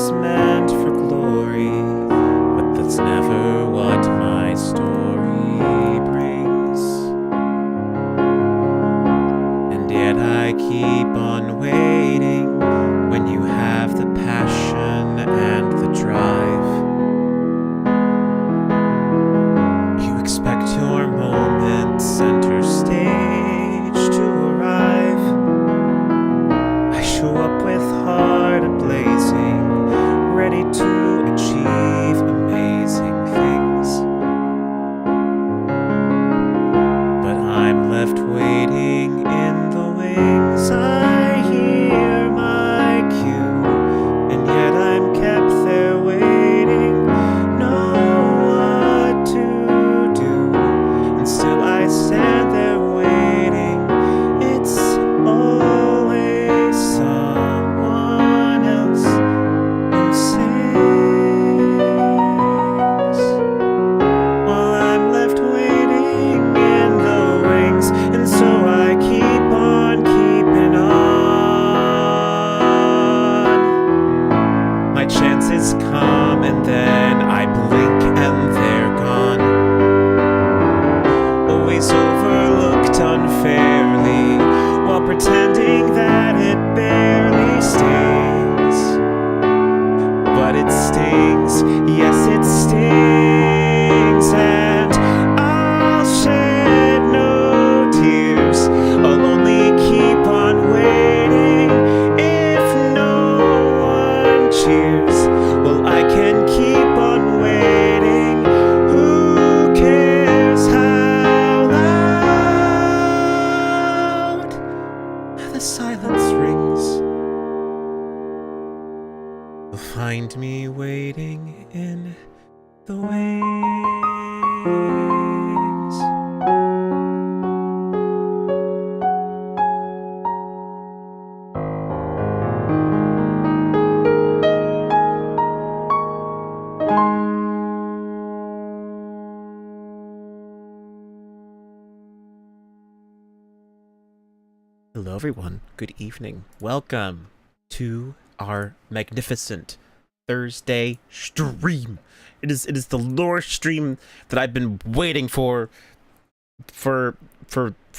was meant for glory, but that's never what my story brings. And yet I keep on waiting when you have the passion and the drive. You expect your moment center stage to arrive. I show up with heart ablazing, ready to achieve amazing things. But I'm left waiting in the wings. I hear my cue, and yet I'm kept there waiting, know what to do, and still I stand there waiting. It's always someone else who sings, while I'm left waiting in the wings. And so I keep on keeping on. My chances come and then I blink and they're gone. Always overlooked unfairly, while pretending that it barely stings. But it stings, yes it stings, and I'll shed no tears. I'll only keep on waiting if no one cheers. Well, I can keep on waiting. Who cares how loud the silence rings? You'll find me waiting in the wings. Hello everyone, good evening. Welcome to our magnificent Thursday stream. It is the lore stream that I've been waiting for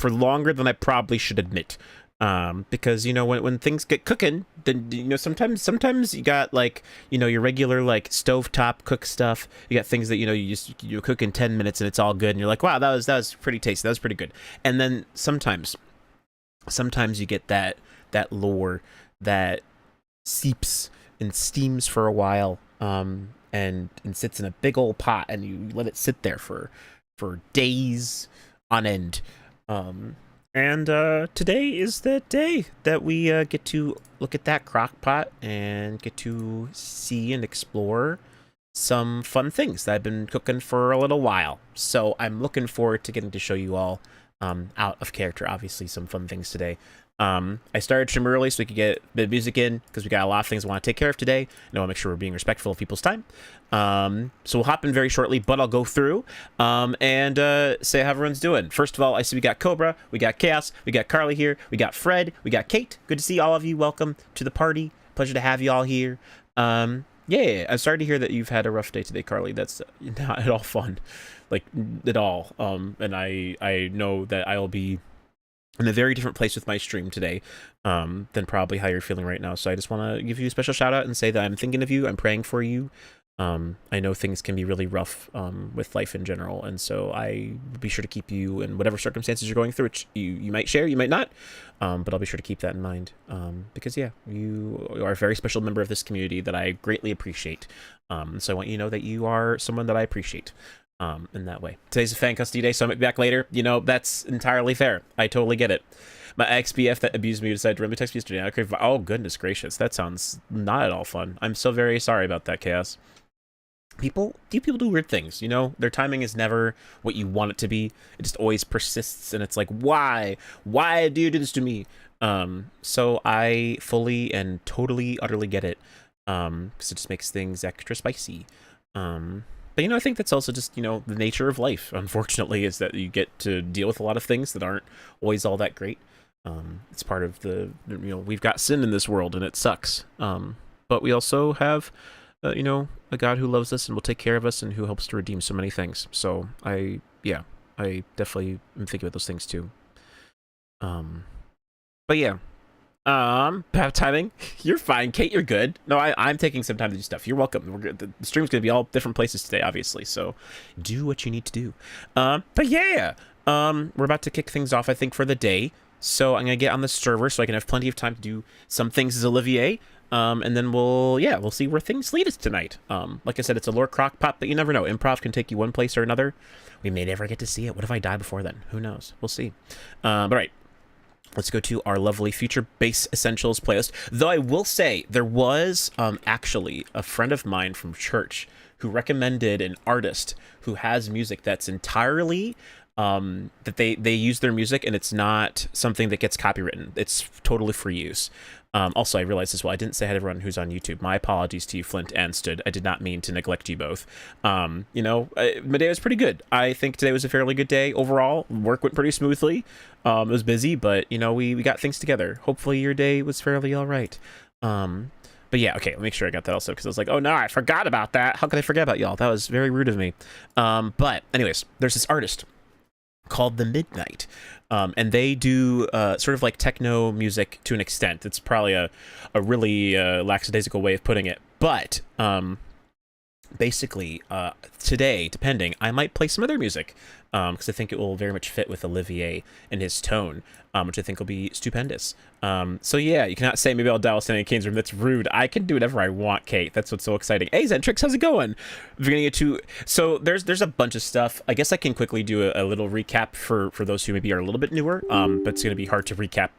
longer than I probably should admit. Because you know when things get cooking, then you know sometimes you got like your regular like stovetop cook stuff. You got things that you cook in 10 minutes and it's all good, and you're like, wow, that was pretty tasty, that was pretty good. And then sometimes you get that lore that seeps and steams for a while, and sits in a big old pot, and you let it sit there for days on end. And today is the day that we get to look at that crock pot and get to see and explore some fun things that I've been cooking for a little while. So I'm looking forward to getting to show you all, out of character, obviously, some fun things today. I started stream early so we could get a bit of music in, because we got a lot of things we want to take care of today, and I want to make sure we're being respectful of people's time. So we'll hop in very shortly, but I'll go through and say how everyone's doing. First of all, I see we got Cobra, we got Chaos, we got Carly here, we got Fred, we got Kate. Good to see all of you. Welcome to the party. Pleasure to have you all here. Yeah, I'm sorry to hear that you've had a rough day today, Carly. That's not at all fun, like at all. And I know that I'll be in a very different place with my stream today, than probably how you're feeling right now. So I just want to give you a special shout out and say that I'm thinking of you. I'm praying for you. I know things can be really rough, with life in general, and so I will be sure to keep you in whatever circumstances you're going through, which you might share, you might not, but I'll be sure to keep that in mind, because yeah, you are a very special member of this community that I greatly appreciate. So I want you to know that you are someone that I appreciate, in that way. Today's a fan custody day, so I might be back later. That's entirely fair. I totally get it. My ex-BF that abused me decided to run me text me yesterday. Oh, goodness gracious. That sounds not at all fun. I'm so very sorry about that, Chaos. People do weird things, their timing is never what you want it to be. It just always persists, and it's like, why do you do this to me? So I fully and totally utterly get it, because it just makes things extra spicy. But I think that's also just the nature of life, unfortunately, is that you get to deal with a lot of things that aren't always all that great. It's part of the we've got sin in this world, and it sucks. but we also have, you know, a God who loves us and will take care of us and who helps to redeem so many things. So I definitely am thinking about those things too. But yeah, bad timing. You're fine, Kate. You're good. No, I'm taking some time to do stuff. You're welcome. We're good. The stream's gonna be all different places today, obviously. So do what you need to do. But yeah, we're about to kick things off, I think, for the day. So I'm gonna get on the server so I can have plenty of time to do some things as Olivier. And then we'll see where things lead us tonight. Like I said, it's a lore crock pot, but you never know. Improv can take you one place or another. We may never get to see it. What if I die before then? Who knows? We'll see. All right. Let's go to our lovely Future Base Essentials playlist. Though I will say, there was actually a friend of mine from church who recommended an artist who has music that's entirely that they use their music and it's not something that gets copywritten. It's totally free use. Also, I realized as well, I didn't say hi to everyone who's on YouTube. My apologies to you, Flint and Stood. I did not mean to neglect you both. You know, my day was pretty good. I think today was a fairly good day overall. Work went pretty smoothly. It was busy, but, you know, we got things together. Hopefully your day was fairly all right. But yeah, okay, let me make sure I got that also, because I was like, oh no, I forgot about that. How could I forget about y'all? That was very rude of me. But anyways, there's this artist called The Midnight. And they do sort of like techno music to an extent. It's probably a really lackadaisical way of putting it. But basically, today, depending, I might play some other music because I think it will very much fit with Olivier and his tone, which I think will be stupendous. So yeah, you cannot say maybe I'll dial standing in Kane's room. That's rude. I can do whatever I want, Kate. That's what's so exciting. Hey, Zentrix, how's it going? We're gonna get to so there's a bunch of stuff. I guess I can quickly do a little recap for those who maybe are a little bit newer. But it's gonna be hard to recap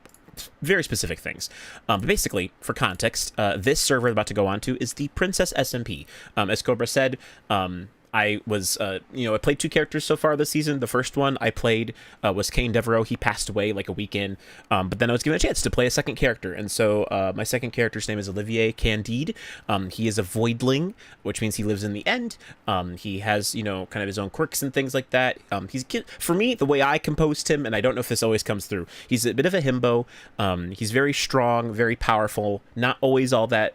very specific things. But basically, for context, this server I'm about to go on to is the Princess SMP. As Cobra said, I was, you know, I played 2 characters so far this season. The first one I played was Kane Devereaux. He passed away like a week in, but then I was given a chance to play a second character. And so my second character's name is Olivier Kandide. He is a voidling, which means he lives in the end. He has, you know, kind of his own quirks and things like that. For me, the way I composed him, and I don't know if this always comes through, he's a bit of a himbo. He's very strong, very powerful, not always all that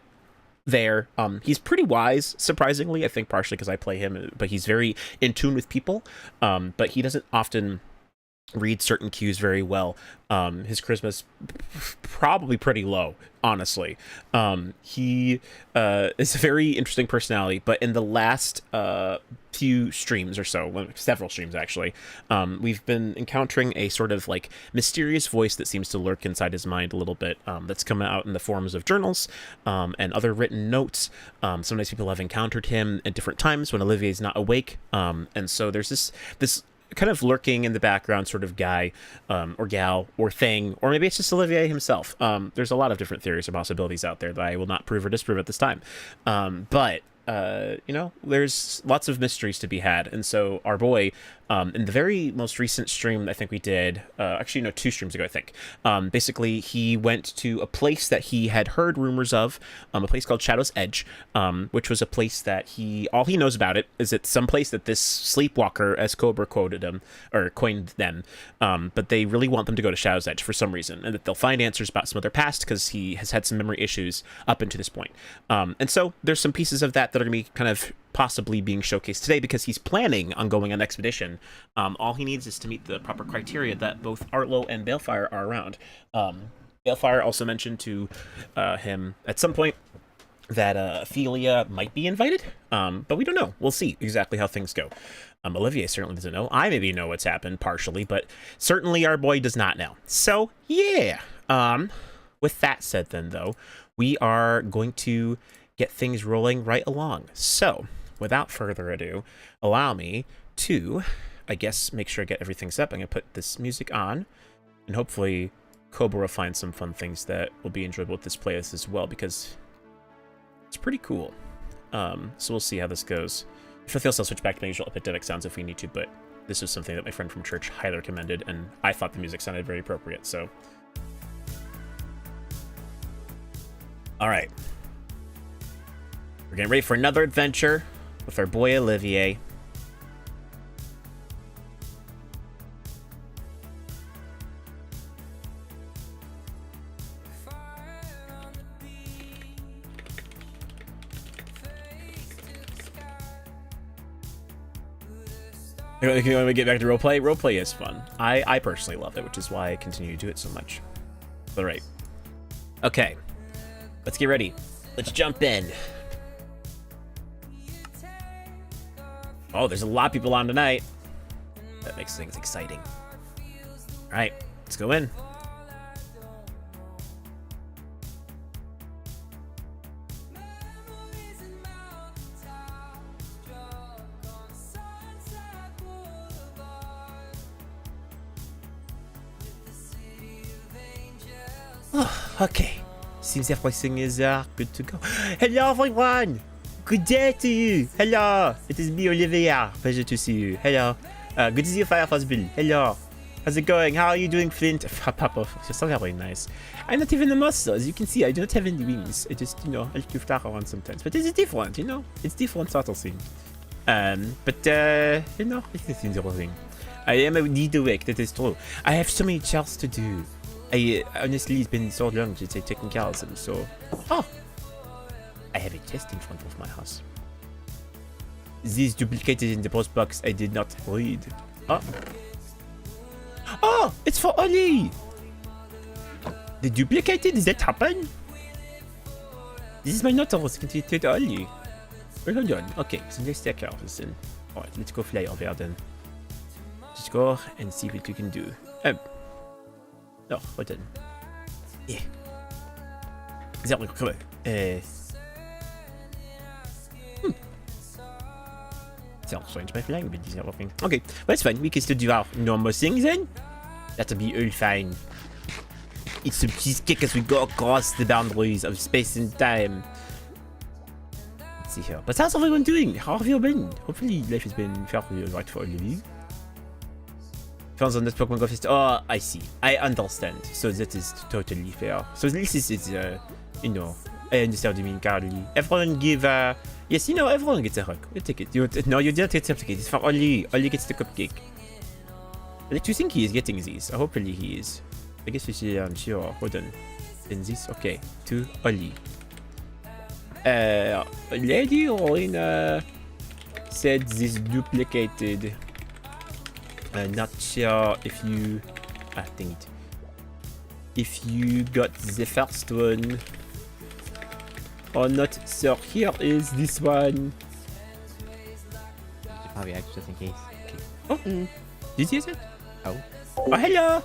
there. He's pretty wise, surprisingly, I think partially because I play him, but he's very in tune with people, but he doesn't often read certain cues very well. His charisma's probably pretty low, honestly. He is a very interesting personality, but in the last few streams or so, well, several streams actually, we've been encountering a sort of like mysterious voice that seems to lurk inside his mind a little bit, that's come out in the forms of journals and other written notes. Sometimes people have encountered him at different times when Olivier's not awake, and so there's this kind of lurking in the background sort of guy or gal or thing, or maybe it's just Olivier himself. There's a lot of different theories or possibilities out there that I will not prove or disprove at this time, but you know, there's lots of mysteries to be had. And so our boy, in the very most recent stream I think we did, actually no, 2 streams ago I think, basically he went to a place that he had heard rumors of, a place called Shadow's Edge, which was a place that all he knows about it is it's some place that this sleepwalker, as Cobra quoted him or coined them, but they really want them to go to Shadow's Edge for some reason, and that they'll find answers about some of their past because he has had some memory issues up until this point. And so there's some pieces of that are going to be kind of possibly being showcased today because he's planning on going on an expedition. All he needs is to meet the proper criteria that both Artlo and Balefire are around. Balefire also mentioned to him at some point that Ophelia might be invited, but we don't know. We'll see exactly how things go. Olivier certainly doesn't know. I maybe know what's happened partially, but certainly our boy does not know. So yeah. With that said then, though, we are going to get things rolling right along. So without further ado, allow me to, I guess, make sure I get everything set up. I'm going to put this music on, and hopefully Cobra will find some fun things that will be enjoyable with this playlist as well, because it's pretty cool. So we'll see how this goes. If nothing else, I'll switch back to my usual epidemic sounds if we need to, but this is something that my friend from church highly recommended, and I thought the music sounded very appropriate, so. All right. We're getting ready for another adventure with our boy Olivier. Can we get back to roleplay? Roleplay is fun. I personally love it, which is why I continue to do it so much. All right. Okay. Let's get ready. Let's jump in. Oh, there's a lot of people on tonight. That makes things exciting. All right, let's go in. Oh, okay. Seems everything is good to go. Hello, everyone. Good day to you. Hello. It is me, Olivier. Pleasure to see you. Hello. Good to see you, Firefox Bill. Hello. How's it going? How are you doing, Flint? Papa, you're so very nice. I'm not even a monster. As you can see, I do not have any wings. I just, you know, I like to fly around sometimes. But it's different, you know? It's different sort of thing. You know, it's the thing. I am a lead awake, that is true. I have so many chores to do. Honestly, it's been so long since I've taken care of them, so... Oh! I have a chest in front of my house. This is duplicated in the post box I did not read. Oh! Oh! It's for Oli! They duplicated? Does that happen? This is my note. It's continued to Oli. Well, hold on. Okay, so let's take care of this then. Alright, let's go fly over then. Just go and see what we can do. No, hold on. Yeah. There we go. Sounds strange by flying, but these are thing. Okay, well, it's fine. We can still do our normal things then. That'll be all fine. It's some cheesecake as we go across the boundaries of space and time. Let's see here. But how's everyone doing? How have you been? Hopefully, life has been fairly alright for all of you. Fans on that Pokemon Go Fest. Oh, I see. I understand. So that is totally fair. So this is, you know, I understand what you mean, Carly. Everyone give, yes, you know, everyone gets a hug. You take it. No, you didn't get the cupcake. It's for Oli. Oli gets the cupcake. I like to think he is getting these. Hopefully he is. I guess we see, sure. Hold on. In this, okay. To Oli. Lady Orina said this duplicated. Not sure if you... dang it. If you got the first one or not. So here is this one. You should probably ask just in case. Okay. Oh, did you see it? Oh. Oh, hello.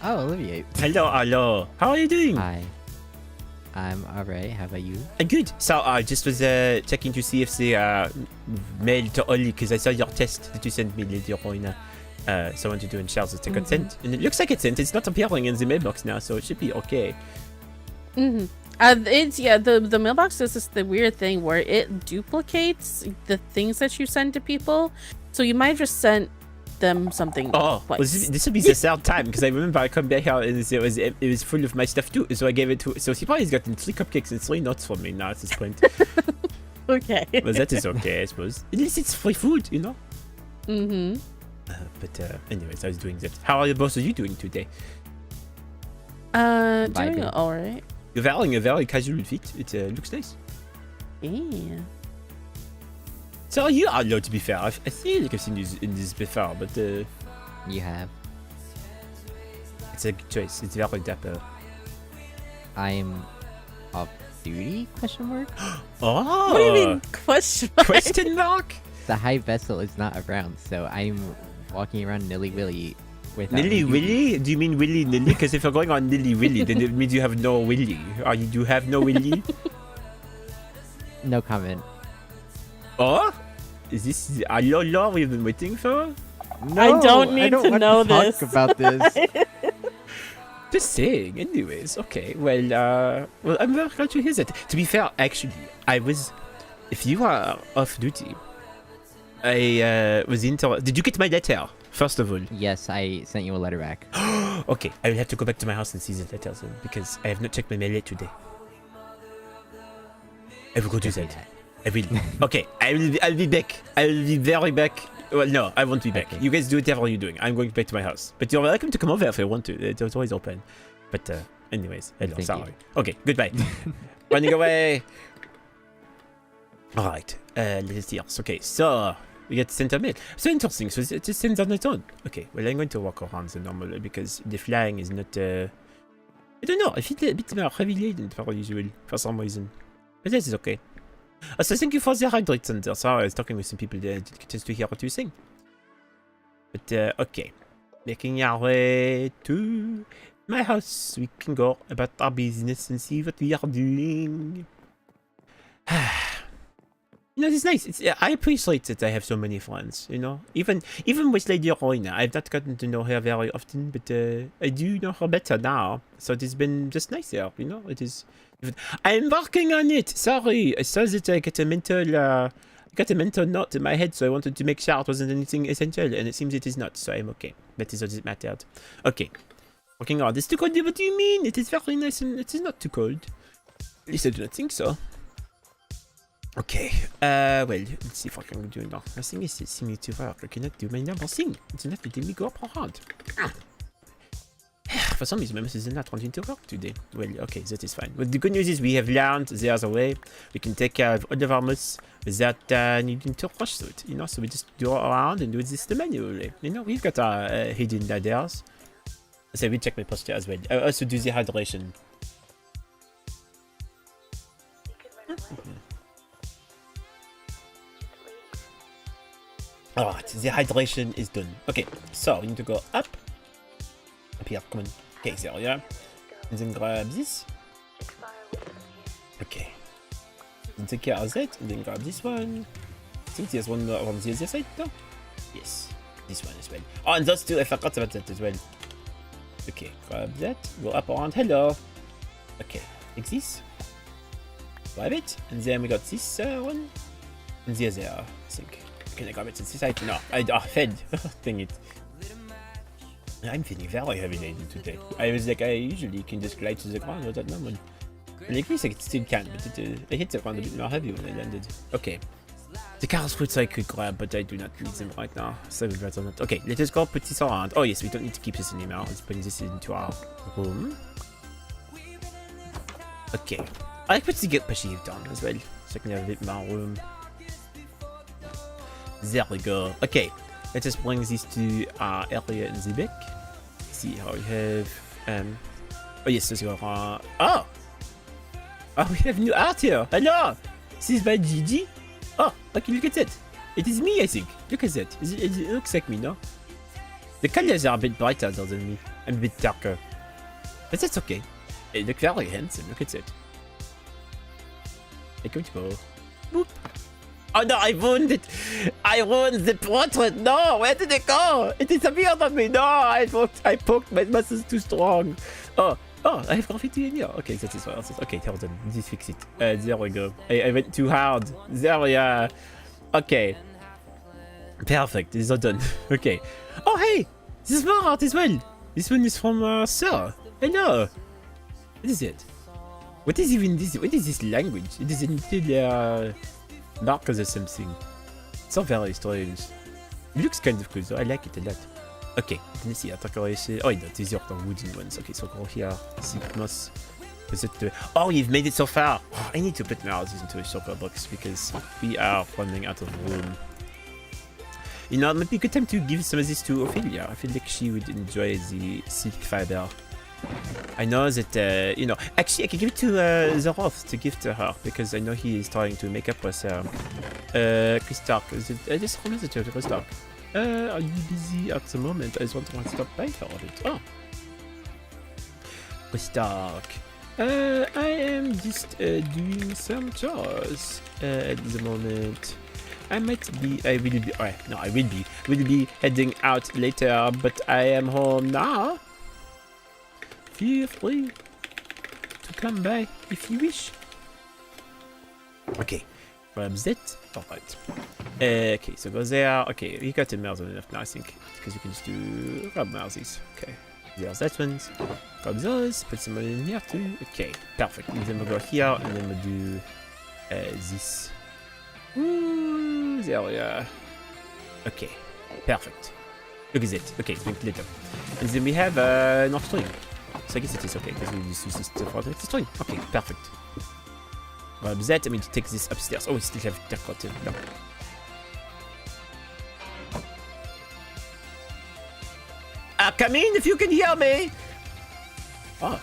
Oh, Olivier. Hello. How are you doing? Hi. I'm alright. How about you? Good. So I just was checking to see if they mailed to Oli because I saw your test that you sent me, Lady Roina. So I wanted to ensure that it got sent, and it looks like it's sent. It's not appearing in the mailbox now, so it should be okay. It's the mailbox is just the weird thing where it duplicates the things that you send to people, so you might just send them something. Oh, well, this would be the third time because I remember I come back here and it was full of my stuff too, so I gave it to. So he probably has gotten 3 cupcakes and 3 notes from me now at this point. Okay. Well, that is okay, I suppose. At least it's free food, you know. But anyways, I was doing that. How are you both of you doing today? Doing alright. You're wearing a very casual fit. It looks nice. Yeah. So you are allowed to be fair. I feel like I've seen you in this before, but You have. it's a good choice. It's very dapper. I'm off duty? Question mark. Oh, What do you mean question mark? question mark? The high vessel is not around, so I'm walking around nilly-willy without Nilly any duty. willy? Do you mean willy nilly? Because if you're going on nilly willy, then it means you have no willy. Or you do have no willy? No comment. Oh? Is this a law we've been waiting for? No, I don't need to want know talk this. about this. Just saying. Anyways, okay. Well, I'm very glad to hear that. To be fair, actually, if you are off duty, I was Did you get my letter? First of all. Yes, I sent you a letter back. Okay, I will have to go back to my house and see the letters then, because I have not checked my mail yet today. I will go do that. I will. Okay, I'll be back. I will be very back. Well, no, I won't be back. Okay. You guys do whatever you're doing. I'm going back to my house. But you're welcome to come over if you want to. It's always open. But anyways, hello, Thank sorry. you. Okay, goodbye. Running away. Alright, let's see. Okay, so We get center mail. So interesting. So it just sends on its own. Okay, well, I'm going to walk around the normal because the flying is not... I don't know. I feel a bit more heavy laden for usual for some reason. But this is okay. So thank you for the hydrate center. Sorry, I was talking with some people there just to hear what you saying. But, okay. Making our way to my house. We can go about our business and see what we are doing. You know, it's nice. I appreciate that I have so many friends, you know. Even with Lady Roina, I've not gotten to know her very often, but I do know her better now. So it has been just nice there, you know. It is... I'm working on it! Sorry! I saw that I got a mental note in my head, so I wanted to make sure it wasn't anything essential, and it seems it is not, so I'm okay. That is what it mattered. Okay. Working on. It's too cold, what do you mean? It is very nice and it is not too cold. At least I do not think so. Okay, well, let's see if I can do now. Nothing is seeming to work. I cannot do my number thing. It's not letting me go up around. For some reason, my message is not wanting to work today. Well, okay, that is fine. But the good news is we have learned the other way. We can take care of all of our mods without needing to rush through it. You know, so we just go around and do this the manual way. You know, we've got our hidden ladders. So we check my posture as well. I also do the hydration. Alright, the hydration is done. Okay, so we need to go up. Up here, come on. Okay, there, yeah. And then grab this. Okay. And take care of that, and then grab this one. I think there's one more on the other side, no? Yes, this one as well. Oh, and those two, I forgot about that as well. Okay, grab that, go up around, hello. Okay, take this. Grab it, and then we got this one. And the other, I think. Can I grab it since this side? No, I fed. Dang it. I'm feeling very heavy laden today. I was like, I usually can just glide to the ground without no one. And at least I still can, but I hit the ground a bit more heavy when I landed. Okay. The car's fruits I could grab, but I do not need them right now, so we'd rather not. Okay, let us go put this around. Oh yes, we don't need to keep this anymore. Let's bring this into our room. Okay. I put the get pushy down as well, so I can have a bit more room. There we go. Okay, let us bring this to our area in the back. See how we have. Oh yes, so we are. Oh, we have new art here. Hello, this is by Gigi. Oh, okay, look at that. It is me, I think. Look at that. It looks like me, no? The colors are a bit brighter than me. I'm a bit darker, but that's okay. They look very handsome. Look at that. I can go. Boop. Oh no, I ruined it! I ruined the portrait! No! Where did it go? It disappeared on me! No! I poked my muscles too strong! Oh, I have graffiti in here! Okay, that is what. Okay, hold on. Let's fix it. There we go. I went too hard. There we are. Okay. Perfect. It's all done. Okay. Oh, hey! This is more art as well! This one is from Sir. Hello! What is it? What is even this? What is this language? It is until Marcus or something. It's not very strange. It looks kind of cool though, I like it a lot. Okay, let's see, attacker. Oh, no, these are the wooden ones. Okay, so go here. Sigmas. Oh, you've made it so far! Oh, I need to put my houses into a shopper box because we are running out of room. You know, it might be a good time to give some of this to Ophelia. I feel like she would enjoy the silk fiber. I know that, you know, actually I can give it to Zoroth to give to her because I know he is trying to make up with Chris Stark. Is it, I just remember to Chris Stark. Are you busy at the moment? I just want to stop by for a bit. Oh. Chris Stark. I am just doing some chores at the moment. I will be heading out later, but I am home now. Feel free to come by if you wish. Okay, grab that. Alright. Okay, so go there. Okay, we got the mouse enough now, I think. Because we can just do grab mouses. Okay, there's that one. Grab those, put some in here too. Okay, perfect. And then we'll go here and then we'll do this. Ooh, there we are. Okay, perfect. Look at it. Okay, it's later. And then we have North String. So I guess it is okay because we just use this for the string. Okay, perfect. Grab that. I mean to take this upstairs. Oh, we still have terracotta. No. come in if you can hear me. Oh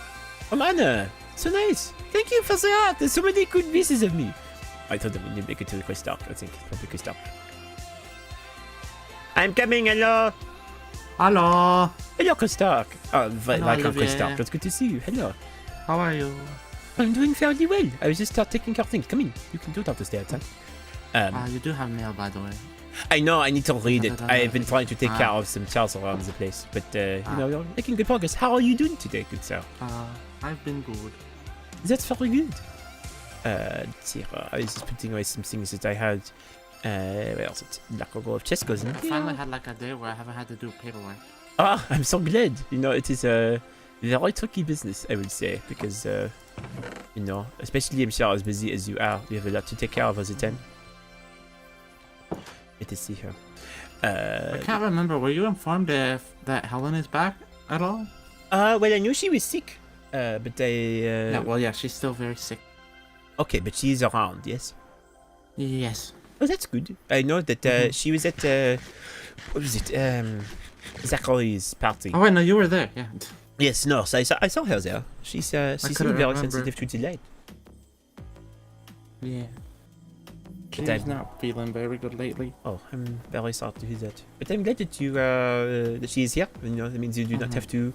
man, so nice. Thank you for the art. There's so many good pieces of me. I thought I would make it to the quest stop. I think it's probably quest stop. I'm coming, hello. Hello. Hello, Christark. Oh, like Olivier. Christark. That's good to see you. Hello. How are you? I'm doing fairly well. I was just taking care of things. Come in. You can do it out to stay outside. You do have mail, by the way. I know. I need to read it. I've been trying to take care of some chores around the place, but you know, you're making good progress. How are you doing today, good sir? I've been good. That's very good. Let's see. I was just putting away some things that I had. Where else? Like a row of chest goes in. I finally had like a day where I haven't had to do paperwork. Ah, I'm so glad. You know, it is a very tricky business, I would say, because you know, especially I'm sure as busy as you are, you have a lot to take care of all the time. Let us see here. I can't remember. Were you informed if that Helen is back at all? Well, I knew she was sick, but I. Yeah, well, yeah, she's still very sick. Okay, but she's around, yes. Yes. Oh, that's good. I know that she was at what was it? Zachary's party. Oh, wait, no, you were there. Yeah. Yes, no, so I saw her there. She seemed couldn't very remember. sensitive to delight. Yeah. But She's not feeling very good lately. Oh, I'm very sorry to hear that. But I'm glad that you that she is here. You know, that means you do not have to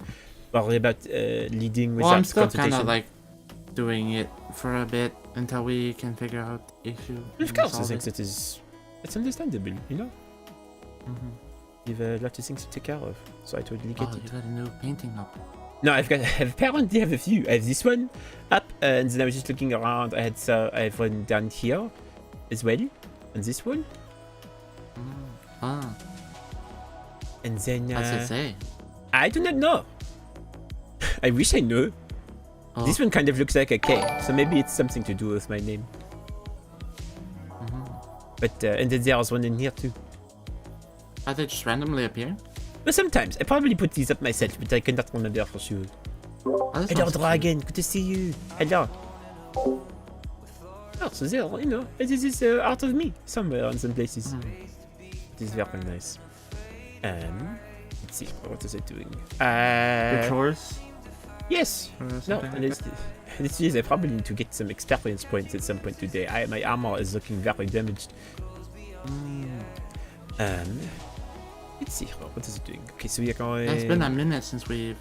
worry about leading without Well, I'm still consultation. kind of like doing it for a bit until we can figure out the issue. Of and course, I solve think it. that is it's understandable. You know, you've a lot of things to take care of, so I totally get Oh, it. you got a new painting up. No, I've apparently have a few. I have this one up, and then I was just looking around. I have one down here as well, and this one, and then What's it say? I do not know. I wish I knew. Oh. This one kind of looks like a K, so maybe it's something to do with my name. But and then there's one in here too. Are they just randomly appear? But sometimes I probably put these up myself, but I cannot remember for sure. Oh, that Hello, sounds dragon. Good to see you. Hello. Oh, so there, you know, this is out of me somewhere in some places. It is very nice. Let's see, what is it doing? Your chores? Yes. Or No, something and like that? this is I probably need to get some experience points at some point today. My armor is looking very damaged. Let's see, what is it doing? Okay, so we are going. It's been a minute since we've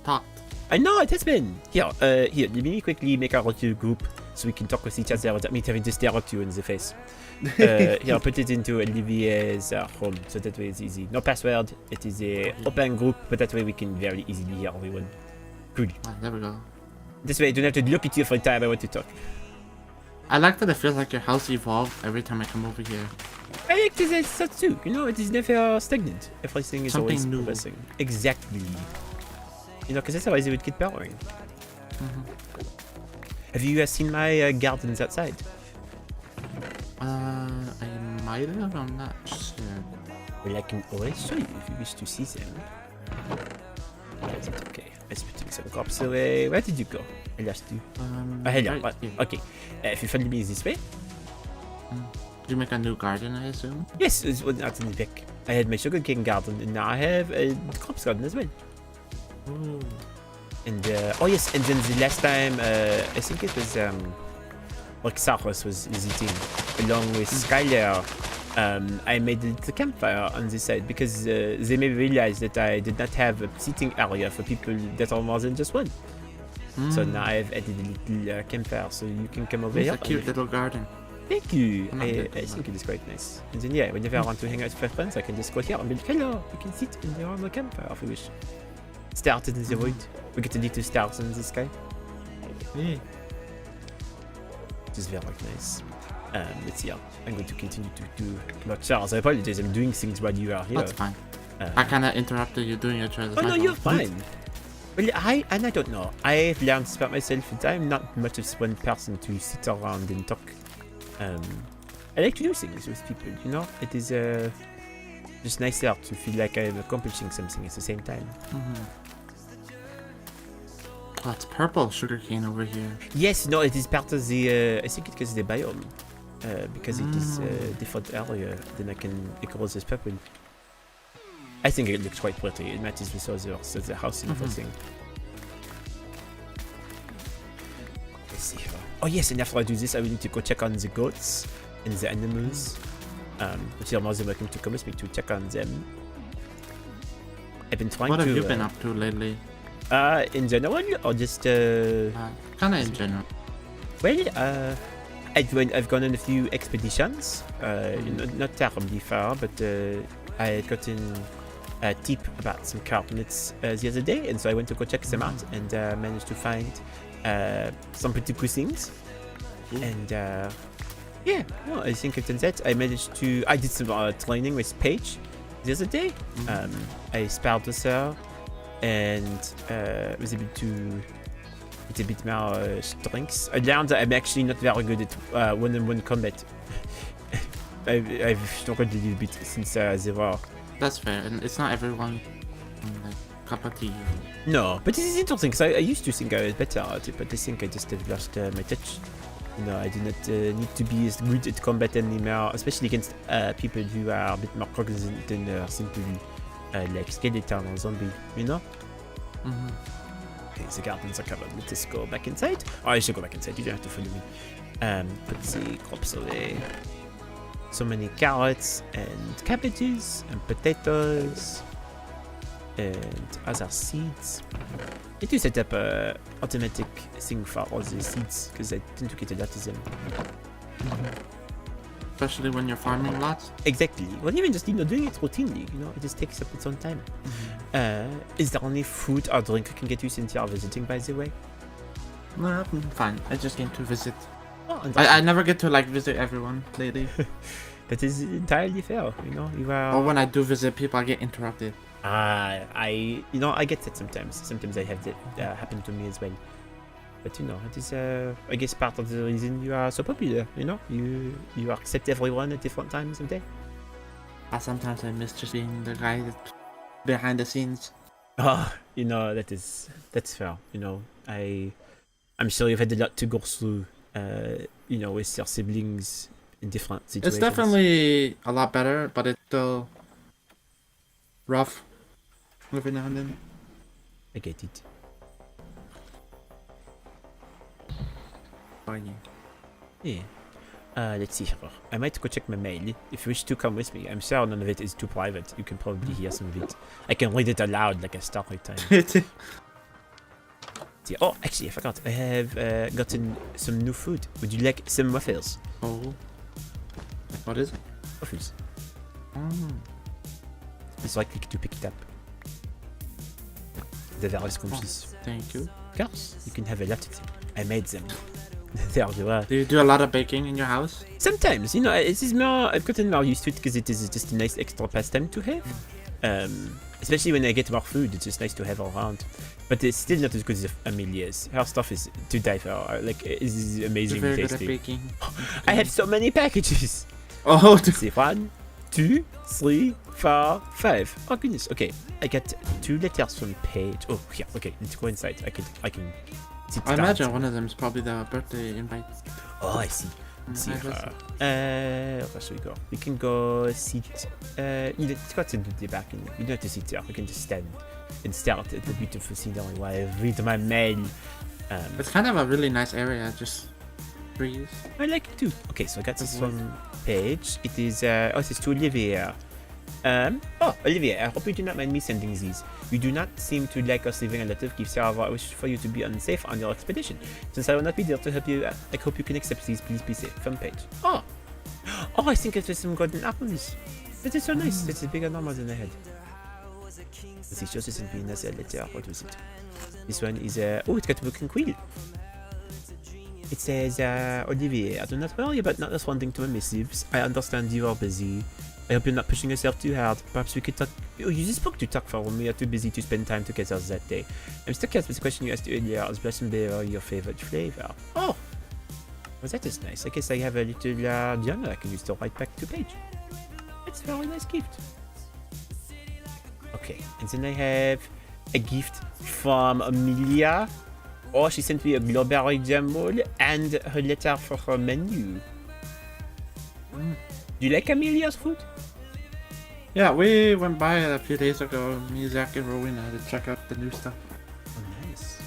talked. I know it has been. Here, let me quickly make our little group so we can talk with each other without me having to stare at you in the face. Here, I'll put it into Olivier's home, so that way it's easy. No password. It is a open group, but that way we can very easily hear everyone. Good. Ah, there we go. This way I don't have to look at you every time I want to talk. I like that it feels like your house evolved every time I come over here. I like that too. You know, it is never stagnant. Everything is Something always new. progressing. Exactly. You know, because otherwise it would get boring. Have you seen my gardens outside? I might have, I'm not sure. Well, I can always show you if you wish to see them. Is it okay? Let's put some crops away. Where did you go? I lost you. Hello. Right here. Okay. If you follow me this way. Did you make a new garden, I assume? Yes, it's one out in the back. I had my sugarcane garden, and now I have a crops garden as well. Ooh. And oh yes, and then the last time I think it was like Sarus was visiting along with Skylar. I made the campfire on this side because they may realize that I did not have a seating area for people that are more than just one. So now I've added a little campfire, so you can come over It's here. a cute little garden. Thank you. I'm not I good, think it is quite nice. And then yeah, whenever I want to hang out with friends, I can just go here and be like, hello, you can sit in the campfire if you wish. Started in the void. We get a little stars in the sky. Yeah. Which is very nice. Let's see. I'm going to continue to do my chores. I apologize. I'm doing things while you are here. That's fine. I kind of interrupted you doing your chores. Oh no, you're fine. Well, I don't know. I've learned about myself that I'm not much of one person to sit around and talk. I like to do things with people. You know, it is just nicer to feel like I'm accomplishing something at the same time. Oh, it's purple sugarcane over here. Yes, no, it is part of the. I think it is the biome. Because it is a different area, then I can cross this purple. I think it looks quite pretty. It matches with the house and everything. Let's see. Oh yes, and after I do this, I will need to go check on the goats and the animals. Which are more than welcome to come with me to check on them. I've been trying to... What have you been up to lately? In general, or just... Kinda in general. Well, I've gone on a few expeditions. Not terribly far, but I had gotten a tip about some carpets the other day, and so I went to go check them out, and managed to find some pretty cool things. And yeah, well, I think after that, I did some training with Paige the other day. I sparred with her, and was able to get a bit more strengths. I learned that I'm actually not very good at one-on-one combat. I've struggled a little bit since the war. That's fair, and it's not everyone like cup of tea. No, but it is interesting because I used to think I was better at it, but I think I just have lost my touch. I do not need to be as good at combat anymore, especially against people who are a bit more cognizant than simply like skeleton or zombie, Okay, the gardens are covered. Let us go back inside. Oh, I should go back inside. You don't have to follow me. Put the crops away. So many carrots and cabbages and potatoes and other seeds. I do set up a automatic thing for all the seeds because I tend to get a lot of them. Especially when you're farming lots. Exactly. Well, even just doing it routinely, it just takes up its own time. Is there any food or drink I can get you since you are visiting, by the way? No, I'm fine. I just came to visit. Oh, I never get to visit everyone lately. That is entirely fair. You are. Or when I do visit people, I get interrupted. I get that sometimes. Sometimes I have that happen to me as well. But it is I guess part of the reason you are so popular. You accept everyone at different times of day. Sometimes I miss just being the guy that's behind the scenes. Oh, that's fair. I'm sure you've had a lot to go through. With your siblings in different situations. It's definitely a lot better, but it's still rough every now and then. I get it. Yeah. Let's see here. I might go check my mail. If you wish to come with me, I'm sure none of it is too private. You can probably hear some of it. I can read it aloud like a story time. Oh, actually, I forgot. I have gotten some new food. Would you like some waffles? Oh. What is it? Waffles. Mm. It's right click to pick it up. The various scrumptious. Thank you. Of course, you can have a lot of them. I made them. There you are. Do you do a lot of baking in your house? Sometimes, it is more. I've gotten more used to it because it is just a nice extra pastime to have. Especially when I get more food, it's just nice to have around. But it's still not as good as Amelia's. Her stuff is to die for. Like, it is amazingly You're very tasty. good at baking. I have so many packages. Oh, See, 1, 2, 3, 4, 5. Oh goodness. Okay, I got 2 letters from Paige. Oh, here. Okay, let's go inside. I can. I imagine one of them is probably the birthday invite. Oh, I see. See, where should we go? We can go sit. Let's go to the back. We don't have to sit there. We can just stand and stare at the beautiful scenery while I read my mail. It's kind of a really nice area, just trees. I like it too. Okay, so I got this one page. It is it says to Olivier. Olivier, I hope you do not mind me sending these. You do not seem to like us leaving a lot of gifts, however, I wish for you to be unsafe on your expedition. Since I will not be there to help you, I hope you can accept these. Please be safe. From Paige. Oh, I think it was some golden apples. That is so nice. That's a bigger number than I had. This is just sent me another letter. What was it? This one is it's got a broken quill. It says, Olivier, do not worry about not responding to my missives. I understand you are busy. I hope you're not pushing yourself too hard. Perhaps we could talk. Oh, you just spoke to talk for me. You're too busy to spend time together that day. I'm stuck with the question you asked earlier. Is blossom-berry your favorite flavor? Oh! Well, that is nice. I guess I have a little journal I can use to write back to Paige. That's a very nice gift. Okay, and then I have a gift from Amelia. Oh, she sent me a blueberry jam roll and her letter for her menu. Do you like Amelia's food? Yeah, we went by it a few days ago. Me, Zach, and Rowena to check out the new stuff. Oh, nice.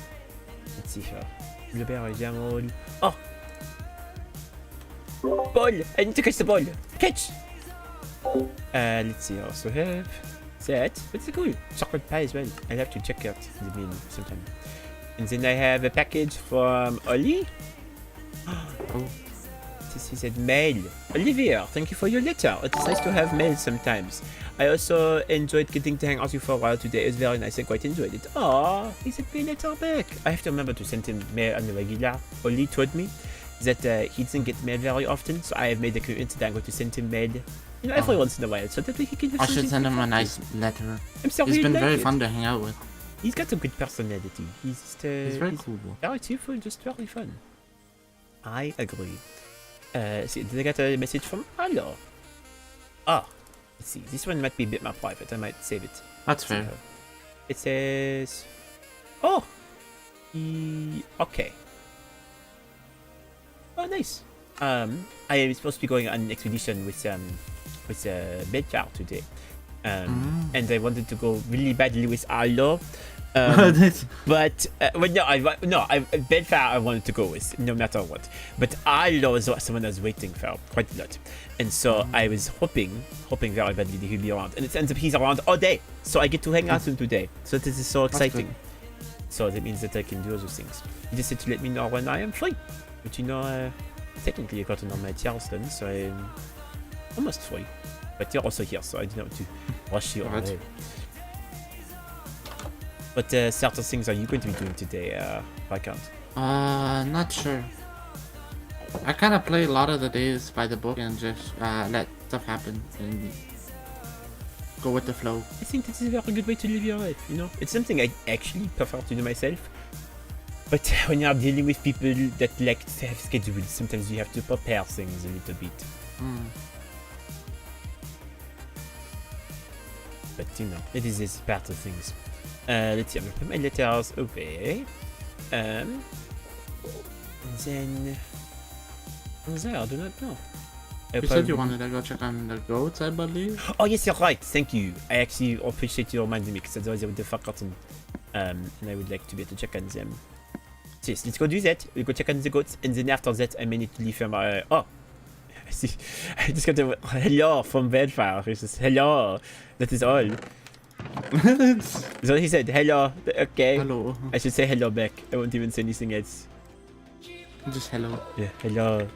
Let's see here. Blueberry jam. Oh! Ball! I need to catch the ball. Catch! Let's see. I also have that. What's it cool? Chocolate pie as well. I'll have to check out the menu sometime. And then I have a package from Oli. Oh. This is a mail. Olivier, thank you for your letter. It's nice to have mail sometimes. I also enjoyed getting to hang out with you for a while today. It was very nice. I quite enjoyed it. Aww, he sent me a letter back. I have to remember to send him mail on the regular. Oli told me that he doesn't get mail very often, so I have made a commitment that I'm going to send him mail, you know, every once in a while, so that he can have I should something send him a to nice letter. I'm sorry. He's you been like very it. fun to hang out with. He's got a good personality. He's just, He's very cool. very cheerful, just very fun. I agree. See, did I get a message from Hello? Ah, let's see. This one might be a bit more private. I might save it. That's fair. It says, "Oh, okay. Oh, nice. I am supposed to be going on an expedition with Bedfar today. And I wanted to go really badly with Arlo. But Bedfar I wanted to go with no matter what. But Arlo is someone I was waiting for quite a lot, and so I was hoping very badly that he'd be around. And it ends up he's around all day, so I get to hang out with him today. So this is so exciting. So that means that I can do other things. He just said to let me know when I am free. But you know, technically I got to know my Charleston, so I'm almost free. But you're also here, so I didn't want to rush you away. What certain things are you going to be doing today, Viscount? Not sure. I kind of play a lot of the days by the book and just let stuff happen and go with the flow. I think this is a very good way to live your life, you know? It's something I actually prefer to do myself. But when you're dealing with people that like to have schedules, sometimes you have to prepare things a little bit. But you know, it is this part of things. Let's see, I'm gonna put my letters away. And then I do not know. You said you wanted to go check on the goats, I believe? Oh yes, you're right, thank you. I actually appreciate you reminding me, because otherwise I would have forgotten. And I would like to be able to check on them. So yes, let's go do that. We'll go check on the goats, and then after that I may need to leave from oh! I see. I just got a hello from Bedfar. He says hello. That is all. So he said hello. Okay. Hello. I should say hello back. I won't even say anything else. Just hello. Yeah, hello.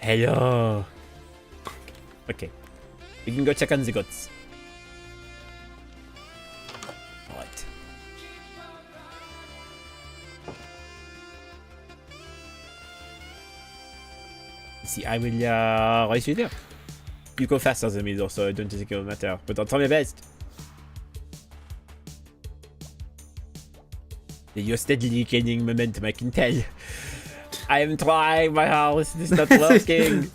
Hello. Okay. We can go check on the goats. Alright. See, I will race you there. You go faster than me though, so I don't think it will matter. But I'll try my best. You're steadily gaining momentum, I can tell. I am trying my hardest, it's not working.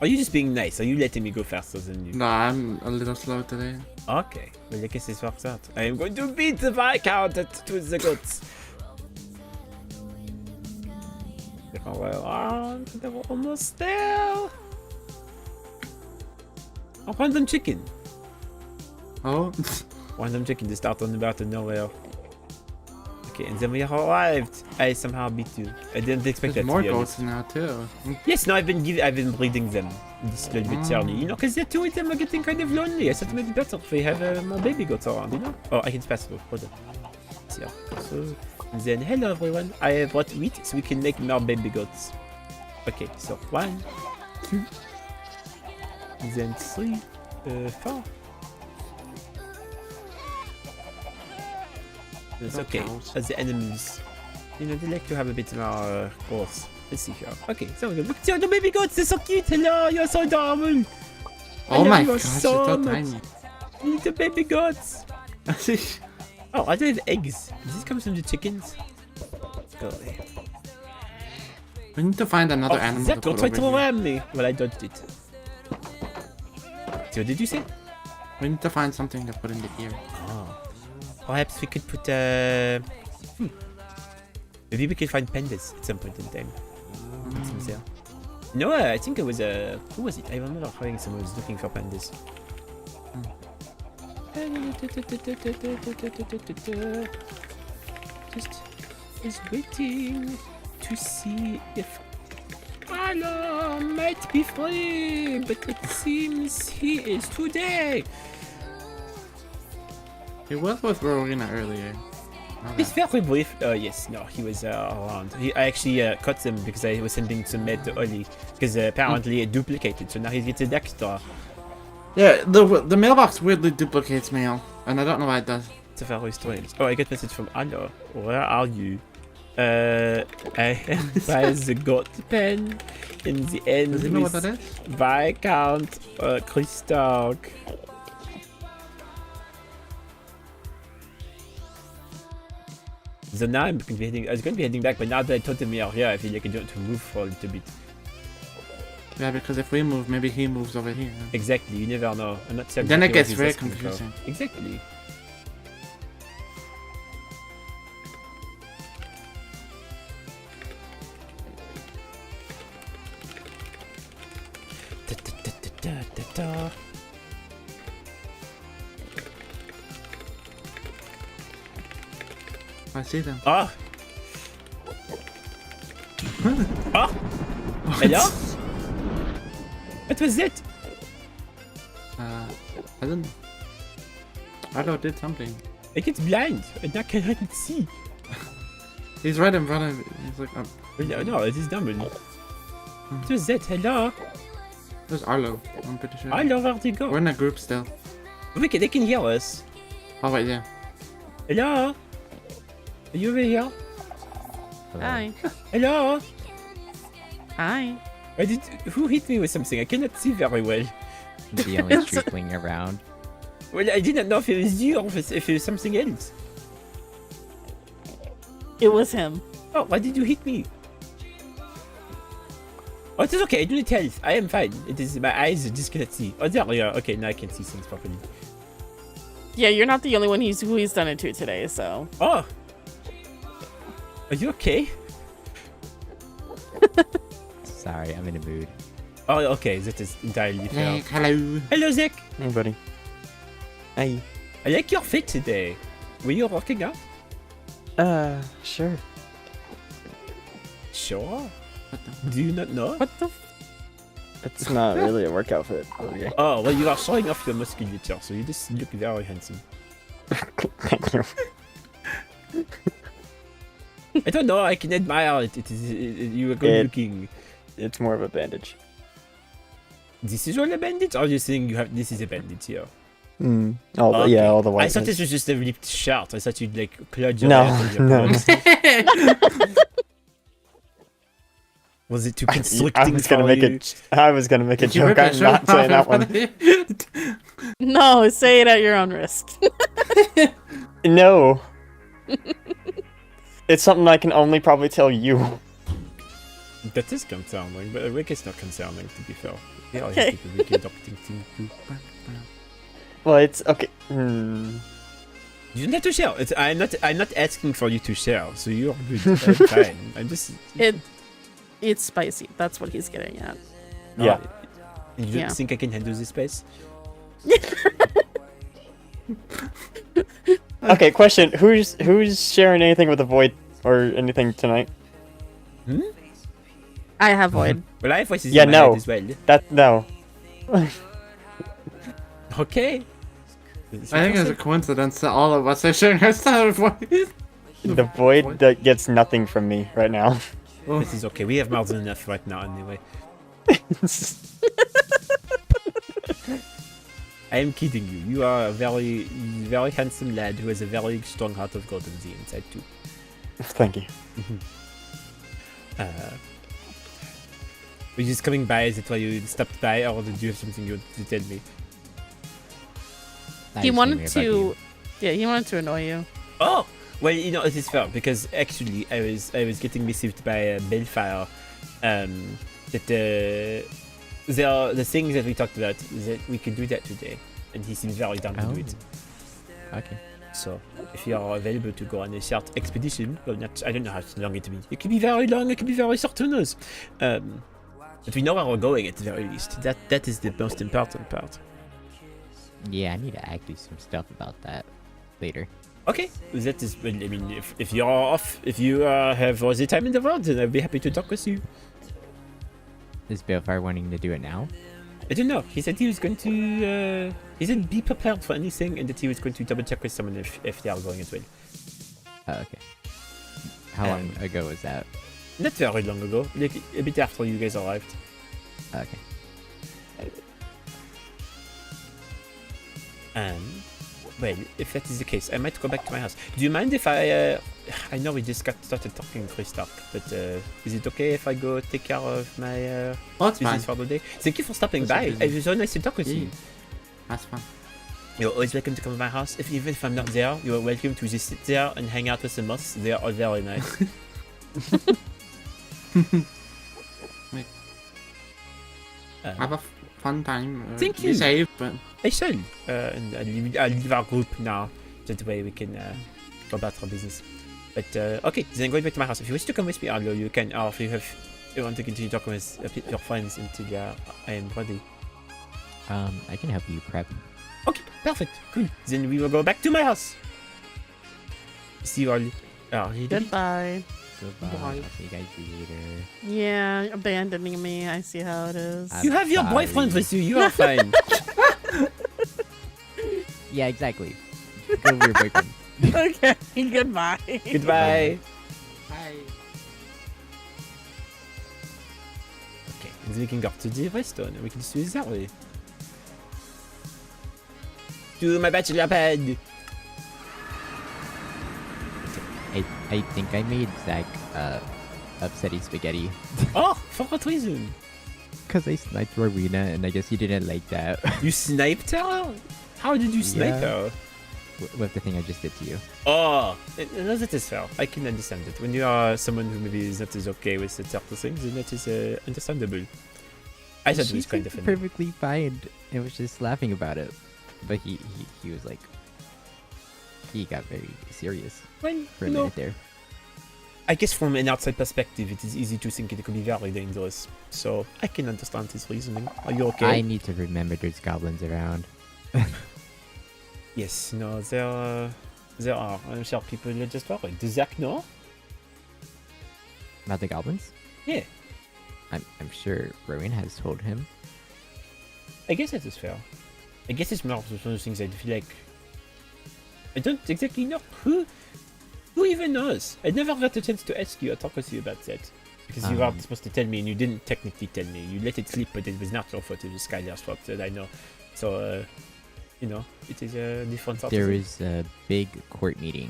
Are you just being nice? Are you letting me go faster than you? No, I'm a little slow today. Okay, well I guess this works out. I am going to beat the Viscount to the goats. They were almost there. Oh, random chicken. Oh? Random chicken just out on the nowhere. Okay, and then we arrived. I somehow beat you. I didn't expect There's that more to be goats honest. now too. Yes, no, I've been breeding them just a little bit early, you know, because the two of them are getting kind of lonely. I thought maybe better if we have more baby goats around, you know. Oh, I can pass it. Hold on. So, and then hello everyone. I have brought wheat so we can make more baby goats. Okay, so 1, 2, and then 3, 4. It's okay. As the enemies, you know, they like to have a bit more growth. Let's see here. Okay, so we go. Look at the baby goats. They're so cute. Hello, you're so adorable. Oh my you gosh, so so much. tiny. Little baby goats. Oh, I don't have eggs. Does this come from the chickens? Go away. We need to find another animal That to girl put tried to over here. ram me. Well, I dodged it. So what did you say? We need to find something to put in the ear. Oh. Perhaps we could put maybe we could find pandas at some point in time. Seems there. No, I think it was who was it? I remember hearing someone was looking for pandas. Just waiting to see if Carlo might be free, but it seems he is today. He was with Rowena earlier. It's very brief. Yes, no, he was around. I actually caught him because I was sending some med to Oli because apparently it duplicated, so now he gets an extra. Yeah, the mailbox weirdly duplicates mail, and I don't know why it does. It's a very strange. Oh, I got a message from Anna. Where are you? I am by the goat pen in the end. Does he know what that is? Viscount Christog. So now I was going to be heading back, but now that I told him we are here, I feel like I don't have to move for a little bit. Yeah, because if we move, maybe he moves over here. Exactly, you never know. I'm not certain. Then it what gets he's very asking for. confusing. Exactly. I see them. Ah! Ah! Hello? What was that? I don't. Arlo did something. I get blind and I cannot see. He's right in front of me. He's like, No, it is dumb. What was that? Hello? there's Arlo. I'm pretty sure. Hello, where'd you go? We're in a group still. They can hear us. Oh wait, yeah. Hello? Are you over here? Hi. Hello? Hi. Who hit me with something? I cannot see very well. The only streakling around. Well, I didn't know if it was you or if it was something else. It was him. Oh, why did you hit me? Oh, it is okay. I do not tell. I am fine. It is my eyes just cannot see. Oh, there we are. Okay, now I can see things properly. Yeah, you're not the only one who he's done it to today, so. Oh. Are you okay? Sorry, I'm in a mood. Oh, okay. That is entirely fair. Zach, hello. Hello, Zach. Hey, buddy. Hey. I like your fit today. Were you working out? Sure. Sure. Do you not know? What the? It's not really a workout fit. Okay. Oh, well, you are showing off your musculature, so you just look very handsome. Thank you. I don't know. I can admire it. You are good looking. It's more of a bandage. This is all a bandage? Or are you saying you have? This is a bandage here. All Okay. all the white. I thought this was just a ripped shirt. I thought you'd like clutch your No, ass with your no. clothes. Was it too I constricting was gonna for make you? I was gonna make a Did you rip joke. your I'm shirt not saying that off in one. front of you? No, say it at your own risk. No. It's something I can only probably tell you. That is concerning, but Rick is not concerning, to be fair. Yeah, Okay. people Rick adopting things too. Well, it's okay. You don't have to share. I'm not asking for you to share, so you're good. I'm fine. I'm just. It's spicy. That's what he's getting at. Yeah. You don't Yeah. think I can handle this space? Okay, question. Who's sharing anything with the Void or anything tonight? I have void. Well, I have voices Yeah, in my no. head as well. That no. Okay. I think it's a coincidence that all of us are sharing our style of voice. The Void that gets nothing from me right now. This is okay. We have more than enough right now, anyway. I am kidding you. You are a very, very handsome lad who has a very strong heart of gold on the inside too. Thank you. Were you just coming by? Is it why you stopped by, or did you have something you wanted to tell me? He wanted to. Yeah, he wanted to annoy you. Oh, well, you know, it is fair because actually I was getting received by Bellfire. That there are the things that we talked about that we could do that today, and he seems very down to do it. Okay. So if you are available to go on a short expedition, well, not, I don't know how long it will be. It could be very long, it could be very short, who knows? But we know where we're going at the very least. That is the most important part. Yeah, I need to ask you some stuff about that later. Okay, that is, well, I mean, if you're off, if you have all the time in the world, then I'd be happy to talk with you. Is Balefire wanting to do it now? I don't know. He said he was going to, he said be prepared for anything and that he was going to double check with someone if they are going as well. Oh, okay. How long ago was that? Not very long ago, like a bit after you guys arrived. Okay. Well, if that is the case, I might go back to my house. Do you mind if I know we just got started talking pretty stark, but is it okay if I go take care of my Oh, it's fine. business for the day? Thank you for stopping That's by. okay. It was so nice to talk with you. That's fine. You're always welcome to come to my house. Even if I'm not there, you're welcome to just sit there and hang out with the moths. They are all very nice. Have a fun time. Thank Be you. safe, but I shall. And I'll leave our group now. That way we can go about our business. But okay, then going back to my house. If you wish to come with me, Arlo, you can. Or if you want to continue talking with your friends until I am ready. I can help you prep. Okay, perfect. Cool. Then we will go back to my house. See you all. Goodbye. Goodbye. Bye. I'll see you guys later. Yeah, abandoning me. I see how it is. I'm You have your sorry. boyfriend with you. You are fine. Yeah, exactly. Go with your boyfriend. Okay, goodbye. Goodbye. bye. Okay, and then we can go to the restaurant and we can just do it that way. To my bachelor pad. I think I made Zach upsetty spaghetti. Oh, for what reason? Because I sniped Rowena and I guess he didn't like that. You sniped her? How did you snipe Yeah. her? With the thing I just did to you. Oh, no, that is fair. I can understand it. When you are someone who maybe is not as okay with certain things, then that is understandable. I thought it was She kind of seemed funny. perfectly fine. It was just laughing about it. But he was like, he got very serious Well, for a no. minute there. I guess from an outside perspective, it is easy to think it could be very dangerous. So I can understand his reasoning. Are you okay? I need to remember there's goblins around. Yes, no, there are. I'm sure people are just worried. Does Zach know? About the goblins? Yeah, I'm sure Rowena has told him. I guess that is fair. I guess it's more of one of those things I feel like I don't exactly know who even knows. I never got a chance to ask you or talk with you about that because you were supposed to tell me and you didn't technically tell me. You let it slip, but it was not your fault. It was Skylar's fault. That I know. So you know, it is a different sort of There thing. is a big court meeting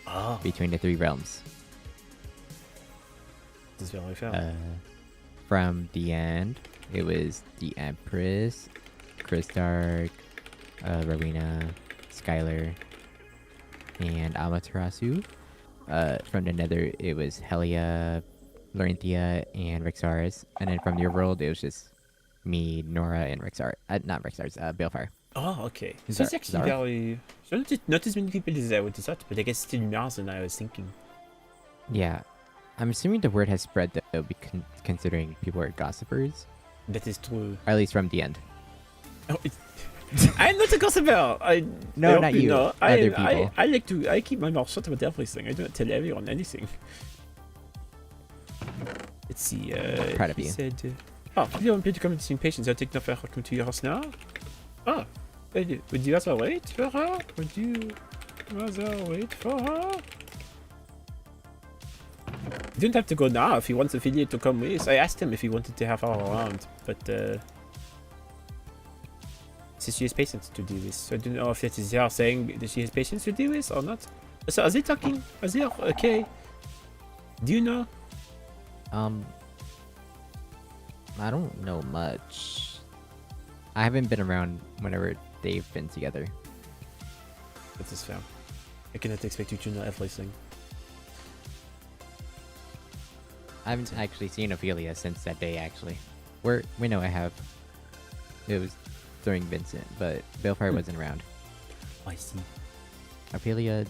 Ah, between the three realms. this is very fair. From the end, it was the Empress, Kristark, Rowena, Skylar, and Amaterasu. From the Nether, it was Helia, Laurentia, and Rexaris. And then from your world, it was just me, Nora, and Rexar. Not Rexaris, Balefire. Oh, okay. So Zara- it's actually Zara? very. So not as many people as I would have thought, but I guess still more than I was thinking. Yeah. I'm assuming the word has spread, though, considering people are gossipers. That is true. Or at least from the end. Oh, I'm not a gossiper. No, I hope not you. know. Other people. I like to. I keep my mouth shut about everything. I don't tell everyone anything. Let's see. Proud of he you. said, "Oh, you want me to come and see patients? I'll take no further come to your house now." Oh, would you rather wait for her? Would you rather wait for her? You don't have to go now if he wants Ophelia to come with. I asked him if he wanted to have her around, but says she has patience to deal with. So I don't know if that is her saying that she has patience to deal with or not. So are they talking? Are they okay? Do you know? I don't know much. I haven't been around whenever they've been together. That is fair. I cannot expect you to know everything. I haven't actually seen Ophelia since that day, actually. We know I have. It was during Vincent, but Balefire wasn't around. I see. Ophelia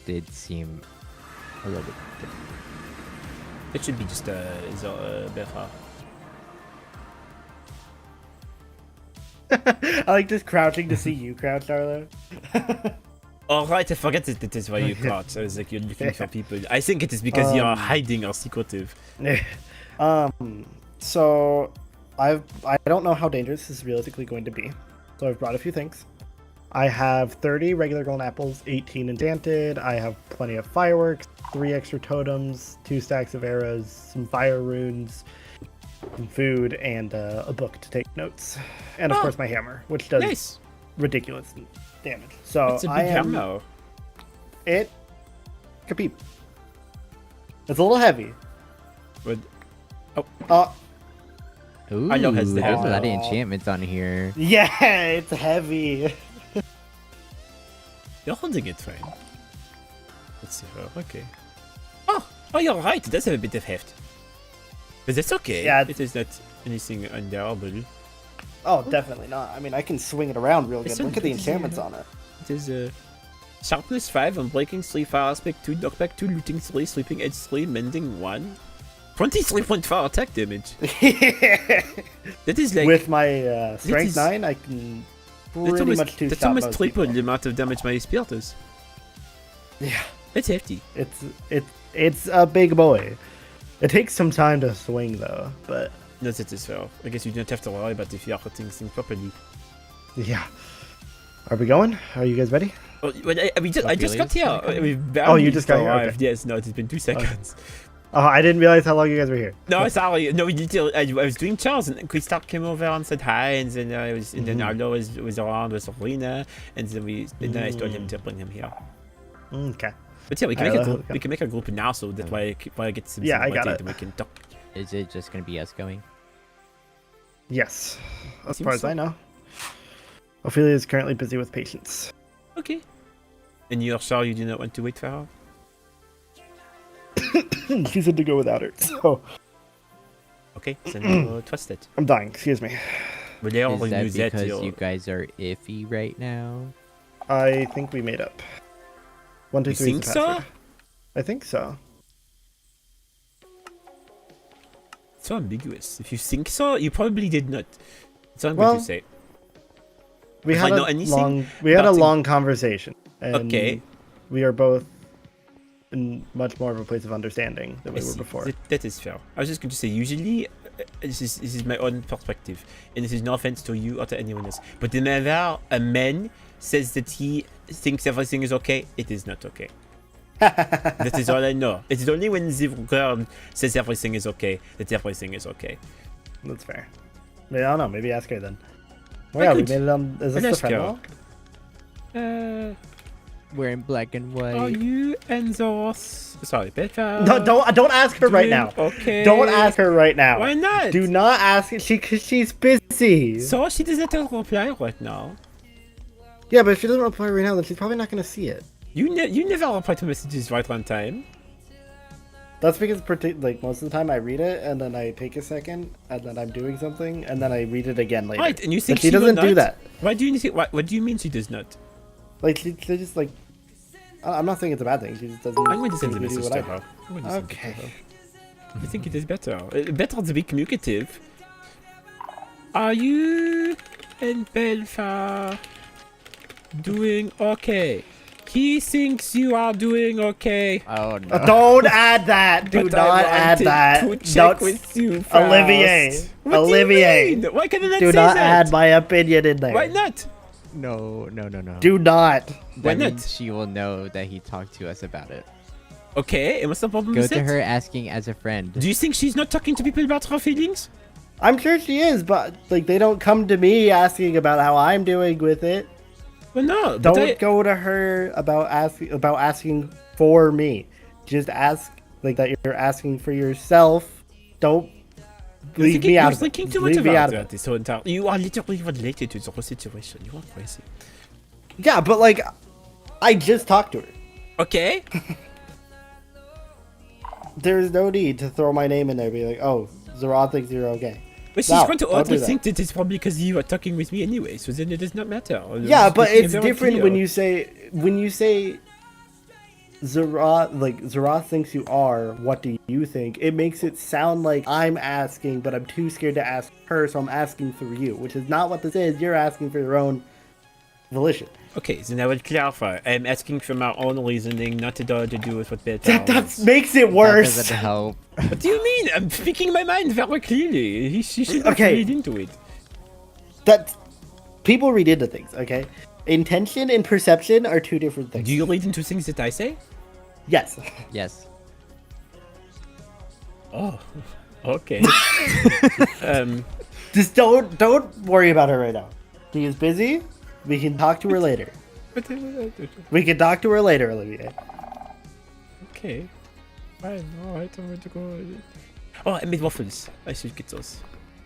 did seem a little bit different. It should be just Bertha. I like just crouching to see you crouch, Arlo. Oh, right, I forget that it is why you crouch. I was like, you're looking for people. I think it is because you are hiding or secretive. So I don't know how dangerous this is realistically going to be. So I've brought a few things. I have 30 regular golden apples, 18 enchanted. I have plenty of fireworks, 3 extra totems, 2 stacks of arrows, some fire runes, some food, and a book to take notes. And of course my hammer, which does Nice. ridiculous damage. So It's a big hammer. It Kapeep. It's a little heavy. But Ooh, I know has the there's a hammer. lot of enchantments on here. Yeah, it's heavy. You're holding it fine. Let's see. Okay. Oh, you're right. It does have a bit of heft. But that's okay. Yeah. It is not anything unbearable. Oh, definitely not. I mean, I can swing it around real good. It's Look at the so- enchantments on it. It is sharpness 5, unbreaking 3, fire aspect 2, knockback 2, looting 3, sleeping edge 3, mending 1. 23.4 attack damage. That is like With my strength is- 9, I can that's pretty almost, much that's two-stop almost most triple people. the amount of damage my spear does. Yeah, That's hefty. it's a big boy. It takes some time to swing though, but No, that is fair. I guess you don't have to worry about if you are cutting things properly. yeah. Are we going? Are you guys ready? Oh, but I just got here. We've Oh, you just got here, arrived. okay. Yes, no, it's been 2 seconds. Oh, I didn't realize how long you guys were here. No, sorry. No, we did. I was doing chores, and Krista came over and said hi, and then then Arlo was around with Sabrina, and then I told him to bring him here. Okay. But yeah, we can Alright, make a well, group. We can make a group now, so that way I get some. Yeah, I got invited it. and we can talk. Is it just gonna be us going? Yes, as Seems far as so. I know. Ophelia is currently busy with patients. Okay. And you're sure you do not want to wait for her? She said to go without her, so Okay, then we'll trust it. I'm dying. Excuse me. But they Is already that knew that. because you guys are iffy right now? I think we made up. 1, 2, You 3 is the think so? password. I think so. It's so ambiguous. If you think so, you probably did not. That's all I'm Well, going to say. We If had I a know anything long a about long conversation. And Okay. we are both in much more of a place of understanding than we I were see. before. That is fair. I was just going to say, usually, this is my own perspective, and this is no offense to you or to anyone else. But whenever a man says that he thinks everything is okay, it is not okay. That is all I know. It's only when the girl says everything is okay that everything is okay. That's fair. Maybe, I don't know. Maybe ask her then. Oh, I yeah, we could- made it on. Is this I'll the ask friend her. wall? We're in black and white. Are you and Zos? Sorry, Beta. No, don't ask her right now. Okay. Don't ask her right now. Why not? Do not ask her. Cause she's busy. So she doesn't reply right now. Yeah, but if she doesn't reply right now, then she's probably not gonna see it. You never reply to messages right on time. That's because like most of the time I read it and then I take a second and then I'm doing something and then I read it again later. Right, and you think But she will doesn't do not? that. Why do you think? What do you mean she does not? Like she just like. I'm not saying it's a bad thing. She just doesn't. I'm going to send a do message what to I her. do. I'm going to send it to Okay. her. I think it is better. Better to be communicative. Are you and Belfa doing okay? He thinks you are doing okay. Oh no. Don't add that. Do But not I add wanted that. to check Don't- with you first. Olivier. What do you Olivier. mean? Why can I not Do say not that? add my opinion in there. Why not? No. Do not. Why That not? means she will know that he talked to us about it. Okay, and what's the problem Go with to it? her asking as a friend. Do you think she's not talking to people about her feelings? I'm sure she is, but like they don't come to me asking about how I'm doing with it. Well, no. Don't go to her about asking for me. Just ask like that you're asking for yourself. Don't leave me out You're of it. thinking too much Leave me about out of that. it. It's so entirely. You are literally related to the whole situation. You are crazy. Yeah, but like I just talked to her. Okay. There's no need to throw my name in there and be like, oh, Zara thinks you're okay. But she's No, going to don't do oddly that. think that it's probably because you are talking with me anyway, so then it does not matter. Yeah, but Speaking it's very different clear. when you say Zeroth thinks you are. What do you think? It makes it sound like I'm asking, but I'm too scared to ask her, so I'm asking through you, which is not what this is. You're asking for your own volition. Okay, so now I'll clarify. I'm asking for my own reasoning, not to do with what they're telling That us. makes it That worse. doesn't help. What do you mean? I'm speaking my mind very clearly. She should not Okay. read into it. That people read into things. Okay, intention and perception are two different things. Do you read into things that I say? Yes. Yes. Oh, okay. Just don't worry about her right now. She is busy. We can talk to her later. We can talk to her later, Olivier. Okay. Fine. Alright, I'm going to go. Oh, I made waffles. I should get those.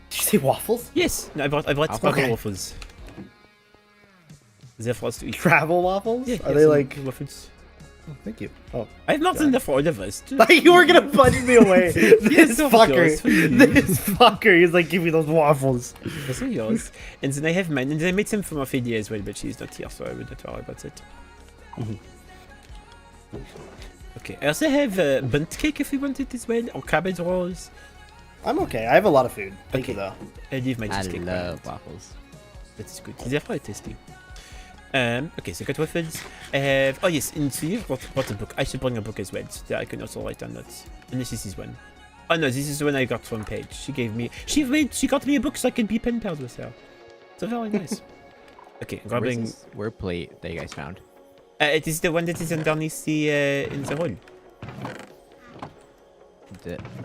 Did you say waffles? Yes, I bought sparkle Okay. waffles. They're for us to eat. Travel waffles? Yeah, Are they like? waffles? Oh, thank you. Oh, I have not enough for all of us. you were gonna punch me away. This of fucker. course, please. This fucker. He's like, give me those waffles. Those are yours. And then I have mine. And then I made some for Ophelia as well, but she's not here, so I would not worry about it. Okay, I also have bundt cake if you want it as well, or cabbage rolls. I'm okay. I have a lot of food. Thank you Okay. though. I leave my I cheesecake. love waffles. That is good. They're quite tasty. Okay, so got waffles. I have. Oh yes, and so you've brought a book. I should bring a book as well, so that I can also write down notes. And this is one. Oh no, this is the one I got from Paige. She gave me. She got me a book so I can be pen pals with her. So very nice. Okay, Where's grabbing. this wordplay that you guys found? It is the one that is underneath the in the hole.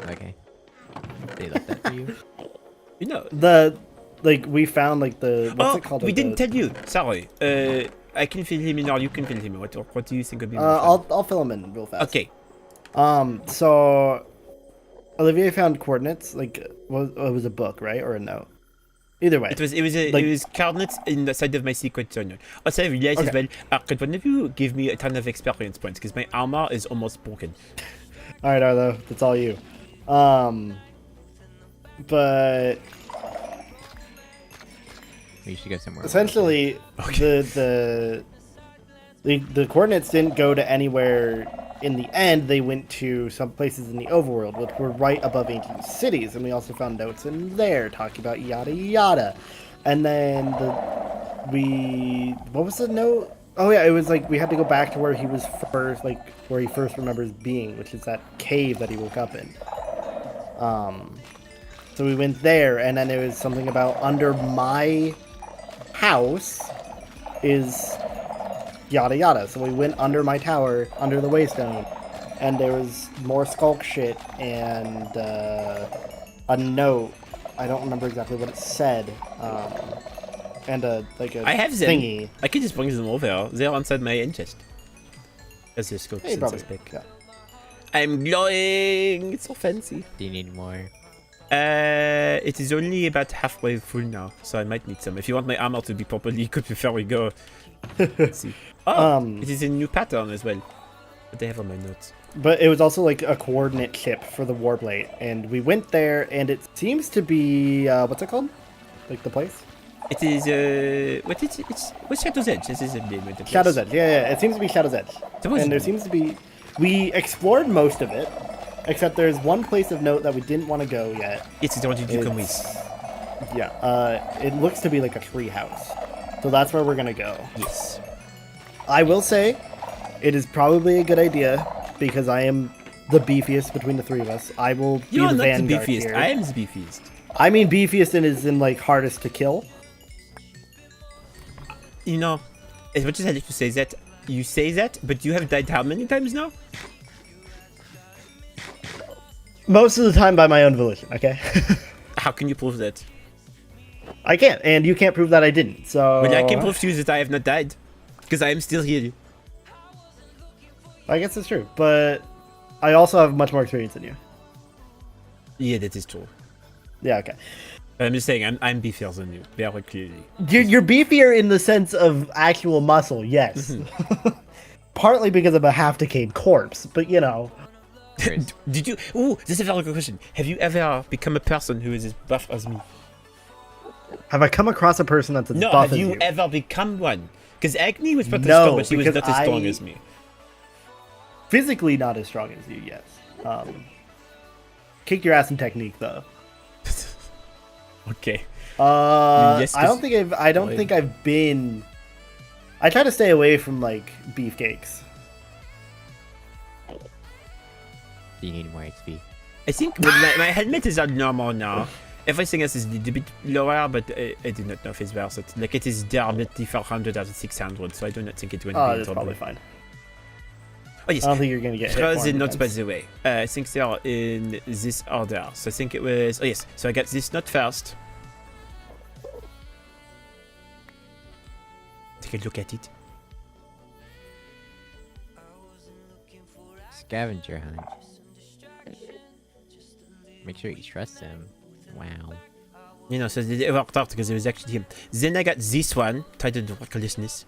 Okay. They left that for you? You know. We found like the what's it called? We Like, didn't tell you. Sorry. I can fill him in, or you can fill him in. What do you think would be more fun? I'll fill them in real fast. Okay. So Olivier found coordinates. Like, it was a book, right, or a note? Either way. It was coordinates in the side of my secret journal. Also, I realized as well. Could one of you give me a ton of experience points because my armor is almost broken. All right, Arlo, that's all you. But We should go somewhere. essentially, the coordinates didn't go to anywhere. In the end, they went to some places in the overworld, which were right above ancient cities, and we also found notes in there talking about yada yada. And then what was the note? Oh yeah, it was like we had to go back to where he was first, like where he first remembers being, which is that cave that he woke up in. So we went there, and then it was something about under my house is yada yada. So we went under my tower, under the Waystone, and there was more skulk shit and a note. I don't remember exactly what it said. And I have them. thingy. I can just bring them over. They're inside my end chest. As your scope Hey, probably. spec. Yeah. I'm glowing. It's so fancy. Do you need more? It is only about halfway full now, so I might need some. If you want my armor to be properly good before we go. Let's see. Oh, it is a new pattern as well. But they have on my notes. But it was also like a coordinate chip for the Warblade, and we went there, and it seems to be what's it called? Like the place? It is what's Shadow's Edge? This is the name of the place. Shadow's Edge. Yeah. It seems to be Shadow's Edge. There was And there one. seems to be. We explored most of it, except there's one place of note that we didn't want to go yet. It's the one you come with. Yeah. It looks to be like a tree house, so that's where we're gonna go. Yes. I will say, it is probably a good idea because I am the beefiest between the three of us. I will be You're the not the vanguard beefiest. here. I am the beefiest. I mean beefiest and is in like hardest to kill. You know, as much as I like to say that, you say that, but you have died how many times now? Most of the time by my own volition. Okay. How can you prove that? I can't, and you can't prove that I didn't. So Well, I can prove to you that I have not died, because I am still here. I guess that's true, but I also have much more experience than you. Yeah, that is true. Yeah. Okay. I'm just saying, I'm beefier than you, very clearly. You're beefier in the sense of actual muscle, yes. Partly because I'm a half-decayed corpse, but you know. Chris. Did you? Ooh, this is a very good question. Have you ever become a person who is as buff as me? Have I come across a person that's as No, buff have as you you? ever become one? Because Agni was pretty No, strong, but she was because not as strong I- as me. Physically not as strong as you, yes. Kick your ass in technique though. Okay. Yes, I don't think I've been. I try to stay away from like beefcakes. Do you need more XP? I think with my helmet is on normal now. Everything else is a little bit lower, but I do not know if it's worth it. Like it is definitely 400 out of 600, so I do not think it will be Oh, in that's trouble. probably fine. Oh yes. I don't think you're gonna get hit. Throws for in notes, by defense. the way. I think they are in this order. So I think it was. Oh yes. So I got this note first. Take a look at it. Scavenger hunt. Make sure you trust him. Wow. You know, so it worked out because it was actually him. Then I got this one, titled Recklessness.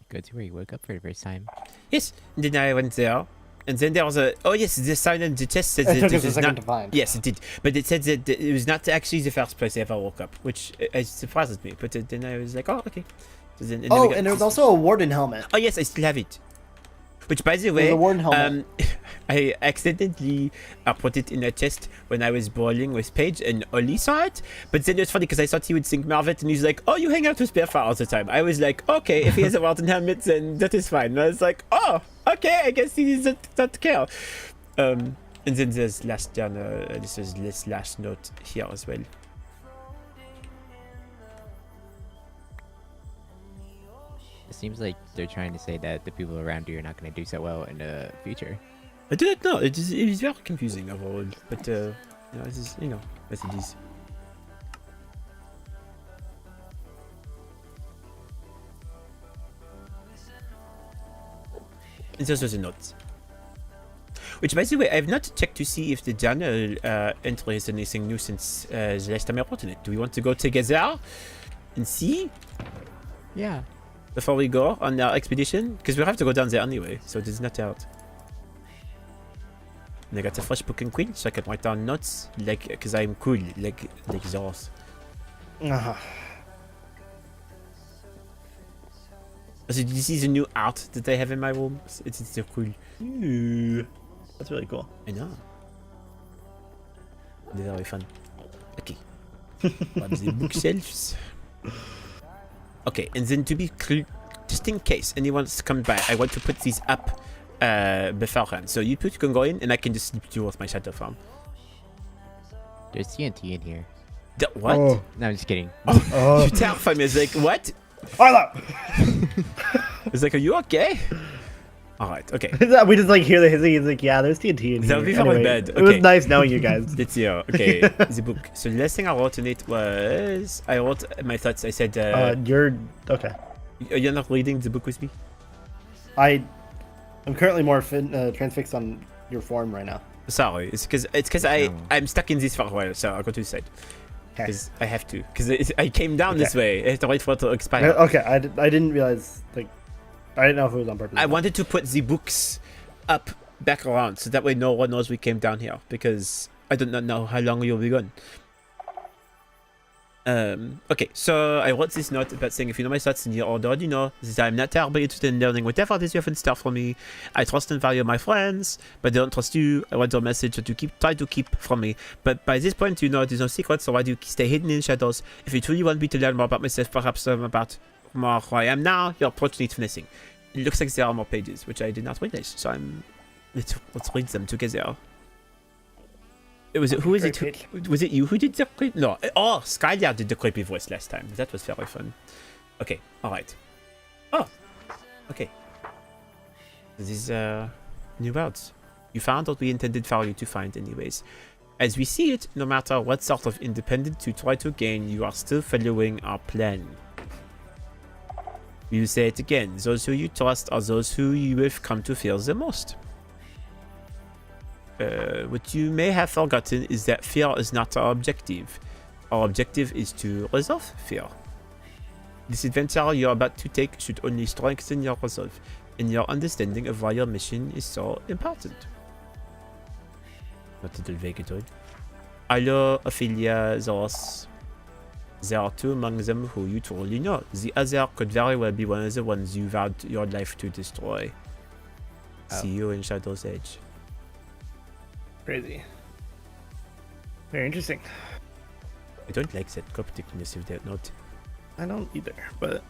Go to where you woke up for the first time. Yes, and then I went there. And then there was a. Oh, yes, the sign on the chest says It that took this us a is second not. to find. Yes, it did. But it said that it was not actually the first place I ever woke up, which surprises me. But then I was like, oh, okay. So then, and then we Oh, got and there was this- also a warden helmet. Oh, yes, I still have it. Which, by the There's way, a warden helmet. I accidentally put it in a chest when I was brawling with Paige, and Oli saw it. But then it was funny because I thought he would think more of it, and he's like, "Oh, you hang out with Bearfire all the time." I was like, "Okay, if he has a warden helmet, then that is fine." And I was like, "Oh, okay, I guess he doesn't care." And then there's last this is this last note here as well. It seems like they're trying to say that the people around you are not going to do so well in the future. I do not know. It is very confusing overall, but you know, it is, you know, as it is. And those are the notes. Which, by the way, I have not checked to see if the journal entry is anything new since the last time I wrote in it. Do we want to go together and see Yeah. before we go on our expedition? Because we have to go down there anyway, so it is not out. And I got a fresh book and queen, so I can write down notes, like, because I'm cool, like those. Uh-huh. So did you see the new art that I have in my room? It's so cool. Ooh, that's really cool. I know. They're very fun. Okay. Grab the bookshelves. Okay, and then to be clear, just in case anyone comes by, I want to put these up beforehand. So you can go in, and I can just sleep you with my shadow farm. There's TNT in here. What? Oh. No, I'm just kidding. Oh. You terrified me. I was like, what? Arlo! It's like, are you okay? Alright, okay. We just like hear the hissing. He's like, yeah, there's TNT in That here. would be very bad. It was Okay. nice knowing you guys. Let's see. Okay, the book. So the last thing I wrote in it was I wrote my thoughts. I said, You're okay. "You're not reading the book with me." I'm currently more transfixed on your form right now. Sorry, it's because I'm stuck in this for a while. So I'll go to the side Okay. because I have to. Because I came down this way. I have to wait for it to expire. Okay, I didn't realize, like, I didn't know if it was on purpose. I wanted to put the books up back around so that way no one knows we came down here because I do not know how long you'll be gone. Okay, so I wrote this note about saying if you know my thoughts in your order, you know that I'm not terribly interested in learning whatever this you have in store for me. I trust and value my friends, but they don't trust you. I want your message to try to keep from me. But by this point, you know there's no secret, so why do you stay hidden in the shadows? If you truly want me to learn more about myself, perhaps about more who I am now, your approach needs finessing. It looks like there are more pages, which I did not realize. So let's read them together. Was it Great page. was it you who did the creepy? No. Oh, Skylar did the creepy voice last time. That was very fun. Okay, alright. Oh, okay. These new words. You found what we intended for you to find anyways. As we see it, no matter what sort of independence you try to gain, you are still following our plan. You say it again. Those who you trust are those who you have come to fear the most. What you may have forgotten is that fear is not our objective. Our objective is to resolve fear. This adventure you're about to take should only strengthen your resolve and your understanding of why your mission is so important. Not a little vague at all. Hello, Ophelia, Zoros. There are two among them who you truly know. The other could very well be one of the ones you vowed your life to destroy. See you in Shadow's Edge. Crazy. Very interesting. I don't like that crypticness of that note. I don't either, but.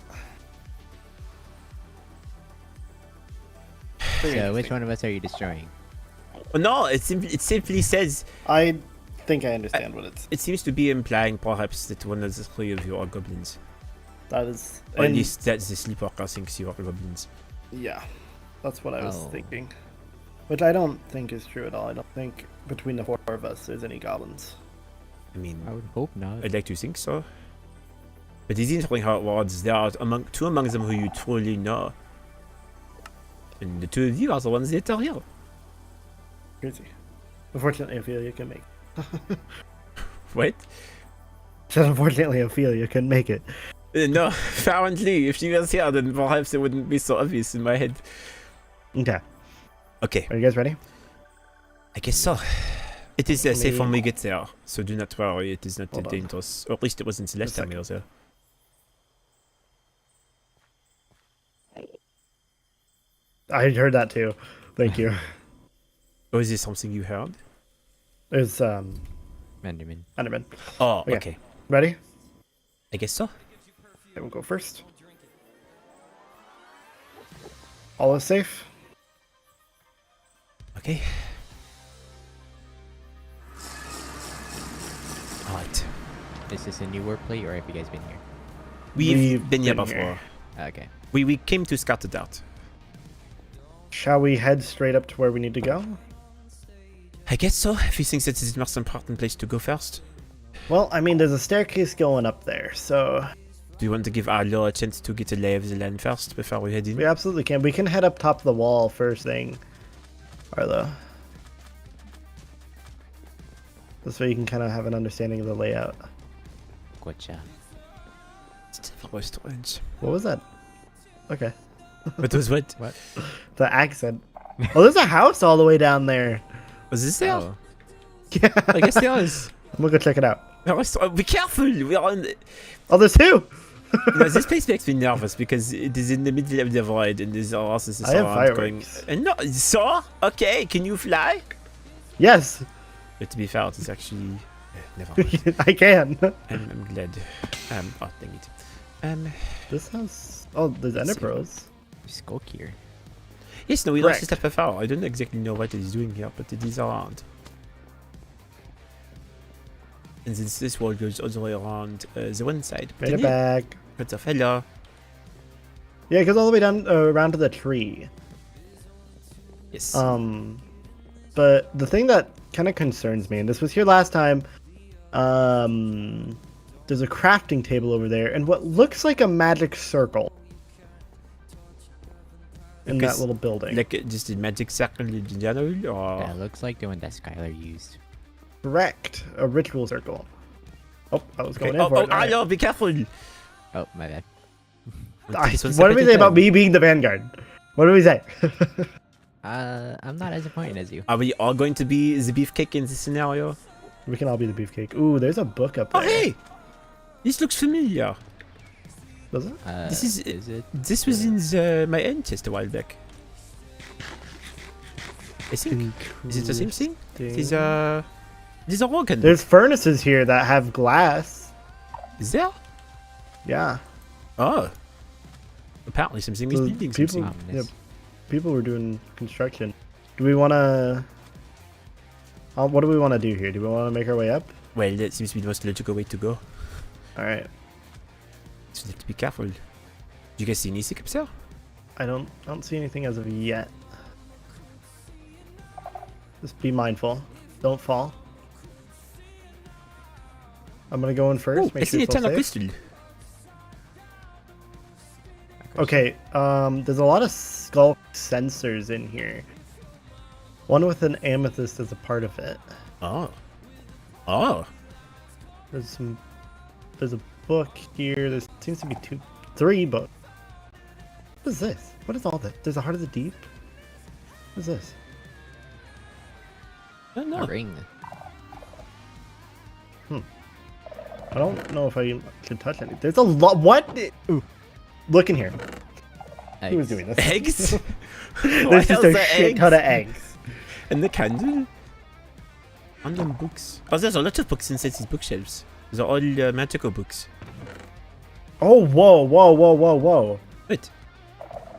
Very So, which interesting. one of us are you destroying? Oh, no, it simply says. I think I understand what it's. It seems to be implying perhaps that one of the three of you are goblins. That is. Or at and- least that the sleepwalker thinks you are goblins. Yeah, that's what I was Oh. thinking. Which I don't think is true at all. I don't think between the four of us there's any goblins. I mean, I would hope not. I'd like to think so. But it's interesting how it words. There are two among them who you truly know. And the two of you are the ones that are here. Crazy. Unfortunately, Ophelia can make. What? Just unfortunately, Ophelia couldn't make it. No, apparently, if she was here, then perhaps it wouldn't be so obvious in my head. Okay, Okay, are you guys ready? I guess so. It is safe when Me- we get there, so do not worry, it is not Hold on. dangerous. Or at least it wasn't the last time we were there. I heard that too. Thank you. Or is this something you heard? There's Mandarin. Enderman. Oh, Okay. okay. Ready? I guess so. I will go first. All is safe. Okay. Alright. Is this a new wordplay or have you guys been here? We've been here been before. here. Okay. We came to scout it out. Shall we head straight up to where we need to go? I guess so, if you think that is the most important place to go first. Well, I mean, there's a staircase going up there, so Do you want to give Arlo a chance to get a lay of the land first before we head in? we absolutely can. We can head up top of the wall first thing, Arlo. This way you can kind of have an understanding of the layout. Gotcha. It's very strange. What was that? Okay. What was what? What? The accent. Oh, there's a house all the way down there. Was this there? Oh. Yeah. I guess there is. I'm gonna go check it out. Be careful! We are on. Oh, there's two! No, this place makes me nervous because it is in the middle of the void and there's horses I have around going. fireworks. And no, so okay, can you fly? Yes, But to be fair, it's actually never mind. I can. I'm glad. Oh, dang it. This house. Oh, there's Ender Pearls. Skulk here. Yes, no, we lost Correct. the step of far. I don't exactly know what it is doing here, but it is around. And since this wall goes all the way around the one side. Made it back. What's up, hello? Yeah, it goes all the way down around to the tree. Yes. But the thing that kind of concerns me, and this was here last time, there's a crafting table over there, and what looks like a magic circle in Because, that little building. like just a magic circle in general, or That looks like the one that Skylar used. Correct, a ritual circle. Oh, I was okay. going in Oh, for oh, it. All right. hello, be careful. Oh, my bad. What did we say about me being the vanguard? What did we say? I'm not as important as you. Are we all going to be the beefcake in this scenario? We can all be the beefcake. Ooh, there's a book up Oh, there. hey! This looks familiar. Does it? This is- it? This was in my end chest a while back. I think. Is it the same thing? These are organ. There's furnaces here that have glass. Is there? Yeah. Oh. Apparently something is So building people, something. Ominous. yeah, people were doing construction. Do we want to? What do we want to do here? Do we want to make our way up? Well, that seems to be the most logical way to go. All right. So you have to be careful. Do you guys see any hiccups there? I don't see anything as of yet. Just be mindful. Don't fall. I'm gonna go in first. Oh, I make see sure a it's all ton of safe. crystal. Okay. There's a lot of skull sensors in here. One with an amethyst as a part of it. Oh. Oh. There's a book here. There seems to be 3 books. What is this? What is all this? There's a Heart of the Deep. What is this? I don't A know. ring. I don't know if I can touch any. There's a lot. What? Ooh. Look in here. Who is doing this? Eggs? There's just a shit ton of eggs. And the candle? Random books. Oh, there's a lot of books inside these bookshelves. They're all magical books. Oh, whoa. Wait.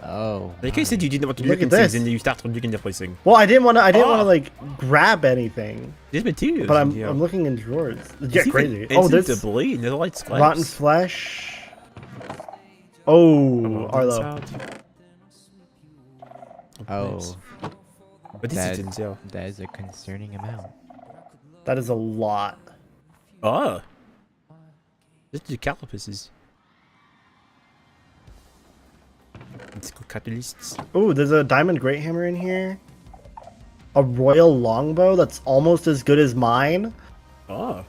Oh. Like I said, you didn't want to Look look at at things this. and then you start looking at everything. Well, I didn't want to. Oh. Like grab anything. There's materials. But in here. I'm looking in drawers. There's Yeah, even crazy. Oh, instant there's debris. There's light scribes. rotten flesh. Oh, Arlo. Oh. What is it in there? That is a concerning amount. That is a lot. Oh. This is the carapaces. It's called catalysts. Oh, there's a diamond great hammer in here. A royal longbow that's almost as good as mine. Oh.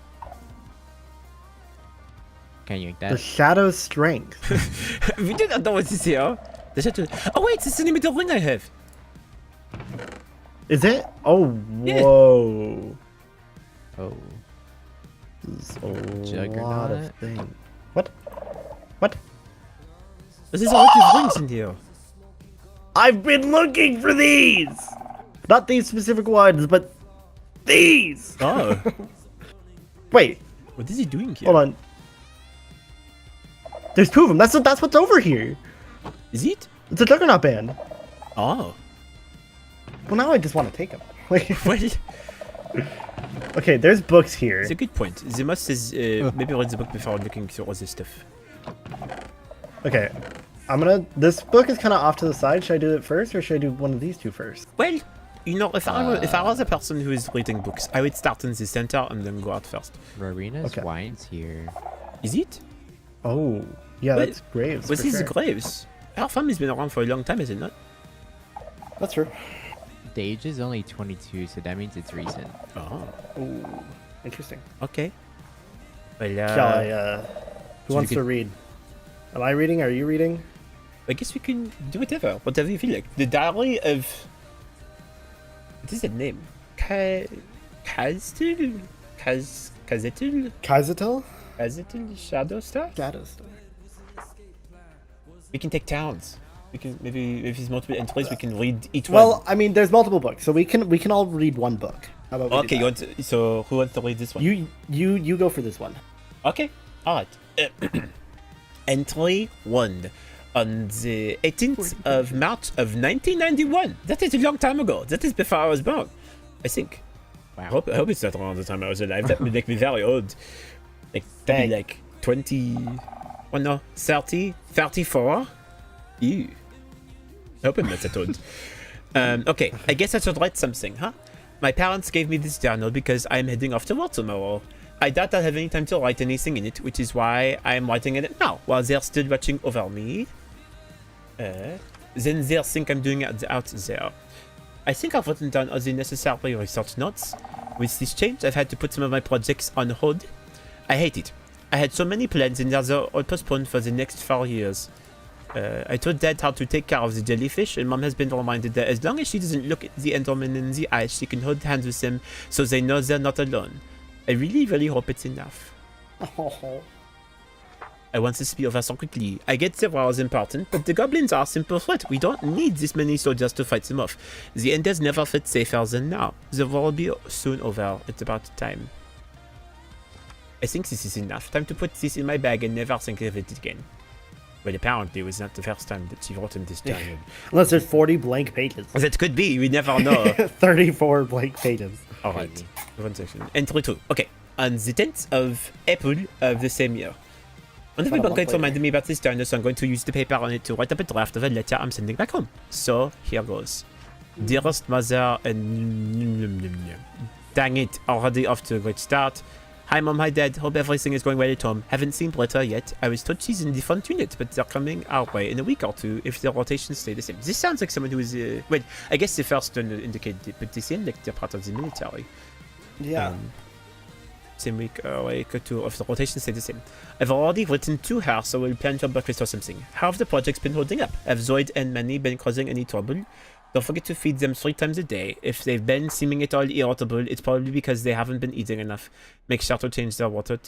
Can you eat The that? shadow's strength. We didn't know what this here. Oh wait, it's the name of the ring I have. Is it? Oh, Yeah. whoa. Oh. This is a lot of Juggernaut? things. What? What? There's a lot of rings in here. I've been looking for these! Not these specific ones, but these! Oh. Wait, What is he doing here? hold on. There's 2 of them. That's what's over here. Is it? It's a Juggernaut band. Oh. Well, now I just want to take them. Well, Okay, there's books here. it's a good point. The must is maybe read the book before looking through all this stuff. Okay, this book is kind of off to the side. Should I do it first, or should I do one of these 2 first? Well, you know, if I was a person who is reading books, I would start in the center and then go out first. Rorena's Okay. wine's here. Is it? Oh, yeah, Wait, that's graves. Was for this sure. graves? Our family's been around for a long time, is it not? That's true. The age is only 22, so that means it's recent. Oh. Ooh, interesting. Okay. Well, Shall I, who so wants you to could- read? Am I reading? Are you reading? I guess we can do whatever you feel like. The Diary of... What is that name? Kazetl? Kaizatel? Kazetl Shadowstar? Shadowstar. We can take towns. We can maybe if there's multiple entries, we can read each Well, one. I mean, there's multiple books, so we can all read one book. How about we Okay, do that? so who wants to read this one? You go for this one. Okay, alright. Entry 1. On the 18th of March of 1991. That is a long time ago. That is before I was born. I think. Wow. I hope it's not around the time I was alive. That would make me very old. Like, that'd be like 20... Oh no, 30? 34? Ew. I hope I'm not that old. Okay, I guess I should write something, huh? My parents gave me this journal because I'm heading off to work tomorrow. I doubt I'll have any time to write anything in it, which is why I'm writing in it now, while they're still watching over me. Then they'll think I'm doing it out there. I think I've written down all the necessary research notes. With this change, I've had to put some of my projects on hold. I hate it. I had so many plans and they're all postponed for the next 4 years. I told Dad how to take care of the jellyfish, and Mom has been reminded that as long as she doesn't look the Enderman in the eyes, she can hold hands with them so they know they're not alone. I really, really hope it's enough. I want this to be over so quickly. I get the war is important, but the goblins are a simple threat. We don't need this many soldiers to fight them off. The Enders never felt safer than now. The war will be soon over. It's about time. I think this is enough. Time to put this in my bag and never think of it again. Well, apparently it was not the first time that she wrote him this journal. Unless there's 40 blank pages. That could be. We never know. 34 blank pages. Alright. One section. Entry 2. Okay. On the 10th of April of the same year. One of my banquets reminded me about this journal, so I'm going to use the paper on it to write up a draft of a letter I'm sending back home. So, here goes. Dearest mother and... Dang it, already off to a great start. Hi mom, hi dad. Hope everything is going well at home. Haven't seen Britta yet. I was told she's in the front unit, but they're coming our way in a week or two if the rotations stay the same. This sounds like someone who is, well, I guess the first one indicated it, but they seem like they're part of the military. Yeah. Same week or two if the rotations stay the same. I've already written to her, so we'll plan for breakfast or something. How have the projects been holding up? Have Zoid and Manny been causing any trouble? Don't forget to feed them 3 times a day. If they've been seeming at all irritable, it's probably because they haven't been eating enough. Make sure to change their water.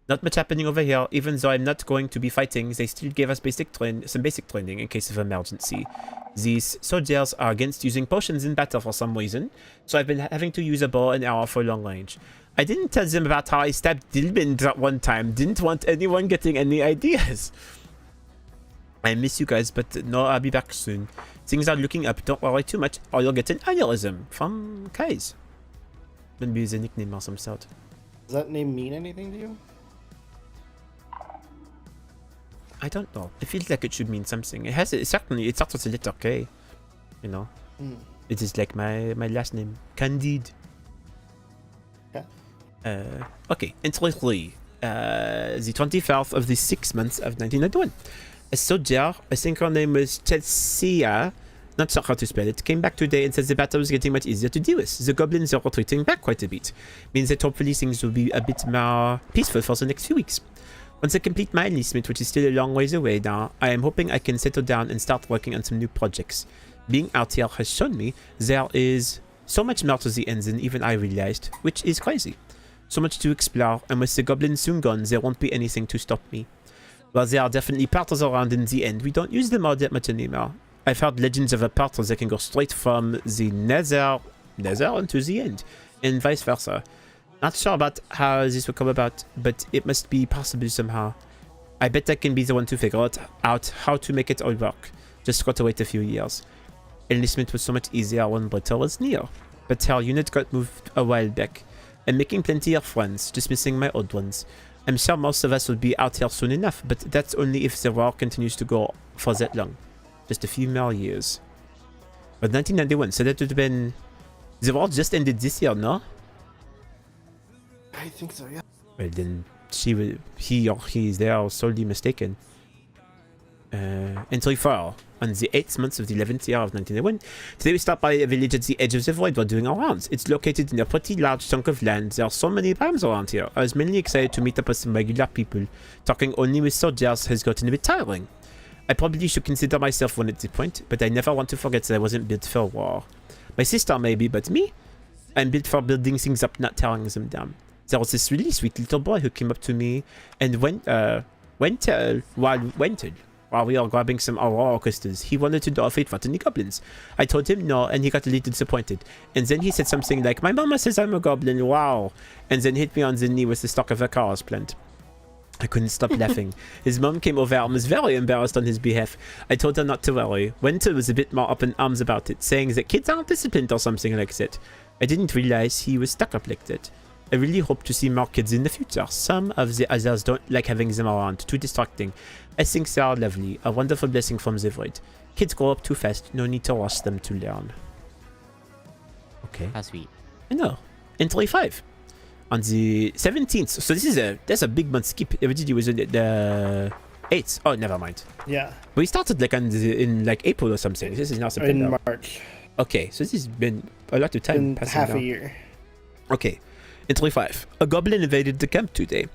Not much happening over here. Even though I'm not going to be fighting, they still gave us some basic training in case of emergency. These soldiers are against using potions in battle for some reason, so I've been having to use a bow and arrow for long range. I didn't tell them about how I stabbed Dilbin that one time. Didn't want anyone getting any ideas. I miss you guys, but no, I'll be back soon. Things are looking up. Don't worry too much, or you'll get an aneurysm from Kais. Maybe it's a nickname or some sort. Does that name mean anything to you? I don't know. It feels like it should mean something. It certainly starts with the letter K. You know, it is like my last name, Kandide. Yeah. Okay, entry 3. The 24th of the 6th month of 1991. A soldier, I think her name was Chelsea, not sure how to spell it, came back today and says the battle was getting much easier to deal with. The goblins are retreating back quite a bit. Means that hopefully things will be a bit more peaceful for the next few weeks. Once I complete my enlistment, which is still a long ways away now, I am hoping I can settle down and start working on some new projects. Being out here has shown me there is so much more to the end than even I realized, which is crazy. So much to explore, and with the goblins soon gone, there won't be anything to stop me. While there are definitely portals around in the end, we don't use them all that much anymore. I've heard legends of a portal that can go straight from the nether into the end, and vice versa. Not sure about how this will come about, but it must be possible somehow. I bet I can be the one to figure out how to make it all work. Just got to wait a few years. Enlistment was so much easier when Britta was near, but her unit got moved a while back. I'm making plenty of friends, just missing my old ones. I'm sure most of us will be out here soon enough, but that's only if the war continues to go for that long. Just a few more years. But 1991, so that would have been... The war just ended this year, no? I think so, yeah. Well, then he or he is there solely mistaken. Entry 4. On the 8th month of the 11th year of 1991, today we stop by a village at the edge of the void while doing our rounds. It's located in a pretty large chunk of land. There are so many farms around here. I was mainly excited to meet up with some regular people. Talking only with soldiers has gotten a bit tiring. I probably should consider myself one at this point, but I never want to forget that I wasn't built for war. My sister maybe, but me? I'm built for building things up, not tearing them down. There was this really sweet little boy who came up to me and while we are grabbing some Aurora crystals, he wanted to know if he'd fought any goblins. I told him no, and he got a little disappointed. And then he said something like, "My mama says I'm a goblin, wow!" And then hit me on the knee with the stalk of a cow's plant. I couldn't stop laughing. His mom came over and was very embarrassed on his behalf. I told her not to worry. Winter was a bit more up in arms about it, saying that kids aren't disciplined or something like that. I didn't realize he was stuck up like that. I really hope to see more kids in the future. Some of the others don't like having them around, too distracting. I think they are lovely, a wonderful blessing from the void. Kids grow up too fast, no need to rush them to learn. Okay. How sweet. I know. Entry 5. On the 17th, so that's a big month skip. Everybody was in the 8th. Oh, never mind. Yeah. We started like in like April or something. This is now September. In March. Okay, so this has been a lot of time In passing half now. a year. Okay. Entry 5. A goblin invaded the camp today.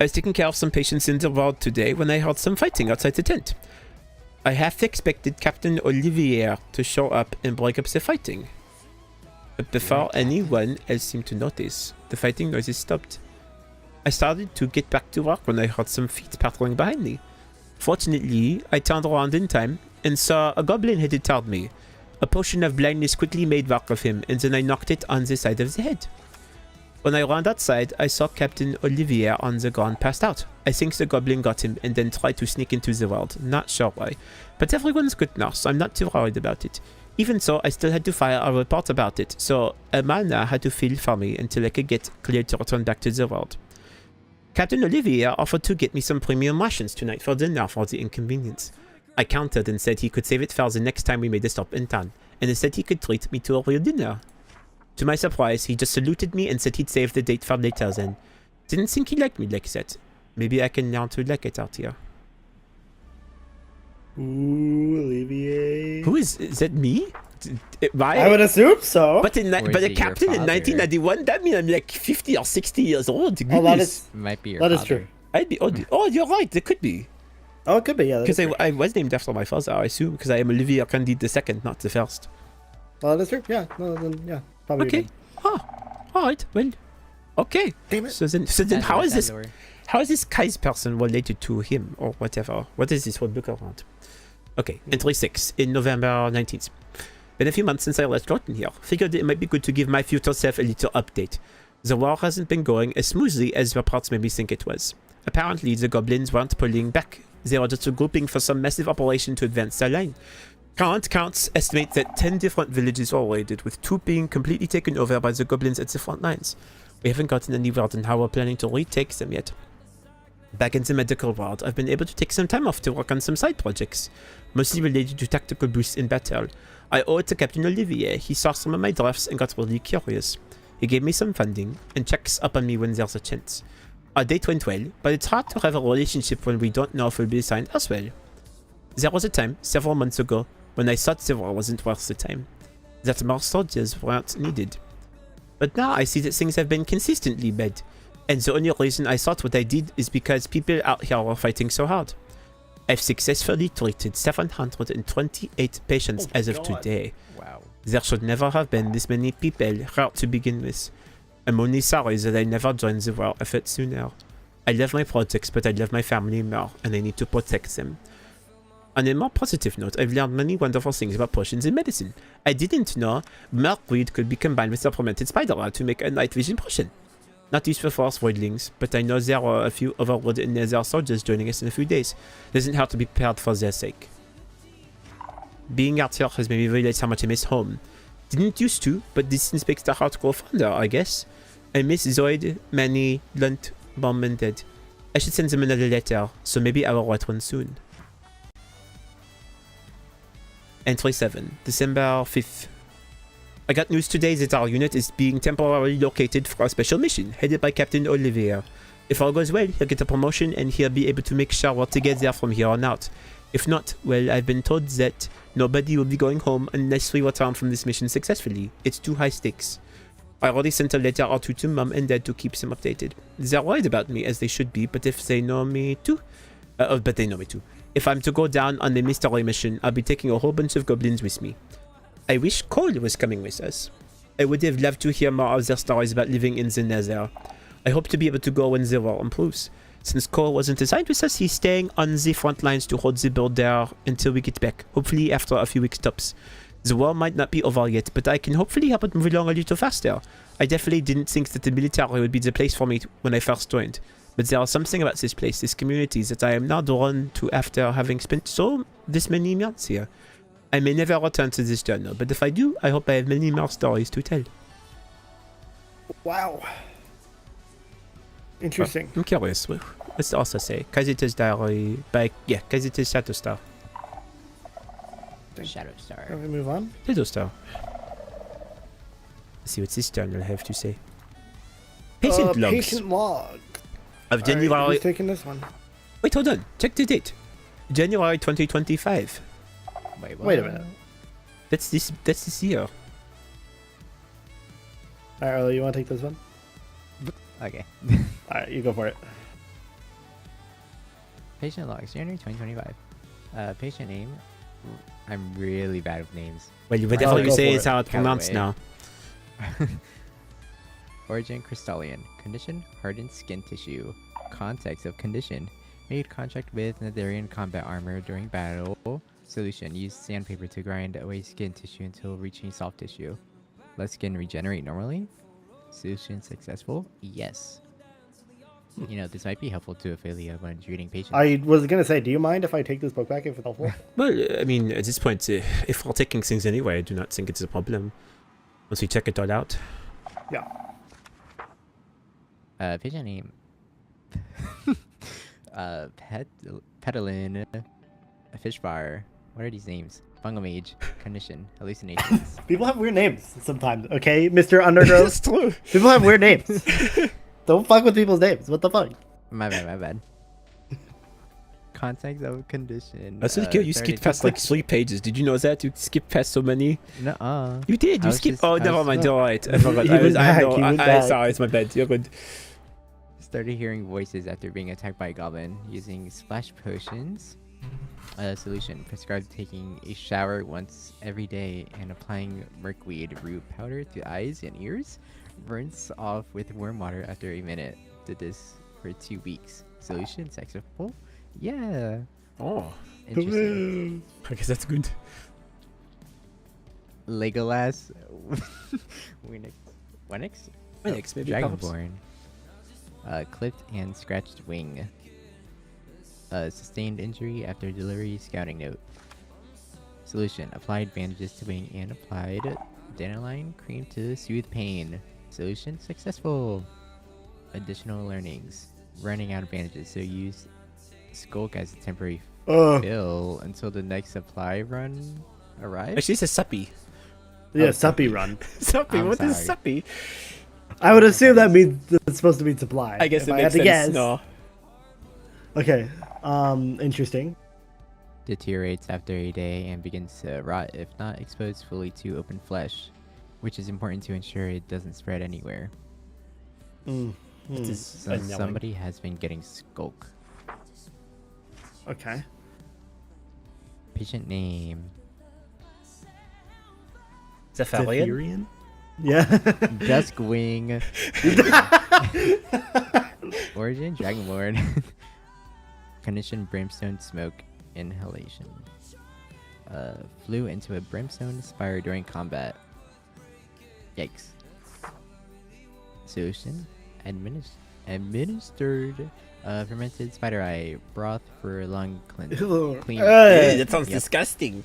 I was taking care of some patients in the ward today when I heard some fighting outside the tent. I half expected Captain Olivier to show up and break up the fighting. But before anyone else seemed to notice, the fighting noises stopped. I started to get back to work when I heard some feet pattering behind me. Fortunately, I turned around in time and saw a goblin headed toward me. A potion of blindness quickly made work of him, and then I knocked it on the side of the head. When I ran outside, I saw Captain Olivier on the ground passed out. I think the goblin got him and then tried to sneak into the world. Not sure why. But everyone's good now, so I'm not too worried about it. Even so, I still had to file a report about it, so a mana had to fill for me until I could get cleared to return back to the world. Captain Olivier offered to get me some premium rations tonight for dinner for the inconvenience. I countered and said he could save it for the next time we made a stop in town, and instead he could treat me to a real dinner. To my surprise, he just saluted me and said he'd save the date for later then. Didn't think he liked me like that. Maybe I can learn to like it out here. Ooh, Olivier. Who is that me? Why? I would assume so. But Or but is a it your captain in father? 1991, that means I'm like 50 or 60 years old. Oh, that is It might be your that is father. true. I'd be. Oh, you're right. It could be. Oh, it could be. Yeah. that is Because true. I was named after my father, I assume, because I am Olivier Kandide II, not the first. Well, that is true. Yeah. No, then yeah. Probably. Okay. Oh, all right. Well, okay. Damn it. So then That how lore, is that this? lore. How is this Kai's person related to him or whatever? What is this whole book around? Okay, entry 6 in November 19th. Been a few months since I last gotten here. Figured it might be good to give my future self a little update. The war hasn't been going as smoothly as reports made me think it was. Apparently, the goblins weren't pulling back. They were just regrouping for some massive operation to advance their line. Current counts estimate that 10 different villages were raided, with 2 being completely taken over by the goblins at the front lines. We haven't gotten any word on how we're planning to retake them yet. Back in the medical world, I've been able to take some time off to work on some side projects, mostly related to tactical boosts in battle. I owe it to Captain Olivier. He saw some of my drafts and got really curious. He gave me some funding and checks up on me when there's a chance. Our date went well, but it's hard to have a relationship when we don't know if we'll be assigned as well. There was a time, several months ago, when I thought the war wasn't worth the time, that more soldiers weren't needed. But now I see that things have been consistently bad, and the only reason I thought what I did is because people out here were fighting so hard. I've successfully treated 728 patients as of today. Wow. There should never have been this many people hurt to begin with. I'm only sorry that I never joined the war effort sooner. I love my projects, but I love my family more, and I need to protect them. On a more positive note, I've learned many wonderful things about potions in medicine. I didn't know milkweed could be combined with supplemented spider rat to make a night vision potion. Not used for force voidlings, but I know there are a few overworld and nether soldiers joining us in a few days. Doesn't have to be prepared for their sake. Being out here has made me realize how much I miss home. Didn't used to, but distance makes the heart grow fonder, I guess. I miss Zoid, Manny, Lunt, Mom and Dad. I should send them another letter, so maybe I will write one soon. Entry 7, December 5th. I got news today that our unit is being temporarily located for a special mission, headed by Captain Olivier. If all goes well, he'll get a promotion and he'll be able to make sure we're together from here on out. If not, well, I've been told that nobody will be going home unless we return from this mission successfully. It's too high stakes. I already sent a letter or two to Mom and Dad to keep them updated. They're worried about me, as they should be, but if they know me too... but they know me too. If I'm to go down on the mystery mission, I'll be taking a whole bunch of goblins with me. I wish Cole was coming with us. I would have loved to hear more of their stories about living in the Nether. I hope to be able to go when the war improves. Since Cole wasn't assigned with us, he's staying on the front lines to hold the build there until we get back, hopefully after a few weeks tops. The war might not be over yet, but I can hopefully help it move along a little faster. I definitely didn't think that the military would be the place for me when I first joined. But there is something about this place, this community, that I am now drawn to after having spent this many months here. I may never return to this journal, but if I do, I hope I have many more stories to tell. Wow. Interesting. I'm curious. What's the also say? Kazita's diary by Kazita's Shadow Star. Shadow Star. Can we move on? Shadow Star. Let's see what this journal have to say. Patient logs Patient log. of Alright, January. who's taking this one? Wait, hold on. Check the date. January 2025. Wait, Wait a minute. That's this year. Alright, Arlo, you want to take this one? Okay. Alright, you go for it. Patient logs, January 2025. Patient name. I'm really bad with names. Well, whatever you go say for is it. how it's pronounced now. Origin crystalline. Condition hardened skin tissue. Context of condition. Made contact with Netherian combat armor during battle. Solution. Use sandpaper to grind away skin tissue until reaching soft tissue. Let skin regenerate normally. Solution successful? Yes. You know, this might be helpful to Ophelia when treating patients. I was gonna say, do you mind if I take this book back if it's helpful? Well, I mean, at this point, if we're taking things anyway, I do not think it's a problem. Once we check it all out. Yeah. Patient name. Petalin. A fish bar. What are these names? Fungal mage. Condition. Hallucinations. People have weird names sometimes, okay, Mr. Undergrowth? It's true. People have weird names. Don't fuck with people's names. What the fuck? My bad, my bad. Context of condition. I said, you skipped past like 3 pages. Did you know that? You skipped past so many. Nuh-uh. You did. You I was skipped. just- Oh, I never was- mind. You're right. I forgot. He I was. went I back, know. he went back. Sorry. It's my bad. You're good. Started hearing voices after being attacked by a goblin using splash potions. Solution: prescribed taking a shower once every day and applying merkweed root powder to eyes and ears. Rinse off with warm water after a minute. Did this for 2 weeks. Solution: successful? Yeah. Oh, Interesting. I guess that's good. Legolas. Winix? Next, maybe Pops. Dragonborn. Clipped and scratched wing. Sustained injury after delivery scouting note. Solution: applied bandages to wing and applied dandelion cream to soothe pain. Solution: successful. Additional learnings: running out of bandages, so use skulk as a temporary fill until the next supply run arrives. Actually, it's a suppy. Yeah, suppy run. Suppy. I'm What is sorry. suppy? I would assume that means it's supposed to mean supply. I guess if it I makes had to sense. guess. No. Okay. Interesting. Deteriorates after a day and begins to rot if not exposed fully to open flesh, which is important to ensure it doesn't spread anywhere. It is So somebody has been getting skulk. Okay. Patient name: Zephalion? Yeah. Duskwing. Origin: Dragonborn. Condition: brimstone smoke inhalation. Flew into a brimstone spire during combat. Yikes. Solution: administered fermented spider eye broth for lung cleanse. Clean. Hey, that sounds Yep. disgusting.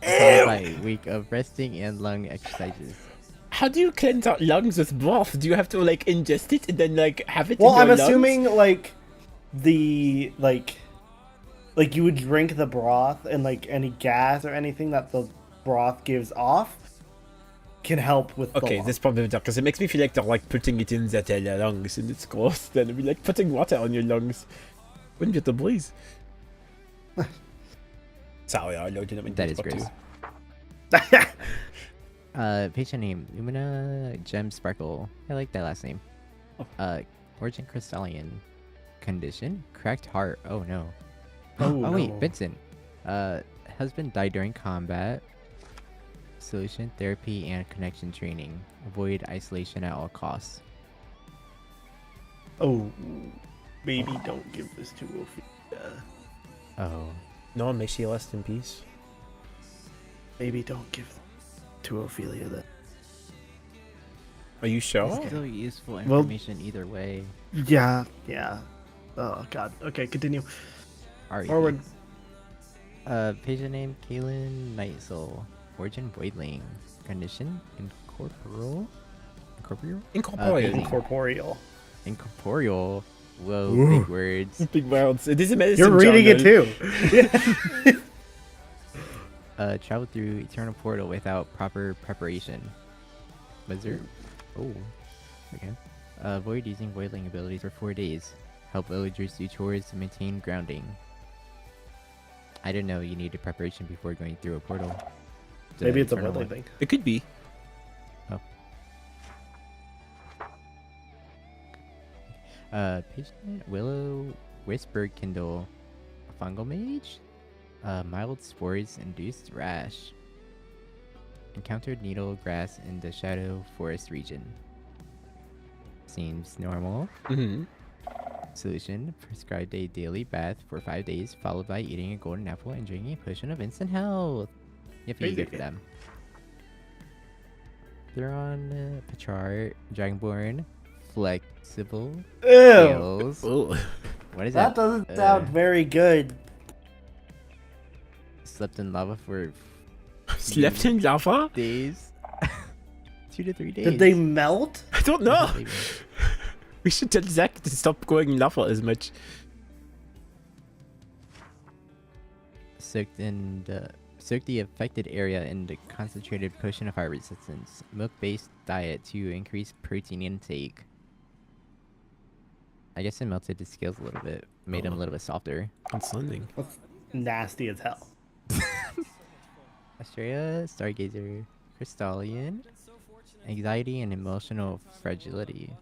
Followed by a week of resting and lung exercises. How do you cleanse out lungs with broth? Do you have to like ingest it and then like have it? Well, in I'm your lungs? assuming like the like you would drink the broth and like any gas or anything that the broth gives off can help with the Okay, lung. that's probably better because it makes me feel like they're like putting it in their lungs and it's gross. Then it'd be like putting water on your lungs. Wouldn't get the breeze. Sorry, I didn't mean to That is interrupt gross. you. Patient name: Lumina Gem Sparkle. I like that last name. Origin: Crystallian. Condition: cracked heart. Oh no. Oh, Wait, no. Vincent. Husband died during combat. Solution: therapy and connection training. Avoid isolation at all costs. Oh, baby, don't give this to Ophelia. Oh. No, may she rest in peace. Baby, don't give to Ophelia that. Are you sure? Still useful Well- information either way. Yeah, yeah. Oh god. Okay, continue. Alright. Forward. Patient name: Kaylin Nightsoul. Origin: Voidling. Condition: incorporeal. Incorporeal. Incorporeal. Incorporeal. Whoa, Ooh. big words. Big words. It is a medicine You're reading it journal. too. Travel through eternal portal without proper preparation. Wizard. Oh. Okay. Avoid using voidling abilities for 4 days. Help villagers do chores to maintain grounding. I didn't know you needed preparation before going through a portal. Maybe it's a eternal Woodley one. thing. It could be. Patient Willow Whisper Kindle. Fungal Mage. Mild spores induced rash. Encountered needle grass in the Shadow Forest region. Seems normal. Mm-hmm. Solution: prescribed a daily bath for 5 days, followed by eating a golden apple and drinking a potion of instant health. Yep, you good for them. They're on Pachar, Dragonborn, Flexible, Ew. Tails. Oh. What is That that? doesn't sound very good. Slept in lava for Slept in lava? days. 2 to 3 days. Did they melt? I don't know. Maybe. We should tell Zach to stop going in lava as much. Soak the affected area in the concentrated potion of fire resistance. Milk-based diet to increase protein intake. I guess it melted his scales a little bit, made him a little bit softer. Concerning. That's nasty as hell. Astrea, Stargazer, Crystallian, Anxiety and Emotional Fragility.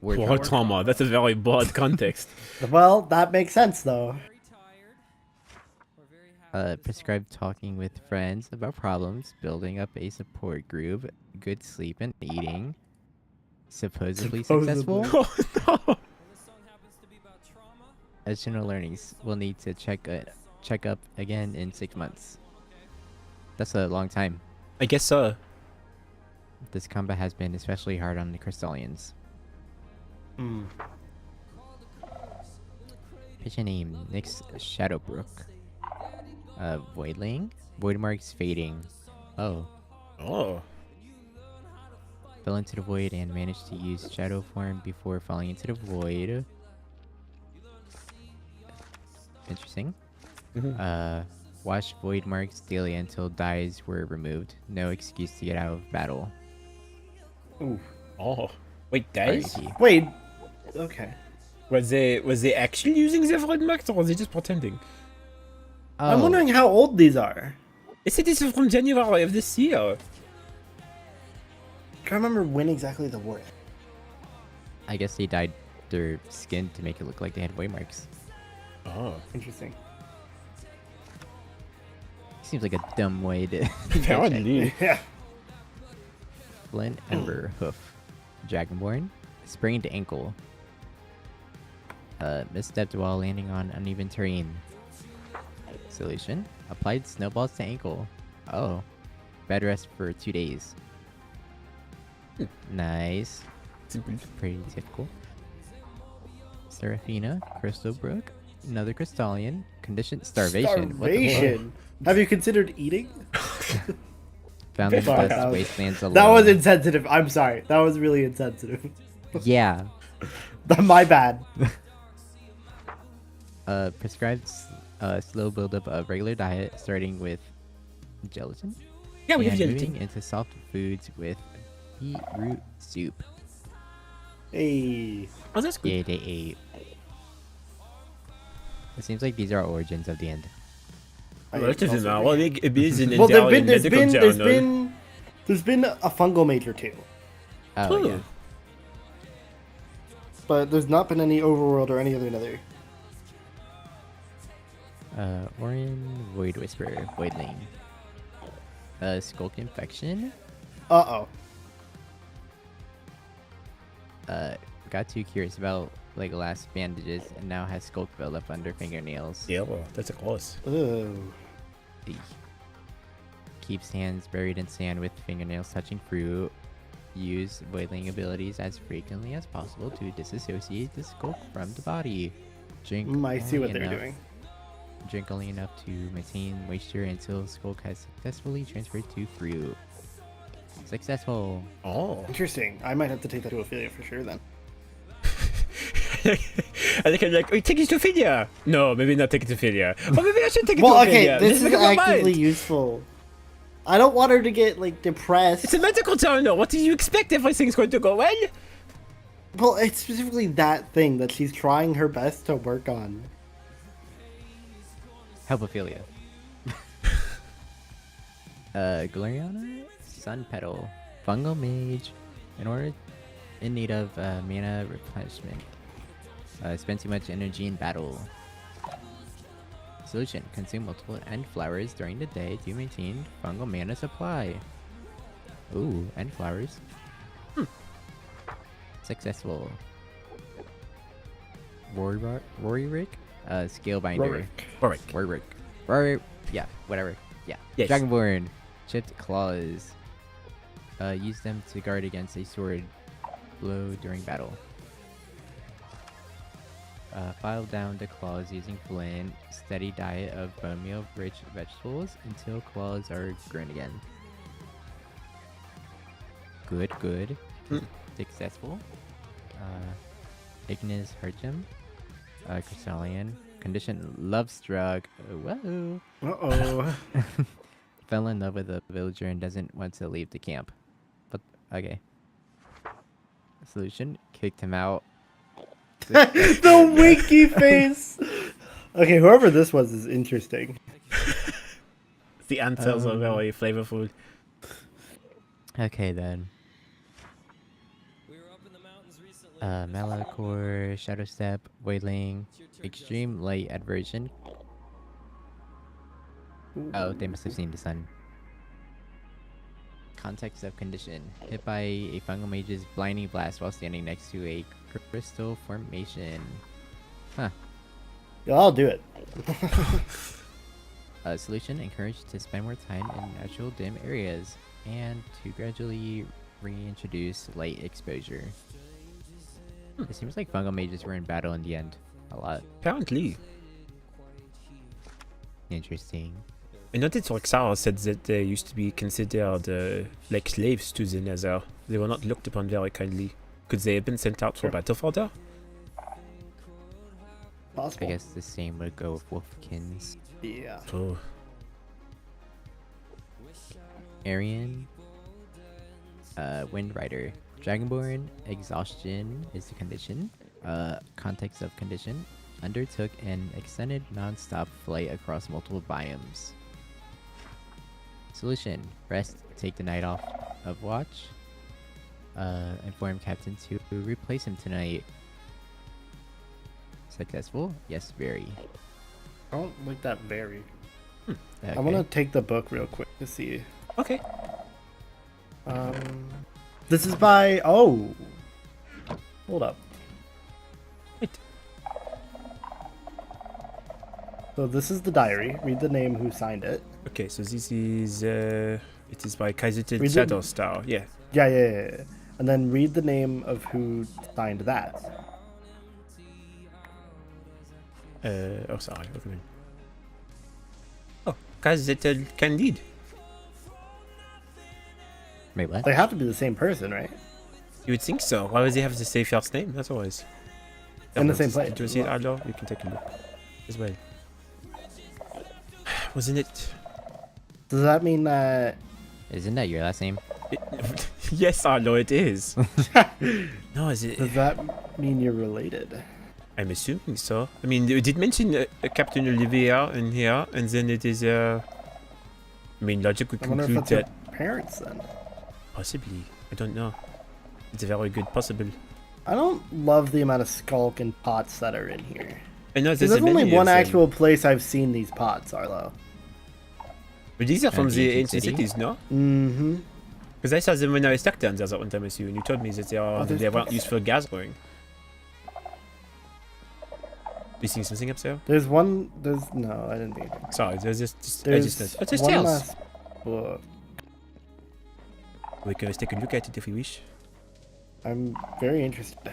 Word War count. trauma. That's a very broad context. Well, that makes sense though. Prescribed talking with friends about problems, building up a support group, good sleep and eating. Supposedly successful. Oh no. Additional learnings will need to check up again in 6 months. That's a long time. I guess so. This combat has been especially hard on the Crystallians. Hmm. Pitch name, Nyx Shadowbrook. Voidling? Void marks fading. Oh. Oh. Fell into the void and managed to use shadow form before falling into the void. Interesting. Watch void marks daily until dyes were removed. No excuse to get out of battle. Ooh. Oh. Wait, guys? RIP. Wait. Okay. Was they actually using the void marks or was they just pretending? I'm Oh, wondering how old these are. They said this is from January of this year. I can't remember when exactly the war. I guess they dyed their skin to make it look like they had void marks. Oh. Interesting. Seems like a dumb way to. Apparently. Yeah. Flint Ember Hoof. Dragonborn. Sprained ankle. Misstepped while landing on uneven terrain. Solution. Applied snowballs to ankle. Oh. Bed rest for 2 days. Nice. Pretty typical. Seraphina. Crystal Brook. Another Crystallian. Condition starvation. What the fuck? Starvation. Have you considered eating? Found the Fuck, best that was- wastelands alone. That was insensitive. I'm sorry. That was really insensitive. Yeah. My bad. Prescribed slow buildup of regular diet, starting with gelatin. Yeah, we have and gelatin. moving into soft foods with beetroot soup. Hey. Oh, that's good. Yeah, they ate. It seems like these are origins of the end. Well, it isn't now. Well, it is an Well, Italian medical journal. there's been a fungal major too, Oh, Cool. yeah. but there's not been any overworld or any other. Orion, Void Whisper, Voidling. Skulk Infection. Uh Got too curious about Legolas bandages and now has skulk buildup under fingernails. Yeah, well, that's a close. oh. Oh. Eek. Keeps hands buried in sand with fingernails touching fruit. Use voidling abilities as frequently as possible to disassociate the skulk from the body. Drink I see what only they're enough- doing. Drink only enough to maintain moisture until skulk has successfully transferred to fruit. Successful. Oh. Interesting. I might have to take that to Ophelia for sure then. I think I'm like, take it to Ophelia. No, maybe not take it to Ophelia. Or maybe I should take it Well, to okay, Ophelia. this is make up my actively mind. useful. I don't want her to get depressed. It's a medical journal. What do you expect? Everything's going to go well? Well, it's specifically that thing that she's trying her best to work on. Help Ophelia. Gloriana, Sun Petal, Fungal Mage. In need of mana replenishment. Spend too much energy in battle. Solution: consume multiple end flowers during the day to maintain fungal mana supply. Ooh, end flowers. Successful. Roryrick? Scale binder. Alright. Rory, yeah, whatever. Yeah. Yes. Dragonborn. Chipped claws. Use them to guard against a sword blow during battle. File down the claws using flint. Steady diet of bone meal rich vegetables until claws are grown again. Good. Successful. Ignis Hergem. Crystallian. Condition love struck. Whoa. Uh-oh. Fell in love with a villager and doesn't want to leave the camp. But okay. Solution, kicked him out. The winky face. Okay, whoever this was is interesting. The answers are very flavorful. Okay then. Malacore, Shadow Step, Wailing, Extreme Light Aversion. Oh, they must have seen the sun. Context of condition. Hit by a fungal mage's blinding blast while standing next to a crystal formation. Huh. Yeah, I'll do it. Solution, encouraged to spend more time in natural dim areas and to gradually reintroduce light exposure. It seems like fungal mages were in battle in the end. A lot. Apparently. Interesting. I noticed Roxara said that they used to be considered like slaves to the Nether. They were not looked upon very kindly. Could they have been sent out for battle fodder? Possible. I guess the same would go with Wolfkins. Yeah. Oh. Arian, Wind Rider, Dragonborn, exhaustion is the condition. Context of condition, undertook an extended non-stop flight across multiple biomes. Solution, rest, take the night off of watch. Inform captain to replace him tonight. Successful? Yes, very. I don't like that very. Okay. I want to take the book real quick to see. Okay. This is by. Oh. Hold up. Wait. So this is the diary. Read the name who signed it. Okay, so this is it is by Kaiserton Read Shadow Star. Yeah. Yeah. And then read the name of who signed that. Oh, sorry. Okay. Oh, Kaiserton Candide. Wait, what? They have to be the same person, right? You would think so. Why would they have the same first name? That's always. In the same place. Do you see it, Arlo? You can take a look as well. Wasn't it? Does that mean that? Isn't that your last name? Yes, Arlo, it is. No, is it? Does that mean you're related? I'm assuming so. I mean, you did mention Captain Olivier in here, and then it is. I mean, logic would I wonder if conclude that's your that parents then. possibly. I don't know. It's a very good possible. I don't love the amount of skulk and pots that are in here. I know There's a only many one of them. actual place I've seen these pots, Arlo. But these are from the the ancient ancient city? cities, no? Mm-hmm. Because I saw them when I was stuck down there that one time with you, and you told me that there's they weren't pots. used for gathering. You seeing something up there? There's one. There's no. I didn't mean. Sorry, there's just I There's just it's just one tails. last book. We can always take a look at it if we wish. I'm very interested.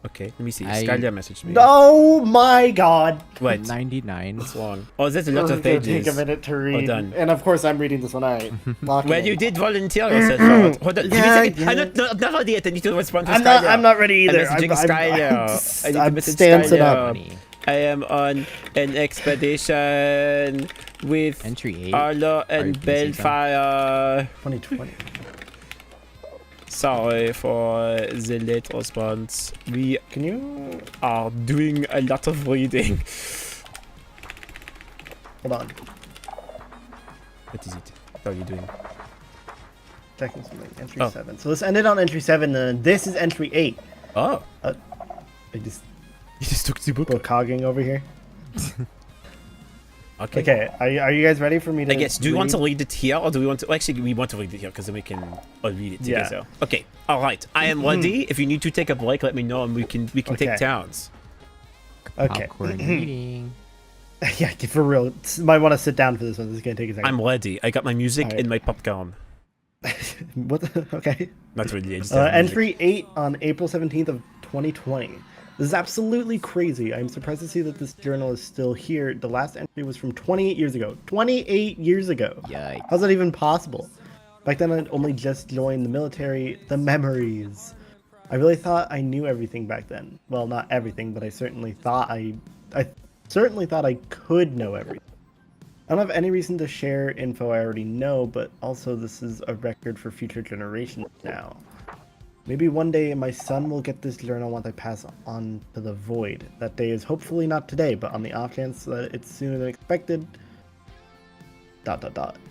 Okay, let me see. I- Skylar messaged me. Oh my god! What? 99. What's wrong? Oh, that's a lot This of is gonna pages. take a minute to read. done. And of course, I'm reading this one out. Well, you did volunteer yourself for it. Hold on. Give me a Yeah, second. yeah. I'm not ready yet. I need to respond to I'm Skylar. not. I'm not ready either. I'm messaging Skylar. I need to I'm message stancing Skylar. up. Funny. I am on an expedition with Entry 8. Arlo Are you and gonna say Bellfire. 2020. Sorry for the late response. We Can you are doing a lot of reading. hold on? What is it? What are you doing? Checking something. Entry Oh. 7. So this ended on entry 7, and this is entry 8. Oh, I just you just took the book. go cogging over here. Okay. Okay, are you guys ready for me to? I guess. Do you want to read? read it here, or do we want to? Actually, we want to read it here because then we can all read it Yeah. together. Okay. All right. I am ready. If you need to take a break, let me know, and we can Okay. take turns. Okay. Popcorn reading. Yeah, for real. Might want to sit down for this one. This is gonna take a second. I'm ready. I got my music Alright. and my popcorn. What? Okay. Not really. I just have music. Entry 8 on April 17th of 2020. This is absolutely crazy. I'm surprised to see that this journal is still here. The last entry was from 28 years ago. 28 years ago. Yikes. How's that even possible? Back then, I'd only just joined the military. The memories. I really thought I knew everything back then. Well, not everything, but I certainly thought I certainly thought I could know everything. I don't have any reason to share info I already know, but also this is a record for future generations now. Maybe one day my son will get this journal once I pass on to the void. That day is hopefully not today, but on the off chance that it's sooner than expected. ...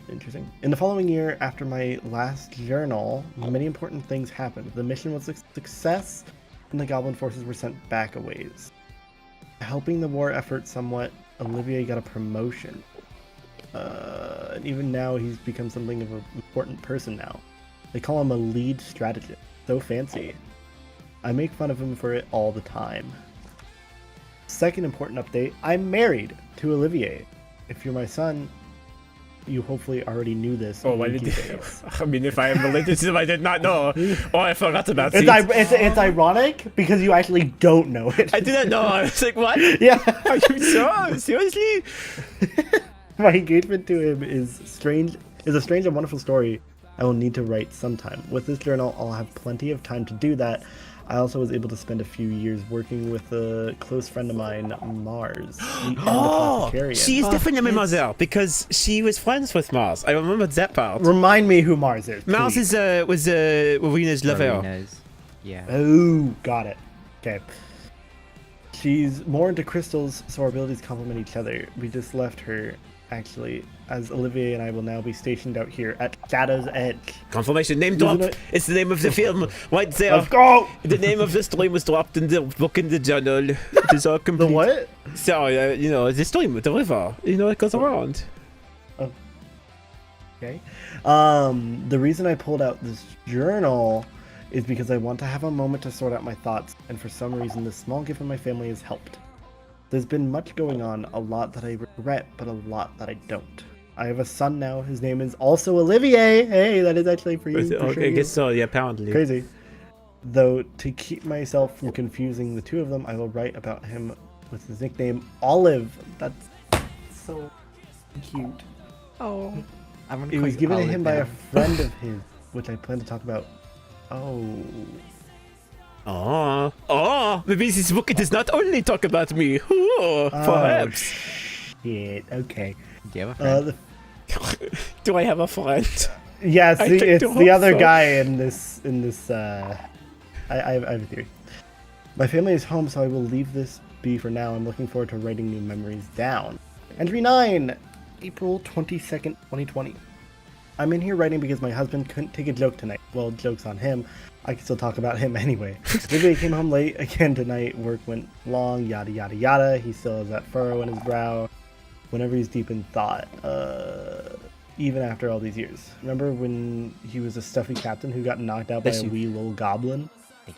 Interesting. In the following year, after my last journal, many important things happened. The mission was a success, and the goblin forces were sent back a ways. Helping the war effort somewhat, Olivier got a promotion. And even now, he's become something of an important person now. They call him a lead strategist. So fancy. I make fun of him for it all the time. Second important update, I'm married to Olivier. If you're my son, you hopefully already knew this. Oh, why did you? I mean, if I am related to him, I did not know. Oh, I forgot about it. It's ironic because you actually don't know it. I didn't know. I was like, what? Yeah. Are you sure? Seriously? My engagement to him is a strange and wonderful story I will need to write sometime. With this journal, I'll have plenty of time to do that. I also was able to spend a few years working with a close friend of mine, Mars. Oh, she is definitely Mademoiselle because she was friends with Mars. I remember that part. Remind me who Mars is. Mars please. was Rowena's lover. Rowena's, yeah. Oh, got it. Okay. She's more into crystals, so our abilities complement each other. We just left her, actually, as Olivier and I will now be stationed out here at Shadow's Edge. Confirmation, name drop. It's the name of the film right there. Let's go! The name of the story was dropped in the book in the journal. It is all complete. The what? Sorry, you know, the stream, the river. You know, it goes around. Okay. The reason I pulled out this journal is because I want to have a moment to sort out my thoughts, and for some reason this small gift from my family has helped. There's been much going on, a lot that I regret, but a lot that I don't. I have a son now, his name is also Olivier! Hey, that is actually for you. Okay, I guess so, yeah, apparently. Crazy. Though, to keep myself from confusing the two of them, I will write about him with his nickname, Olive. That's so cute. Oh. It was given to him by a friend of his, which I plan to talk about. Oh, maybe this book does not only talk about me. Perhaps. Shit, okay. Do you have a friend? Do I have a friend? Yeah, I see, think it's to the hope other so. guy in this, I have a theory. My family is home, so I will leave this be for now. I'm looking forward to writing new memories down. Entry 9, April 22nd, 2020. I'm in here writing because my husband couldn't take a joke tonight. Well, joke's on him. I can still talk about him anyway. Olivier came home late again tonight. Work went long, yada yada yada. He still has that furrow in his brow whenever he's deep in thought. Even after all these years. Remember when he was a stuffy captain who got knocked out by a wee little goblin?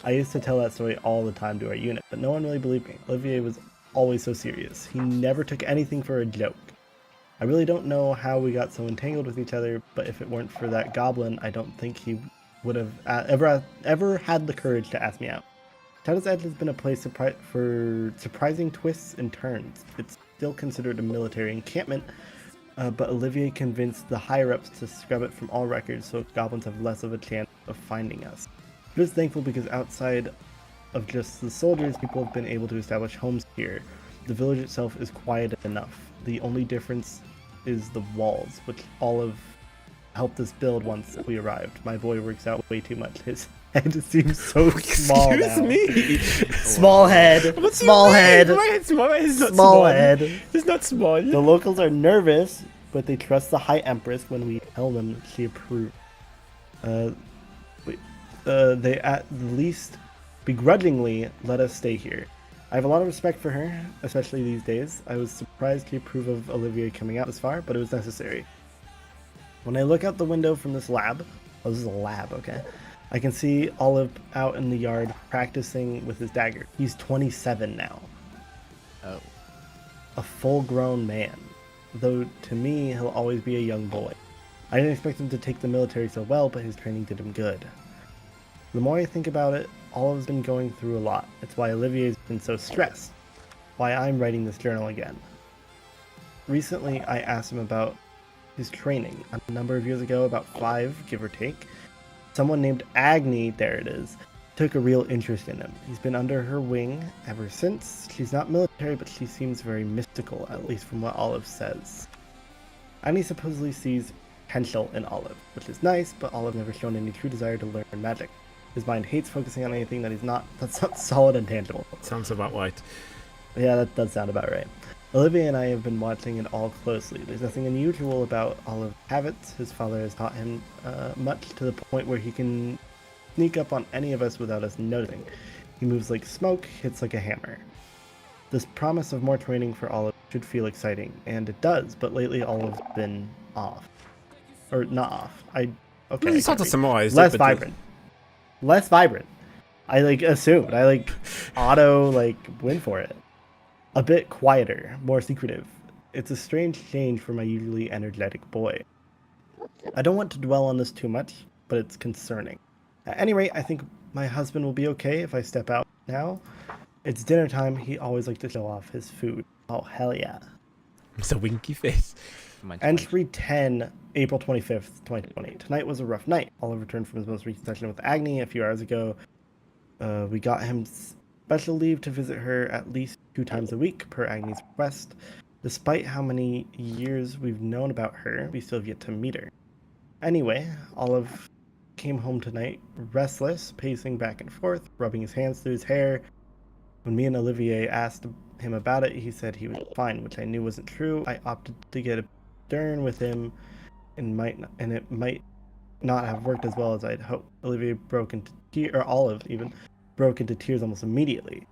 I used to tell that story all the time to our unit, but no one really believed me. Olivier was always so serious. He never took anything for a joke. I really don't know how we got so entangled with each other, but if it weren't for that goblin, I don't think he would have ever had the courage to ask me out. Shadow's Edge has been a place for surprising twists and turns. It's still considered a military encampment, but Olivier convinced the higher-ups to scrub it from all records so goblins have less of a chance of finding us. I'm just thankful because outside of just the soldiers, people have been able to establish homes here. The village itself is quiet enough. The only difference is the walls, which Olive helped us build once we arrived. My boy works out way too much. His head seems so small Excuse now. me. Small head. What do Small you mean? head. My head's small. My head's not Small small. head. It's not small. The locals are nervous, but they trust the High Empress when we tell them she approved. They at the least begrudgingly let us stay here. I have a lot of respect for her, especially these days. I was surprised to approve of Olivier coming out this far, but it was necessary. When I look out the window from this lab, oh, this is a lab, okay, I can see Olive out in the yard practicing with his dagger. He's 27 now. Oh. A full-grown man, though to me, he'll always be a young boy. I didn't expect him to take the military so well, but his training did him good. The more I think about it, Olive's been going through a lot. It's why Olivier's been so stressed. Why I'm writing this journal again. Recently, I asked him about his training. A number of years ago, about 5, give or take, someone named Agni, there it is, took a real interest in him. He's been under her wing ever since. She's not military, but she seems very mystical, at least from what Olive says. Agni supposedly sees potential in Olive, which is nice, but Olive never shown any true desire to learn magic. His mind hates focusing on anything that's not solid and tangible. Sounds about right. Yeah, that does sound about right. Olivier and I have been watching it all closely. There's nothing unusual about Olive's habits. His father has taught him much, to the point where he can sneak up on any of us without us noticing. He moves like smoke, hits like a hammer. This promise of more training for Olive should feel exciting, and it does, but lately Olive's been off. Or not off. Okay. He started some more. Less vibrant. Less vibrant. I assumed. I auto win for it. A bit quieter, more secretive. It's a strange change for my usually energetic boy. I don't want to dwell on this too much, but it's concerning. At any rate, I think my husband will be okay if I step out now. It's dinner time. He always likes to show off his food. Oh, hell yeah. It's a winky face. Entry 10, April 25th, 2020. Tonight was a rough night. Oliver returned from his most recent session with Agni a few hours ago. We got him special leave to visit her at least 2 times a week, per Agni's request. Despite how many years we've known about her, we still have yet to meet her. Anyway, Olive came home tonight, restless, pacing back and forth, rubbing his hands through his hair. When me and Olivier asked him about it, he said he was fine, which I knew wasn't true. I opted to get stern with him, and it might not have worked as well as I'd hoped. Olivier broke into tears, or Olive even broke into tears almost immediately.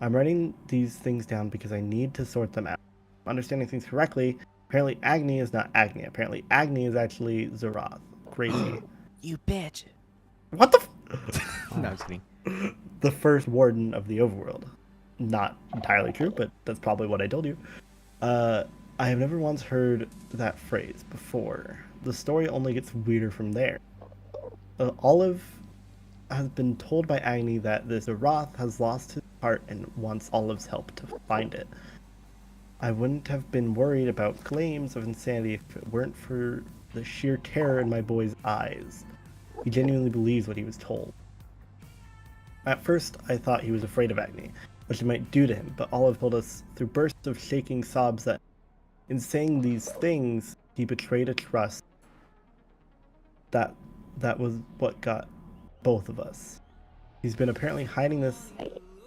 I'm writing these things down because I need to sort them out. Understanding things correctly, apparently Agni is not Agni. Apparently Agni is actually Zeroth. Crazy. You bitch. What the No, I'm just kidding. The first warden of the overworld. Not entirely true, but that's probably what I told you. I have never once heard that phrase before. The story only gets weirder from there. Olive has been told by Agni that the Zeroth has lost his heart and wants Olive's help to find it. I wouldn't have been worried about claims of insanity if it weren't for the sheer terror in my boy's eyes. He genuinely believes what he was told. At first, I thought he was afraid of Agni, what she might do to him, but Olive told us through bursts of shaking sobs that in saying these things, he betrayed a trust that was what got both of us. He's been apparently hiding this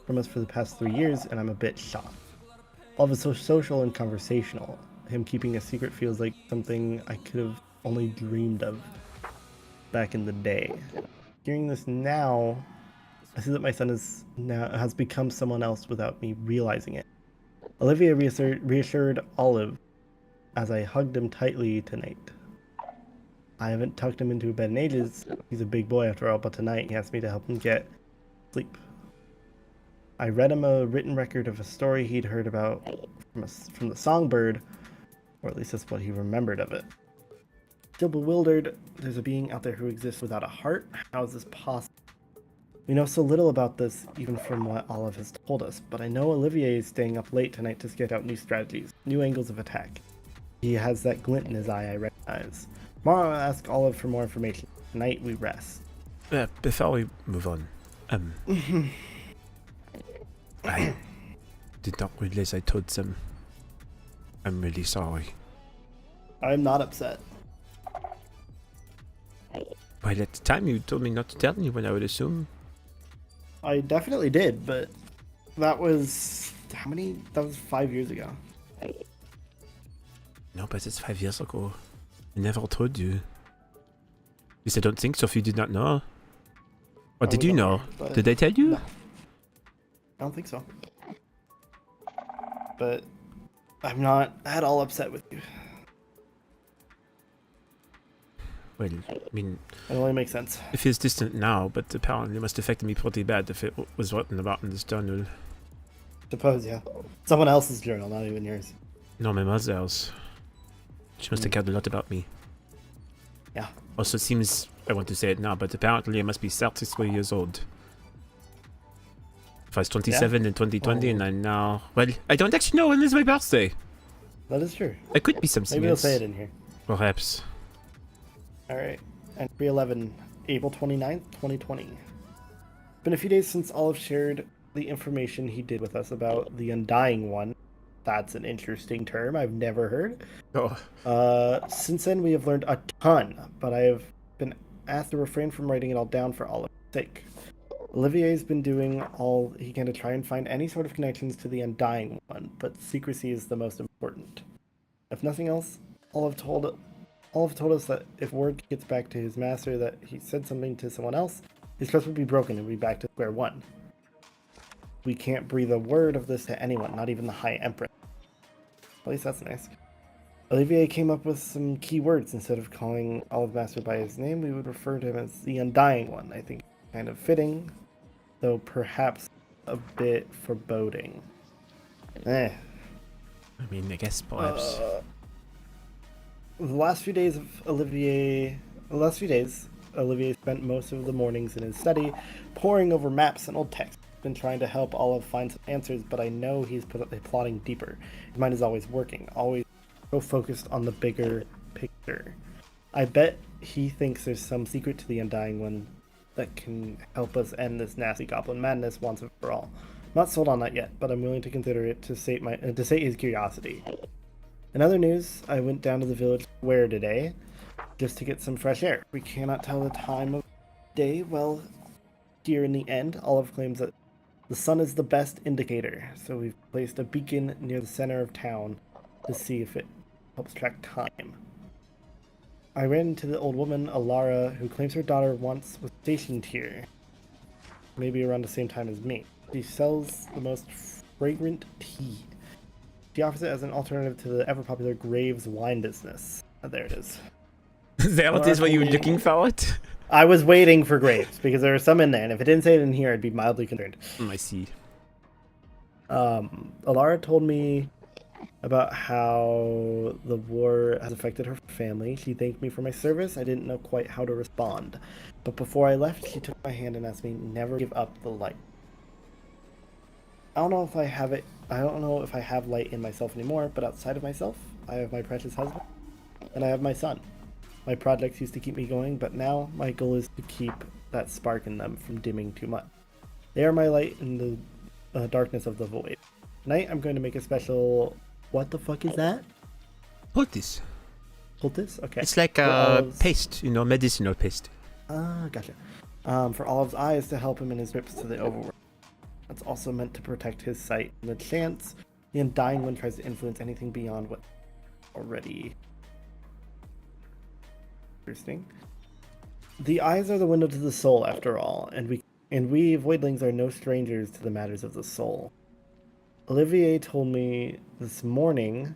from us for the past 3 years, and I'm a bit shocked. Olive is so social and conversational. Him keeping a secret feels like something I could have only dreamed of back in the day. Hearing this now, I see that my son has become someone else without me realizing it. Olivier reassured Olive as I hugged him tightly tonight. I haven't tucked him into a bed in ages. He's a big boy after all, but tonight he asked me to help him get sleep. I read him a written record of a story he'd heard about from the songbird, or at least that's what he remembered of it. Still bewildered, there's a being out there who exists without a heart? How is this possible? We know so little about this, even from what Olive has told us, but I know Olivier is staying up late tonight to sketch out new strategies, new angles of attack. He has that glint in his eye I recognize. Tomorrow I'll ask Olive for more information. Tonight we rest. Before we move on, I did not realize I told them. I'm really sorry. I'm not upset. Well, at the time you told me not to tell anyone, I would assume. I definitely did, but that was... how many? That was 5 years ago. No, but it's 5 years ago. I never told you. Yes, I don't think so if you did not know. Or did you know? Did I tell you? No. I don't think so. But I'm not at all upset with you. Well, I mean... It only makes sense. It feels distant now, but apparently it must have affected me pretty bad if it was written about in this journal. Suppose, yeah. Someone else's journal, not even yours. No, my mother's. She must have cared a lot about me. Yeah. Also, it seems, I want to say it now, but apparently I must be 33 years old. If I was 27 in 2020 and I'm now... Well, I don't actually know when is my birthday. That is true. I could be something Maybe I'll else. say it in here. Perhaps. Alright. Entry 11, April 29th, 2020. Been a few days since Olive shared the information he did with us about the Undying One. That's an interesting term I've never heard. Oh. Since then, we have learned a ton, but I have been asked to refrain from writing it all down for Olive's sake. Olivier's been doing all he can to try and find any sort of connections to the Undying One, but secrecy is the most important. If nothing else, Olive told us that if word gets back to his master that he said something to someone else, his trust will be broken and we'll be back to square one. We can't breathe a word of this to anyone, not even the High Empress. At least that's nice. Olivier came up with some key words. Instead of calling Olive Master by his name, we would refer to him as the Undying One. I think kind of fitting, though perhaps a bit foreboding. I mean, I guess perhaps. The last few days, Olivier spent most of the mornings in his study, poring over maps and old texts. Been trying to help Olive find some answers, but I know he's plotting deeper. His mind is always working, always so focused on the bigger picture. I bet he thinks there's some secret to the Undying One that can help us end this nasty goblin madness once and for all. Not sold on that yet, but I'm willing to consider it to sate his curiosity. In other news, I went down to the village square today just to get some fresh air. We cannot tell the time of day well here in the end. Olive claims that the sun is the best indicator, so we've placed a beacon near the center of town to see if it helps track time. I ran into the old woman, Alara, who claims her daughter once was stationed here, maybe around the same time as me. She sells the most fragrant tea. She offers it as an alternative to the ever-popular Graves wine business. There it is. That is what you were looking for? I was waiting for Graves, because there are some in there, and if it didn't say it in here, I'd be mildly concerned. I see. Alara told me about how the war has affected her family. She thanked me for my service. I didn't know quite how to respond. But before I left, she took my hand and asked me never give up the light. I don't know if I have light in myself anymore, but outside of myself, I have my precious husband, and I have my son. My projects used to keep me going, but now my goal is to keep that spark in them from dimming too much. They are my light in the darkness of the void. Tonight, I'm going to make a special... What the fuck is that? Poultice. Poultice? Okay. It's like a paste, medicinal paste. Ah, gotcha. For Olive's eyes to help him in his trips to the overworld. That's also meant to protect his sight. And the chance the Undying One tries to influence anything beyond what already... Interesting. The eyes are the window to the soul, after all, and we voidlings are no strangers to the matters of the soul. Olivier told me this morning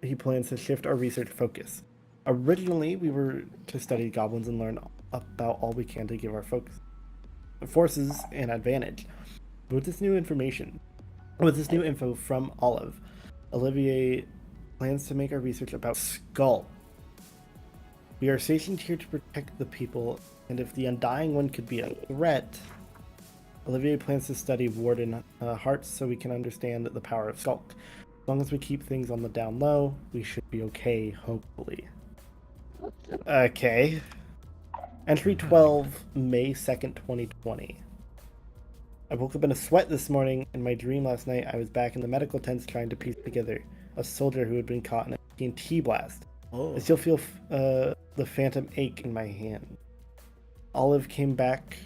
he plans to shift our research focus. Originally, we were to study goblins and learn about all we can to give our forces an advantage. But with this new info from Olive, Olivier plans to make our research about Skull. We are stationed here to protect the people, and if the Undying One could be a threat, Olivier plans to study Warden Hearts so we can understand the power of Skulk. As long as we keep things on the down low, we should be okay, hopefully. Okay. Entry 12, May 2nd, 2020. I woke up in a sweat this morning. In my dream last night, I was back in the medical tents trying to piece together a soldier who had been caught in a TNT blast. Oh. I still feel the phantom ache in my hand. Olive came back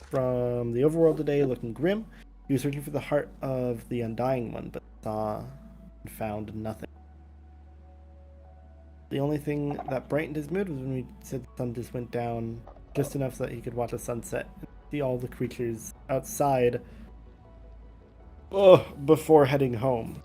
from the overworld today looking grim. He was searching for the heart of the Undying One, but saw and found nothing. The only thing that brightened his mood was when we said the sun just went down just enough so that he could watch a sunset and see all the creatures outside before heading home.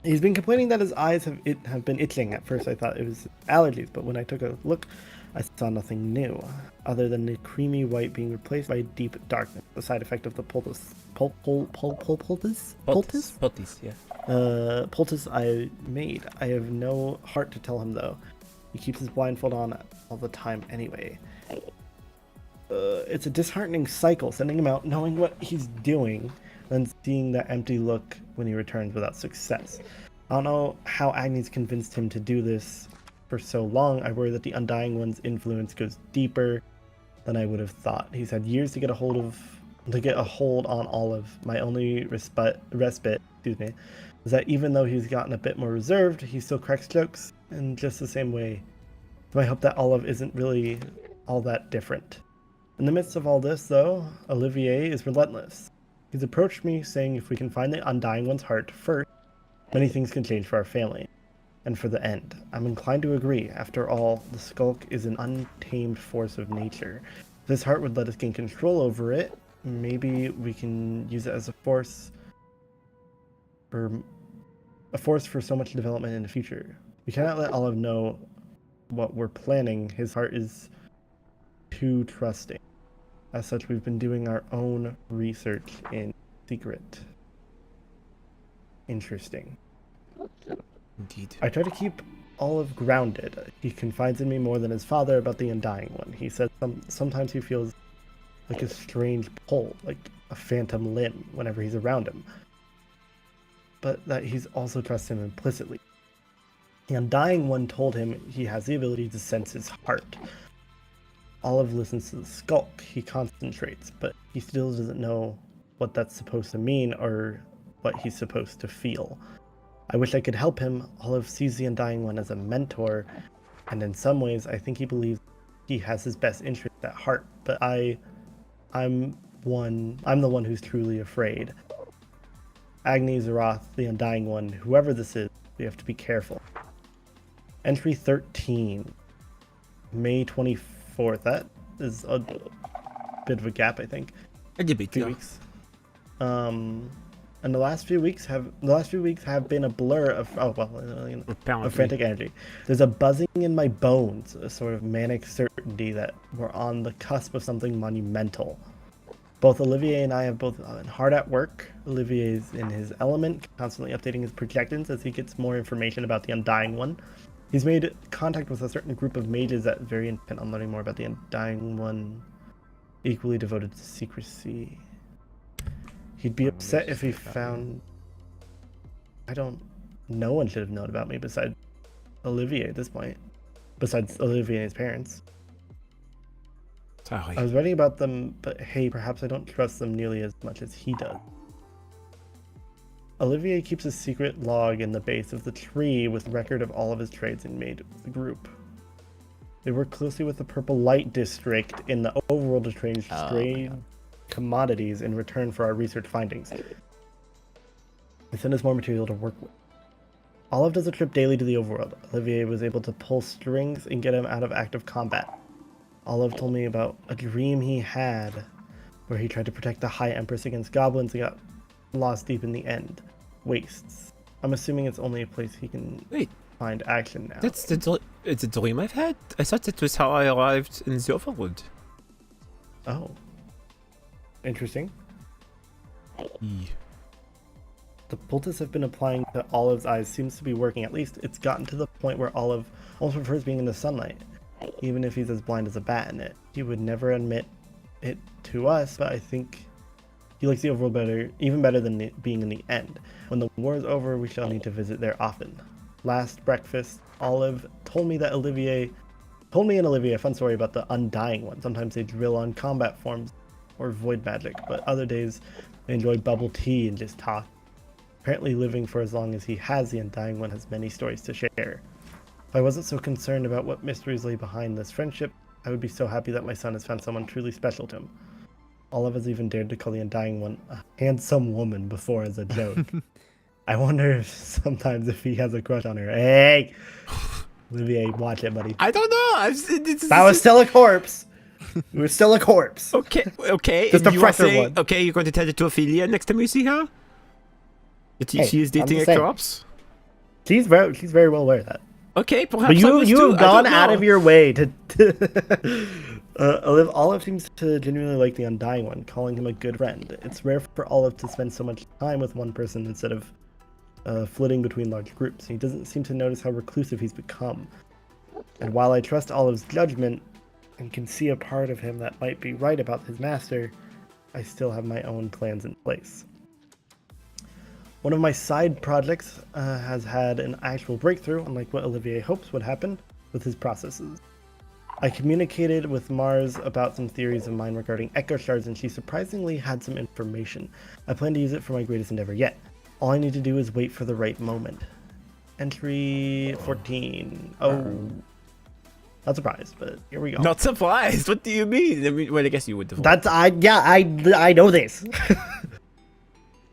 He's been complaining that his eyes have been itching. At first I thought it was allergies, but when I took a look, I saw nothing new, other than the creamy white being replaced by deep darkness, a side effect of the poultice I made. I have no heart to tell him, though. He keeps his blindfold on all the time anyway. It's a disheartening cycle, sending him out knowing what he's doing, then seeing that empty look when he returns without success. I don't know how Agnes convinced him to do this for so long. I worry that the Undying One's influence goes deeper than I would have thought. He's had years to get a hold on Olive. My only respite, is that even though he's gotten a bit more reserved, he still cracks jokes in just the same way. So I hope that Olive isn't really all that different. In the midst of all this, though, Olivier is relentless. He's approached me saying if we can find the Undying One's heart first, many things can change for our family. And for the end. I'm inclined to agree. After all, the skulk is an untamed force of nature. If this heart would let us gain control over it, maybe we can use it as a force for so much development in the future. We cannot let Olive know what we're planning. His heart is too trusting. As such, we've been doing our own research in secret. Interesting. Indeed. I try to keep Olive grounded. He confides in me more than his father about the Undying One. He says sometimes he feels like a strange pull, like a phantom limb whenever he's around him. But that he's also trusts him implicitly. The Undying One told him he has the ability to sense his heart. Olive listens to the skulk. He concentrates, but he still doesn't know what that's supposed to mean or what he's supposed to feel. I wish I could help him. Olive sees the Undying One as a mentor, and in some ways I think he believes he has his best interest at heart, but I'm the one who's truly afraid. Agni, Zeroth, the Undying One, whoever this is, we have to be careful. Entry 13, May 24th. That is a bit of a gap, I think. A bit, Few weeks. And the last few weeks have been a blur of of frantic energy. There's a buzzing in my bones, a sort of manic certainty that we're on the cusp of something monumental. Both Olivier and I have both been hard at work. Olivier's in his element, constantly updating his projections as he gets more information about the Undying One. He's made contact with a certain group of mages that are very intent on learning more about the Undying One, equally devoted to secrecy. He'd be upset if he found... No one should have known about me besides Olivier at this point. Besides Olivier and his parents. Sorry. I was writing about them, but hey, perhaps I don't trust them nearly as much as he does. Olivier keeps a secret log in the base of the tree with record of all of his trades and made with the group. They work closely with the Purple Light District in the overworld to trade commodities in return for our research findings. They send us more material to work with. Olive does a trip daily to the overworld. Olivier was able to pull strings and get him out of active combat. Olive told me about a dream he had where he tried to protect the High Empress against goblins and got lost deep in the end. Wastes. I'm assuming it's only a place he can find action now. It's a dream I've had. I thought that was how I arrived in the overworld. Oh. Interesting. The poultice I've been applying to Olive's eyes seems to be working. At least it's gotten to the point where Olive almost prefers being in the sunlight, even if he's as blind as a bat in it. He would never admit it to us, but I think he likes the overworld even better than being in the end. When the war is over, we shall need to visit there often. Last breakfast, Olive told me and Olivier a fun story about the Undying One. Sometimes they drill on combat forms or void magic, but other days they enjoy bubble tea and just talk. Apparently living for as long as he has, the Undying One has many stories to share. If I wasn't so concerned about what mysteries lay behind this friendship, I would be so happy that my son has found someone truly special to him. Olive has even dared to call the Undying One a handsome woman before as a joke. I wonder if he has a crush on her. Hey! Olivier, watch it, buddy. I don't know. That was still a corpse. It was still a corpse. Okay. Just and a you are fresher saying, one. okay, you're going to tell it to Ophelia next time you see her? That Hey, she is I'm dating just a saying. corpse? She's very well aware of that. Okay, perhaps But I was you too. have I don't gone out know. of your way to Olive seems to genuinely like the Undying One, calling him a good friend. It's rare for Olive to spend so much time with one person instead of flitting between large groups. He doesn't seem to notice how reclusive he's become. And while I trust Olive's judgment and can see a part of him that might be right about his master, I still have my own plans in place. One of my side projects has had an actual breakthrough, unlike what Olivier hopes would happen with his processes. I communicated with Mars about some theories of mine regarding echo shards, and she surprisingly had some information. I plan to use it for my greatest endeavor yet. All I need to do is wait for the right moment. Entry 14. Oh. Not surprised, but here we go. Not surprised. What do you mean? I mean, well, I guess you would. Default. That's I know this.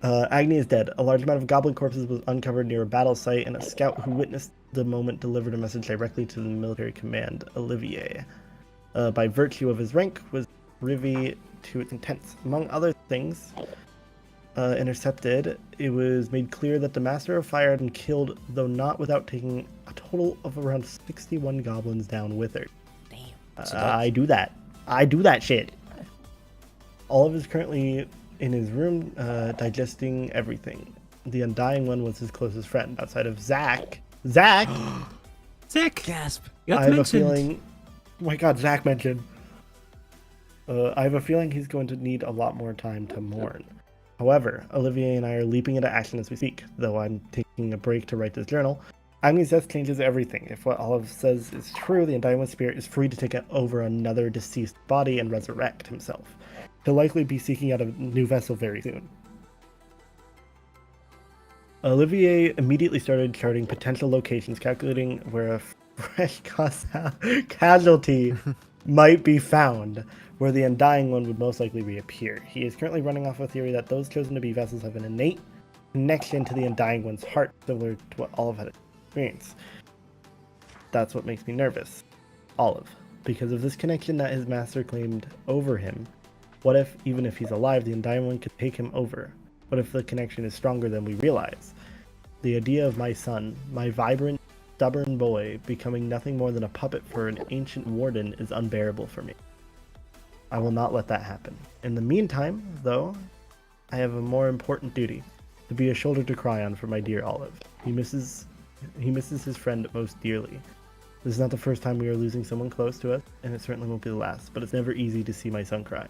Agni is dead. A large amount of goblin corpses was uncovered near a battle site, and a scout who witnessed the moment delivered a message directly to the military command, Olivier. By virtue of his rank, was privy to its intents. Among other things intercepted, it was made clear that the Master of Fire had been killed, though not without taking a total of around 61 goblins down with her. Damn. I do that. I do that shit. Olive is currently in his room, digesting everything. The Undying One was his closest friend, outside of Zach. Zach! Zach, gasp. You got I have mentioned. a feeling... Oh my god, Zach mentioned. I have a feeling he's going to need a lot more time to mourn. However, Olivier and I are leaping into action as we speak, though I'm taking a break to write this journal. Agni's death changes everything. If what Olive says is true, the Undying One's spirit is free to take over another deceased body and resurrect himself. He'll likely be seeking out a new vessel very soon. Olivier immediately started charting potential locations, calculating where a fresh casualty might be found, where the Undying One would most likely reappear. He is currently running off a theory that those chosen to be vessels have an innate connection to the Undying One's heart, similar to what Olive had experienced. That's what makes me nervous. Olive. Because of this connection that his master claimed over him, what if, even if he's alive, the Undying One could take him over? What if the connection is stronger than we realize? The idea of my son, my vibrant, stubborn boy, becoming nothing more than a puppet for an ancient warden is unbearable for me. I will not let that happen. In the meantime, though, I have a more important duty, to be a shoulder to cry on for my dear Olive. He misses his friend most dearly. This is not the first time we are losing someone close to us, and it certainly won't be the last, but it's never easy to see my son cry.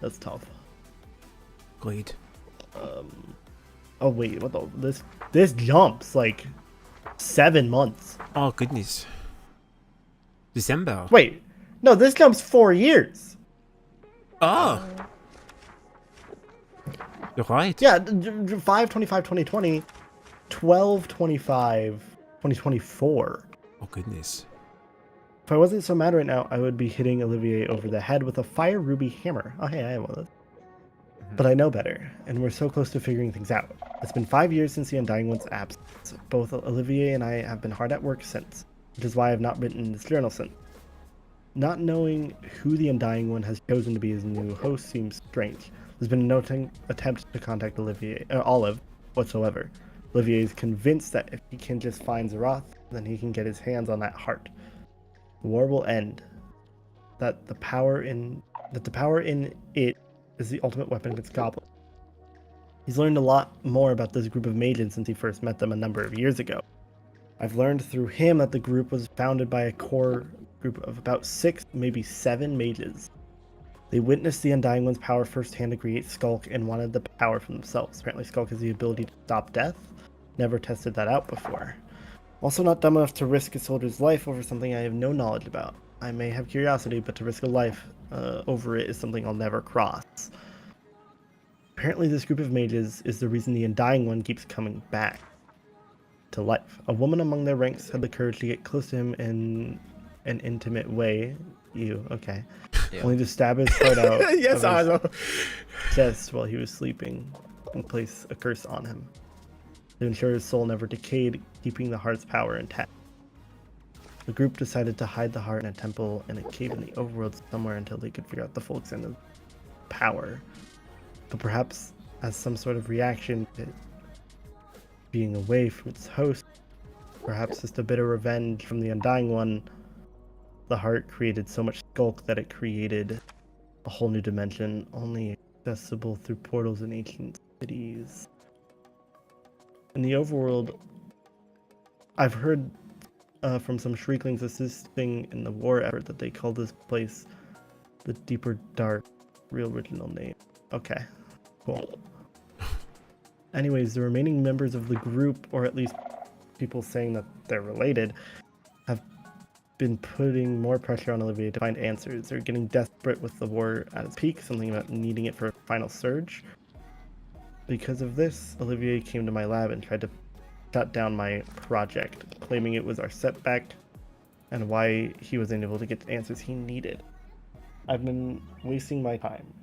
That's tough. Agreed. Oh wait, what the? This jumps like 7 months. Oh goodness. December. Wait, no, this jumps 4 years. Oh. You're right. Yeah, 5/25/2020, 12/25/2024. Oh goodness. If I wasn't so mad right now, I would be hitting Olivier over the head with a fire ruby hammer. Oh hey, I have one of those. But I know better, and we're so close to figuring things out. It's been 5 years since the Undying One's absence. Both Olivier and I have been hard at work since, which is why I've not written this journal since. Not knowing who the Undying One has chosen to be his new host seems strange. There's been no attempt to contact Olive whatsoever. Olivier is convinced that if he can just find Zeroth, then he can get his hands on that heart. The war will end. That the power in it is the ultimate weapon against goblins. He's learned a lot more about this group of mages since he first met them a number of years ago. I've learned through him that the group was founded by a core group of about 6, maybe 7 mages. They witnessed the Undying One's power firsthand to create Skulk and wanted the power for themselves. Apparently Skulk has the ability to stop death. Never tested that out before. Also not dumb enough to risk a soldier's life over something I have no knowledge about. I may have curiosity, but to risk a life over it is something I'll never cross. Apparently this group of mages is the reason the Undying One keeps coming back to life. A woman among their ranks had the courage to get close to him in an intimate way. Okay. Yeah. Only to stab his heart out Yes, I of know. his chest while he was sleeping and place a curse on him to ensure his soul never decayed, keeping the heart's power intact. The group decided to hide the heart in a temple in a cave in the overworld somewhere until they could figure out the full extent of power. But perhaps as some sort of reaction to being away from its host, perhaps just a bitter revenge from the Undying One, the heart created so much skulk that it created a whole new dimension, only accessible through portals in ancient cities. In the overworld, I've heard from some Shrieklings assisting in the war effort that they call this place the Deeper Dark, real original name. Okay, cool. Anyways, the remaining members of the group, or at least people saying that they're related, have been putting more pressure on Olivier to find answers. They're getting desperate with the war at its peak, something about needing it for a final surge. Because of this, Olivier came to my lab and tried to shut down my project, claiming it was our setback and why he wasn't able to get the answers he needed. I've been wasting my time.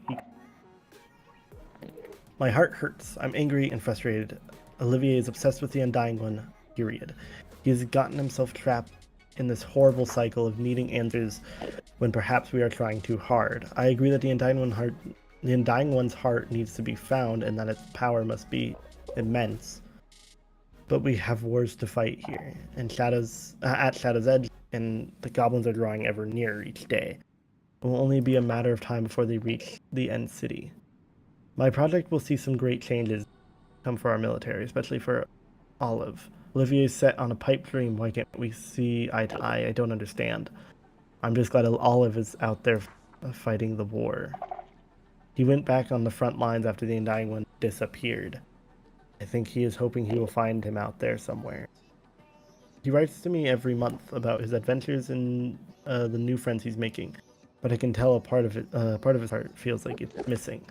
My heart hurts. I'm angry and frustrated. Olivier is obsessed with the Undying One, period. He has gotten himself trapped in this horrible cycle of needing answers when perhaps we are trying too hard. I agree that the Undying One's heart needs to be found and that its power must be immense. But we have wars to fight here, and at Shadow's Edge, and the goblins are drawing ever nearer each day. It will only be a matter of time before they reach the end city. My project will see some great changes come for our military, especially for Olive. Olivier is set on a pipe dream. Why can't we see eye to eye? I don't understand. I'm just glad Olive is out there fighting the war. He went back on the front lines after the Undying One disappeared. I think he is hoping he will find him out there somewhere. He writes to me every month about his adventures and the new friends he's making, but I can tell a part of his heart feels like it's missing.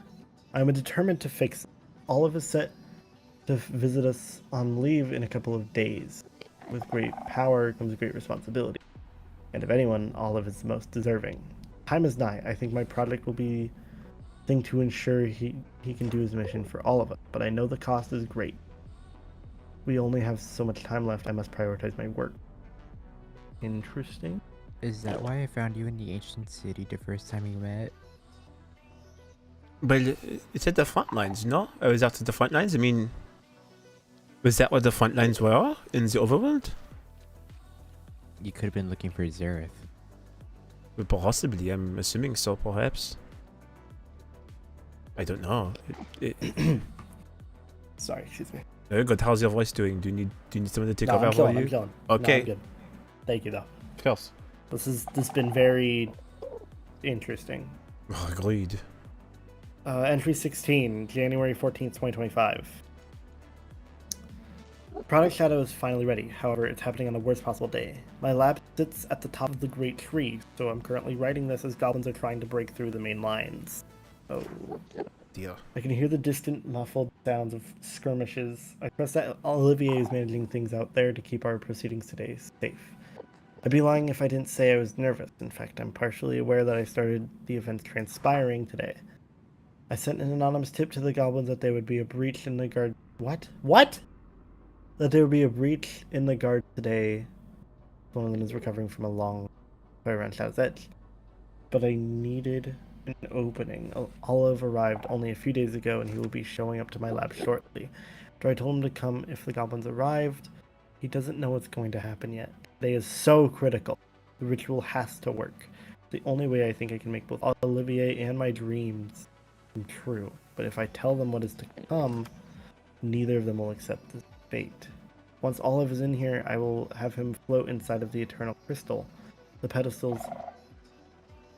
I'm determined to fix it. Olive is set to visit us on leave in a couple of days. With great power comes great responsibility, and if anyone, Olive is the most deserving. Time is nigh. I think my project will be thing to ensure he can do his mission for all of us, but I know the cost is great. We only have so much time left. I must prioritize my work. Interesting. Is that why I found you in the ancient city the first time we met? Well, it's at the front lines, no? I was out at the front lines. I mean, was that what the front lines were in the overworld? You could have been looking for Zareth. Well, possibly. I'm assuming so, perhaps. I don't know. Sorry, excuse me. Very good. How's your voice doing? Do you need someone to take No, over I'm for chilling, you? I'm chilling. Okay. No, I'm good. Thank you, though. Of course. This has been very interesting. Oh, agreed. Entry 16, January 14th, 2025. Product Shadow is finally ready. However, it's happening on the worst possible day. My lab sits at the top of the Great Tree, so I'm currently writing this as goblins are trying to break through the main lines. Oh Dear. I can hear the distant, muffled sounds of skirmishes. I trust that Olivier is managing things out there to keep our proceedings today safe. I'd be lying if I didn't say I was nervous. In fact, I'm partially aware that I started the events transpiring today. I sent an anonymous tip to the goblins that there would be a breach in the guard. What? That there would be a breach in the guard today. One of them is recovering from a long fire around Shadow's Edge. But I needed an opening. Olive arrived only a few days ago, and he will be showing up to my lab shortly. After I told him to come if the goblins arrived, he doesn't know what's going to happen yet. Today is so critical. The ritual has to work. The only way I think I can make both Olivier and my dreams come true. But if I tell them what is to come, neither of them will accept this fate. Once Olive is in here, I will have him float inside of the eternal crystal. The pedestals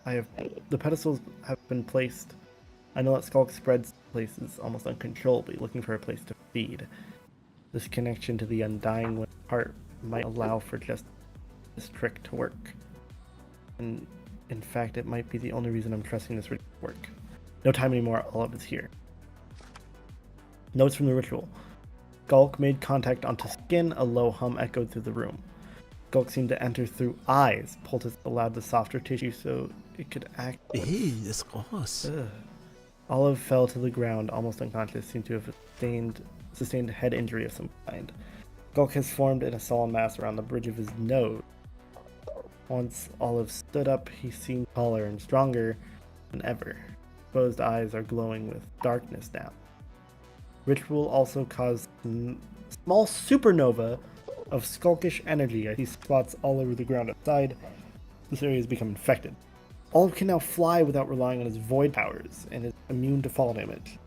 have been placed. I know that Skulk spreads places almost uncontrollably, looking for a place to feed. This connection to the Undying One's heart might allow for just this trick to work. And in fact, it might be the only reason I'm trusting this ritual to work. No time anymore, Olive is here. Notes from the ritual. Skulk made contact onto skin, a low hum echoed through the room. Skulk seemed to enter through eyes. Poultice allowed the softer tissue so it could act. Hey, that's gross. Ugh. Olive fell to the ground, almost unconscious, seemed to have sustained a head injury of some kind. Skulk has formed in a sullen mass around the bridge of his nose. Once Olive stood up, he seemed taller and stronger than ever. Exposed eyes are glowing with darkness now. Ritual also caused small supernova of skulkish energy. I see spots all over the ground outside. This area has become infected. Olive can now fly without relying on his void powers and is immune to fall damage.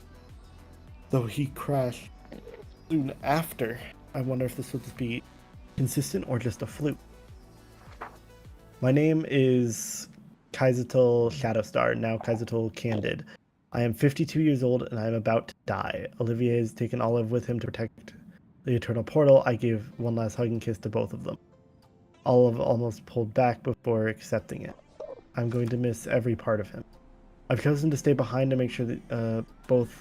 Though he crashed soon after, I wonder if this will just be consistent or just a fluke. My name is Kaizatul Shadowstar, now Kaizatul Kandide. I am 52 years old and I am about to die. Olivier has taken Olive with him to protect the eternal portal. I gave one last hug and kiss to both of them. Olive almost pulled back before accepting it. I'm going to miss every part of him. I've chosen to stay behind to make sure that both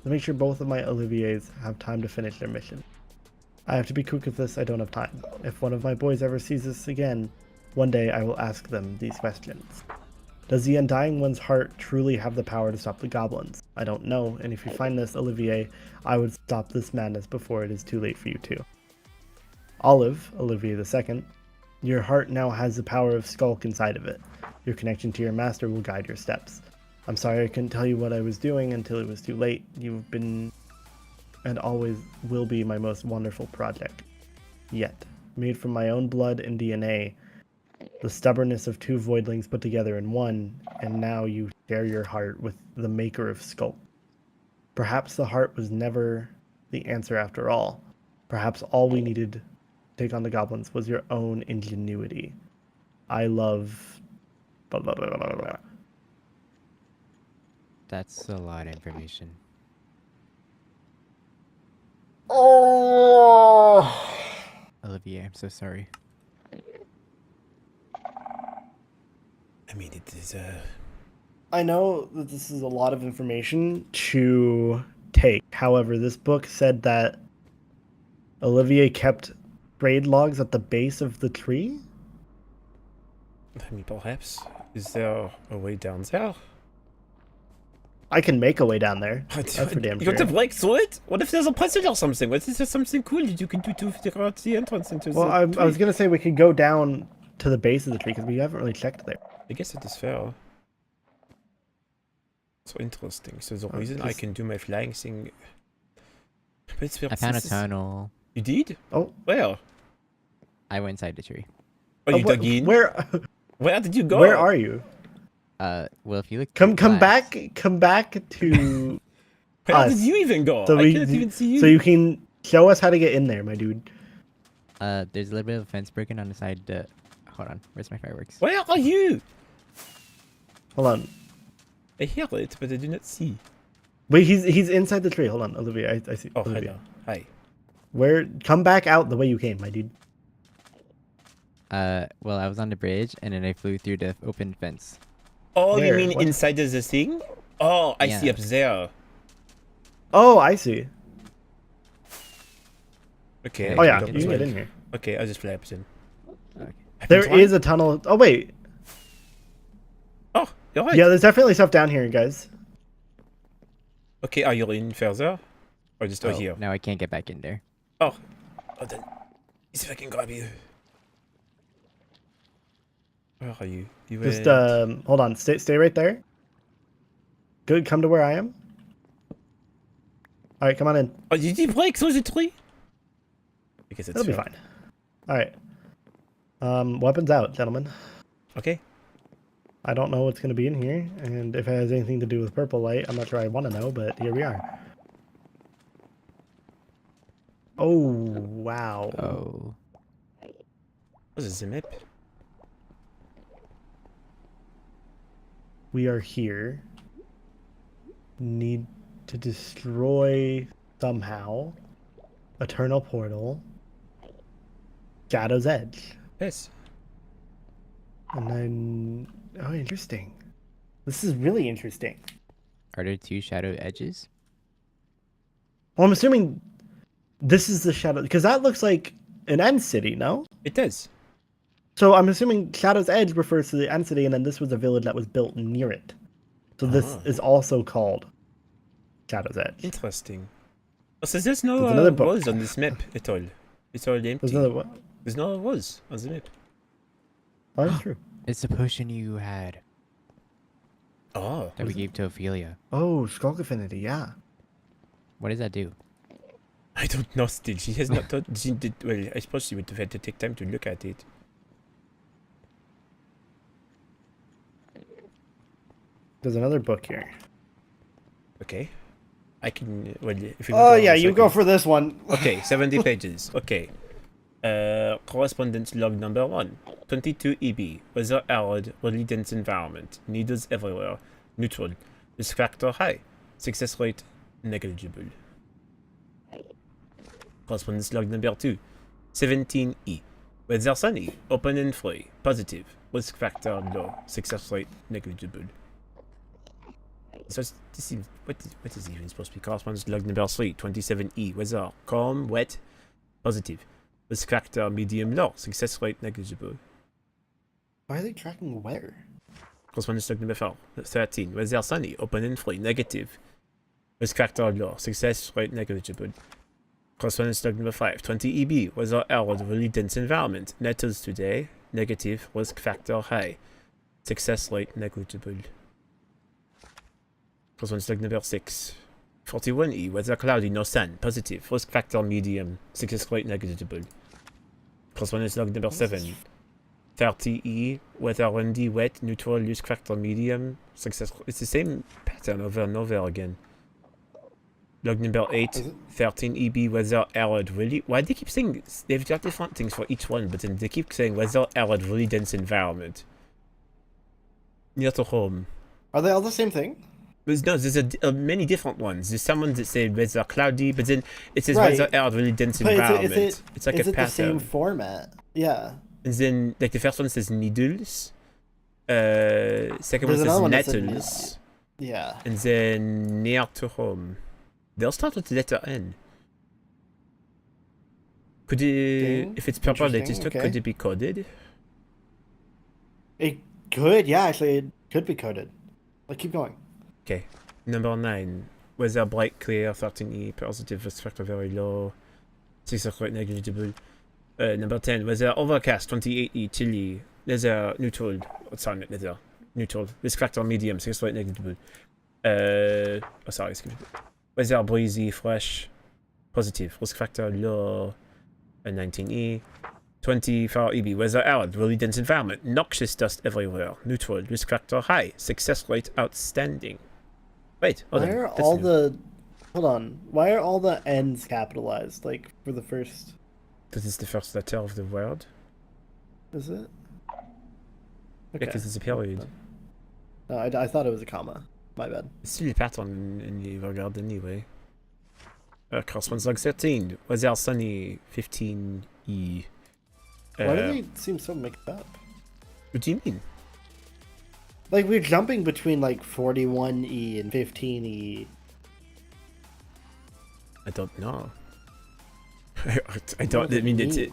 of my Oliviers have time to finish their mission. I have to be quick with this. I don't have time. If one of my boys ever sees this again, One day I will ask them these questions. Does the Undying One's heart truly have the power to stop the goblins? I don't know, and if you find this, Olivier, I would stop this madness before it is too late for you too. Olive, Olivier II, your heart now has the power of Skulk inside of it. Your connection to your master will guide your steps. I'm sorry I couldn't tell you what I was doing until it was too late. You've been and always will be my most wonderful project. Yet, made from my own blood and DNA, the stubbornness of two voidlings put together in one, and now you share your heart with the maker of Skulk. Perhaps the heart was never the answer after all. Perhaps all we needed to take on the goblins was your own ingenuity. I love... blah, blah, blah, blah, blah, blah. That's a lot of information. Oh! Olivier, I'm so sorry. I mean, it is I know that this is a lot of information to take. However, this book said that Olivier kept trade logs at the base of the tree. I mean, perhaps. Is there a way down there? I can make a way down there. That's for damn You sure. got to break through it? What if there's a puzzle or something? What if there's something cool that you can do to figure out the entrance into Well, the I was tree? gonna say we could go down to the base of the tree because we haven't really checked there. I guess it is fair. So interesting. So the reason I just- can do my flying thing... But it's I found a tunnel. You did? Oh, Where? I went inside the tree. Oh, you what- dug in? where Did you go? where are you? Well, if you look. Come to the back left- to Where did us. you even go? so I we can't even see you. so you can show us how to get in there, my dude. There's a little bit of a fence broken on the side. Hold on, where's my fireworks? Where are you? Hold on. I hear it, but I do not see. Wait, he's inside the tree. Hold on, Olivia. I see. Oh, Olivia. hello. Hi. Where? Come back out the way you came, my dude. Well, I was on the bridge and then I flew through the open fence. Oh, you Where? mean What? inside of the thing? Oh, I see Yeah. up there. Oh, I see. Okay. Oh I yeah, can you go can this get way. in here. Okay, I'll just fly up then. Okay. There is a tunnel. Oh wait, Oh, you're right. yeah, there's definitely stuff down here, guys. Okay, are you in further? Or just over Oh, here? now I can't get back in there. Oh. Oh, then. See if I can grab you. Where are you? You Just went- hold on, stay right there. Good, come to where I am. All right, come on in. Oh, did you break through the tree? I guess it's It'll be fair. fine. All right. Weapons out, gentlemen. Okay. I don't know what's gonna be in here, and if it has anything to do with purple light, I'm not sure I want to know, but here we are. Oh wow. Oh. What is the map? We are here. Need to destroy somehow Eternal Portal, Shadow's Edge, Yes. and then oh, interesting. This is really interesting. Are there two shadow edges? Well, I'm assuming this is the shadow because that looks like an end city, no? It does. So I'm assuming Shadow's Edge refers to the end city, and then this was a village that was built near it. So this Ah. is also called Shadow's Edge. Interesting. Oh, so there's no There's another book. walls on this map at all. It's all empty. There's another one. There's no walls on the map. Oh, that's true. It's the potion you had Oh. that we gave to Ophelia. Oh, Skulk Affinity, yeah. What does that do? I don't know still. She has not told. She did. Well, I suppose she would have had to take time to look at it. There's another book here. Okay. I can. Well, if you. Oh want to yeah, hold a you go second. for this one. Okay, 70 pages. Okay. Correspondence log number 1. 22 EB. Weather arid, really dense environment. Needles everywhere. Neutral. Risk factor high. Success rate negligible. Correspondence log number 2. 17E. Weather sunny. Open and free. Positive. Risk factor low. Success rate negligible. So this seems, what is even supposed to be? Correspondence log number 3, 27E. Weather calm, wet, positive. Risk factor medium low. Success rate negligible. Why are they tracking where? Correspondence log number 4. 13. Weather sunny, open and free, negative. Risk factor low, success rate negligible. Correspondence log number 5. 20 EB, weather arid, really dense environment. Nettles today, negative, risk factor high. Success rate negligible. Correspondence log number 6. 41E, weather cloudy, no sun, positive, risk factor medium, success rate negligible. Correspondence log number 7. 30E, weather windy, wet, neutral, risk factor medium, success. It's the same pattern over and over again. Log number 8, 13 EB, weather arid, really. Why do they keep saying they've got different things for each one, but then they keep saying weather arid, really dense environment. Near to home. Are they all the same thing? No, there's many different ones. There's some ones that say weather cloudy, but then it says Right. weather arid, really dense But environment. It's like is a it pattern. the same format? Yeah. And then, like, the first one says needles. Second There's one another says one that said nettles. Yeah. And then near to home. They'll start with the letter N. Could it, Dang. if it's purple Interesting, latest, okay. could it be coded? It could, yeah, actually, it could be coded. Like, keep going. Okay. Number 9. Weather bright, clear, 13E, positive, risk factor very low, 6 quite negligible. Number 10. Weather overcast, 28E, chilly, weather neutral, sorry, not weather, neutral, risk factor medium, 6 quite negligible. Sorry, excuse me. Weather breezy, fresh, positive, risk factor low, 19E. 24 EB, weather arid, really dense environment, noxious dust everywhere, neutral, risk factor high, success rate outstanding. Wait, hold Why on. are that's all new. the... Hold on. Why are all the N's capitalized? Like, for the first... Because it's the first letter of the word. Is it? Yeah, because it's a period. No, I thought it was a comma. My bad. It's still a pattern in the regard anyway. Corresponds log 13. Weather sunny, 15E. Why do they seem so mixed up? What do you mean? Like, we're jumping between, like, 41E and 15E. I don't know. I don't. I mean, it's it.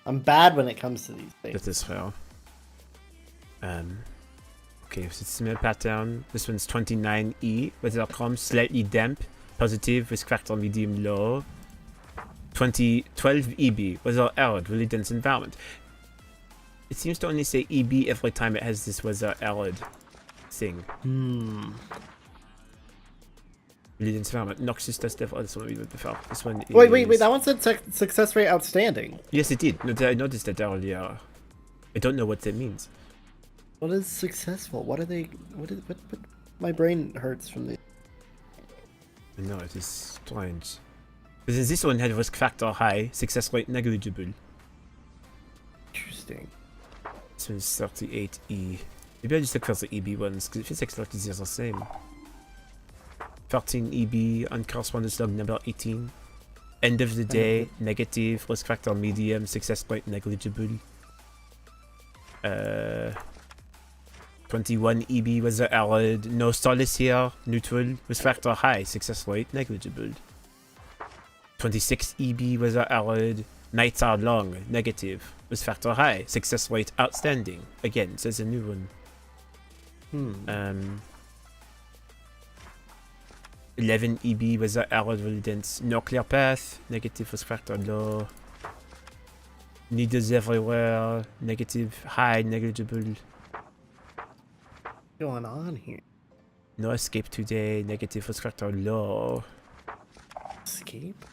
I'm bad when it comes to these things. That is fair. Okay, so it's similar pattern. This one's 29E. Weather calm, slightly damp, positive, risk factor medium low. 12 EB. Weather arid, really dense environment. It seems to only say EB every time it has this weather arid thing. Really dense environment. Noxious dust. Oh, this one we did before. This one. Wait. is- That one said success rate outstanding. Yes, it did. No, I noticed that earlier. I don't know what that means. What is successful? What are they? What? My brain hurts from these. No, it is strange. Because this one had risk factor high, success rate negligible. Interesting. This one's 38E. Maybe I just look for the EB ones, because it feels like they're the same. 13 EB on correspondence log number 18. End of the day, negative, risk factor medium, success rate negligible. 21 EB was the arid, no solace here, neutral, risk factor high, success rate negligible. 26 EB was the arid, nights are long, negative, risk factor high, success rate outstanding. Again, there's a new one. 11 EB was the arid, really dense, no clear path, negative, risk factor low. Needles everywhere, negative, high, negligible. Going on here? No escape today, negative, risk factor low. Escape?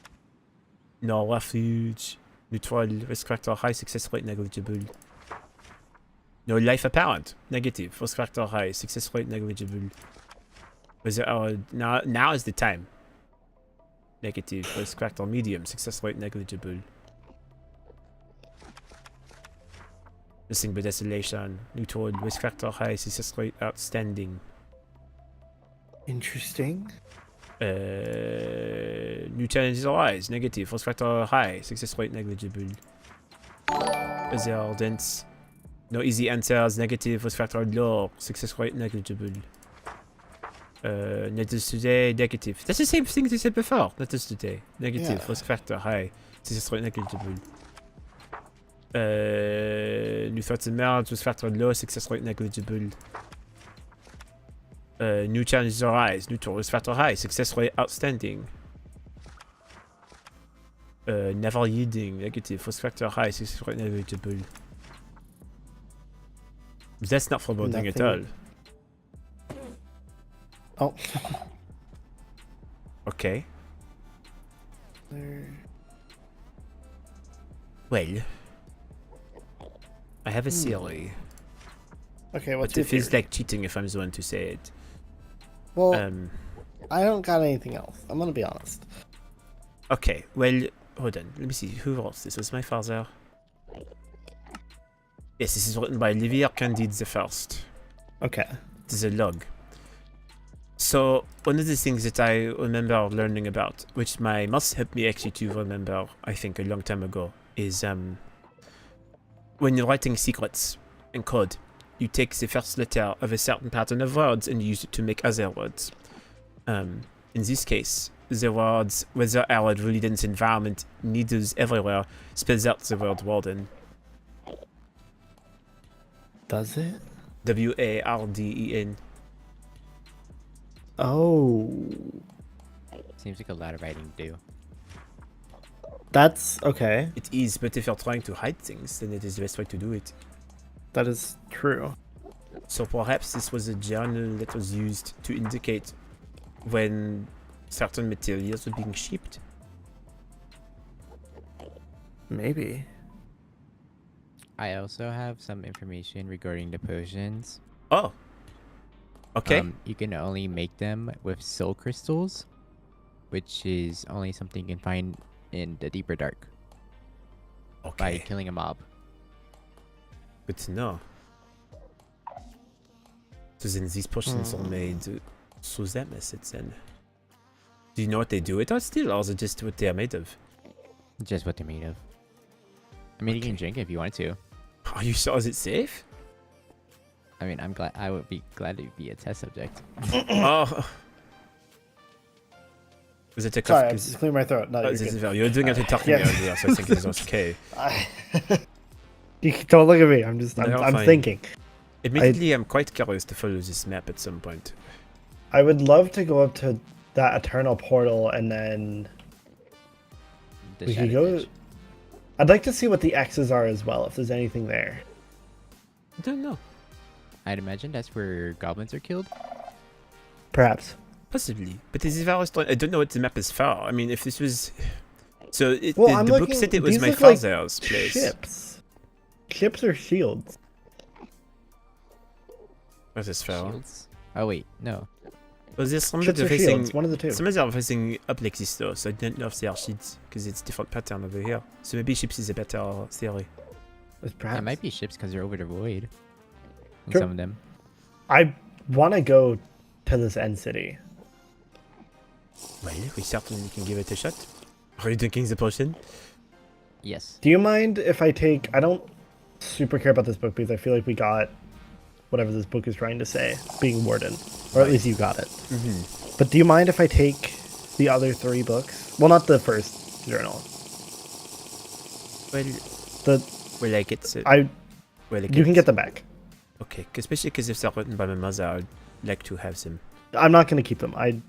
No refuge, neutral, risk factor high, success rate negligible. No life apparent, negative, risk factor high, success rate negligible. Was it now is the time. Negative, risk factor medium, success rate negligible. Nothing but desolation, neutral, risk factor high, success rate outstanding. Interesting. New challenges arise, negative, risk factor high, success rate negligible. Weather dense, no easy answers, negative, risk factor low, success rate negligible. Nettles today, negative. That's the same thing they said before. Nettles today, negative, Yeah. risk factor high, success rate negligible. Nu sollten mehr als factor success rate negligible. New challenges arise. New tourist factor high. Success rate outstanding. Never yielding. Negative. Force factor high. Success rate negligible. That's not foreboding at all. Nothing. Oh. Okay. There. Well, I have a theory, Okay, what's but your it feels theory? like cheating if I'm the one to say it. Well, Um. I don't got anything else. I'm gonna be honest. Okay. Well, hold on. Let me see. Who wrote this? Was my father? Yes, this is written by Olivier Kandide II. Okay. It is a log. So one of the things that I remember learning about, which my must helped me actually to remember, I think a long time ago, is when you're writing secrets in code, you take the first letter of a certain pattern of words and use it to make other words. In this case, the words whether our really dense environment, needles everywhere, spells out the word warden. Does it? WARDEN. Oh, Seems like a lot of writing to do. that's okay. It is, but if you're trying to hide things, then it is the best way to do it. That is true. So perhaps this was a journal that was used to indicate when certain materials were being shipped. Maybe. I also have some information regarding the potions. Oh. Okay. You can only make them with soul crystals, which is only something you can find in the deeper dark by Okay. killing a mob. Good to know. So then these potions are made through that method then. Do you know what they do with it still, or is it just what they are made of? Just what they're made of. I mean, you can Okay. drink it if you want to. Are you sure? Is it safe? I mean, I'm glad. I would be glad to be a test subject. Oh. Was it a Sorry, cough? I'm just clearing my throat. No, Oh, you're this is good. very, you were doing it talking yeah. earlier, so I think it was okay. You don't look at me. I'm No, I'm fine. thinking. Admittedly, I'm quite curious to follow this map at some point. I would love to go up to that eternal portal and then The we could Shadow go. Ditch. I'd like to see what the X's are as well, if there's anything there. I don't know. I'd imagine that's where goblins are killed. Perhaps. Possibly. But this is very strange. I don't know what the map is for. I mean, if this was... So Well, I'm the book looking- said it was these my look like father's place. Ships. Ships or shields? What is fair? Shields. Oh wait, no. Well, there's some that Ships are or facing... shields? One of the two. Some of them are facing up like this though, so I don't know if they are shields, because it's different pattern over here. So maybe ships is a better theory. Perhaps. It might be ships because they're over the void. And True. some of them. I want to go to this end city. Well, we certainly can give it a shot. Are you drinking the potion? Yes. Do you mind if I take... I don't super care about this book because I feel like we got whatever this book is trying to say, being warden. Or at least you got it. Mm-hmm. But do you mind if I take the other 3 books? Well, not the first journal. Well, The I get it. I Well, I You can get them back. Okay, especially because if they're written by my mother, I'd like to have them. I'm not going to keep them. I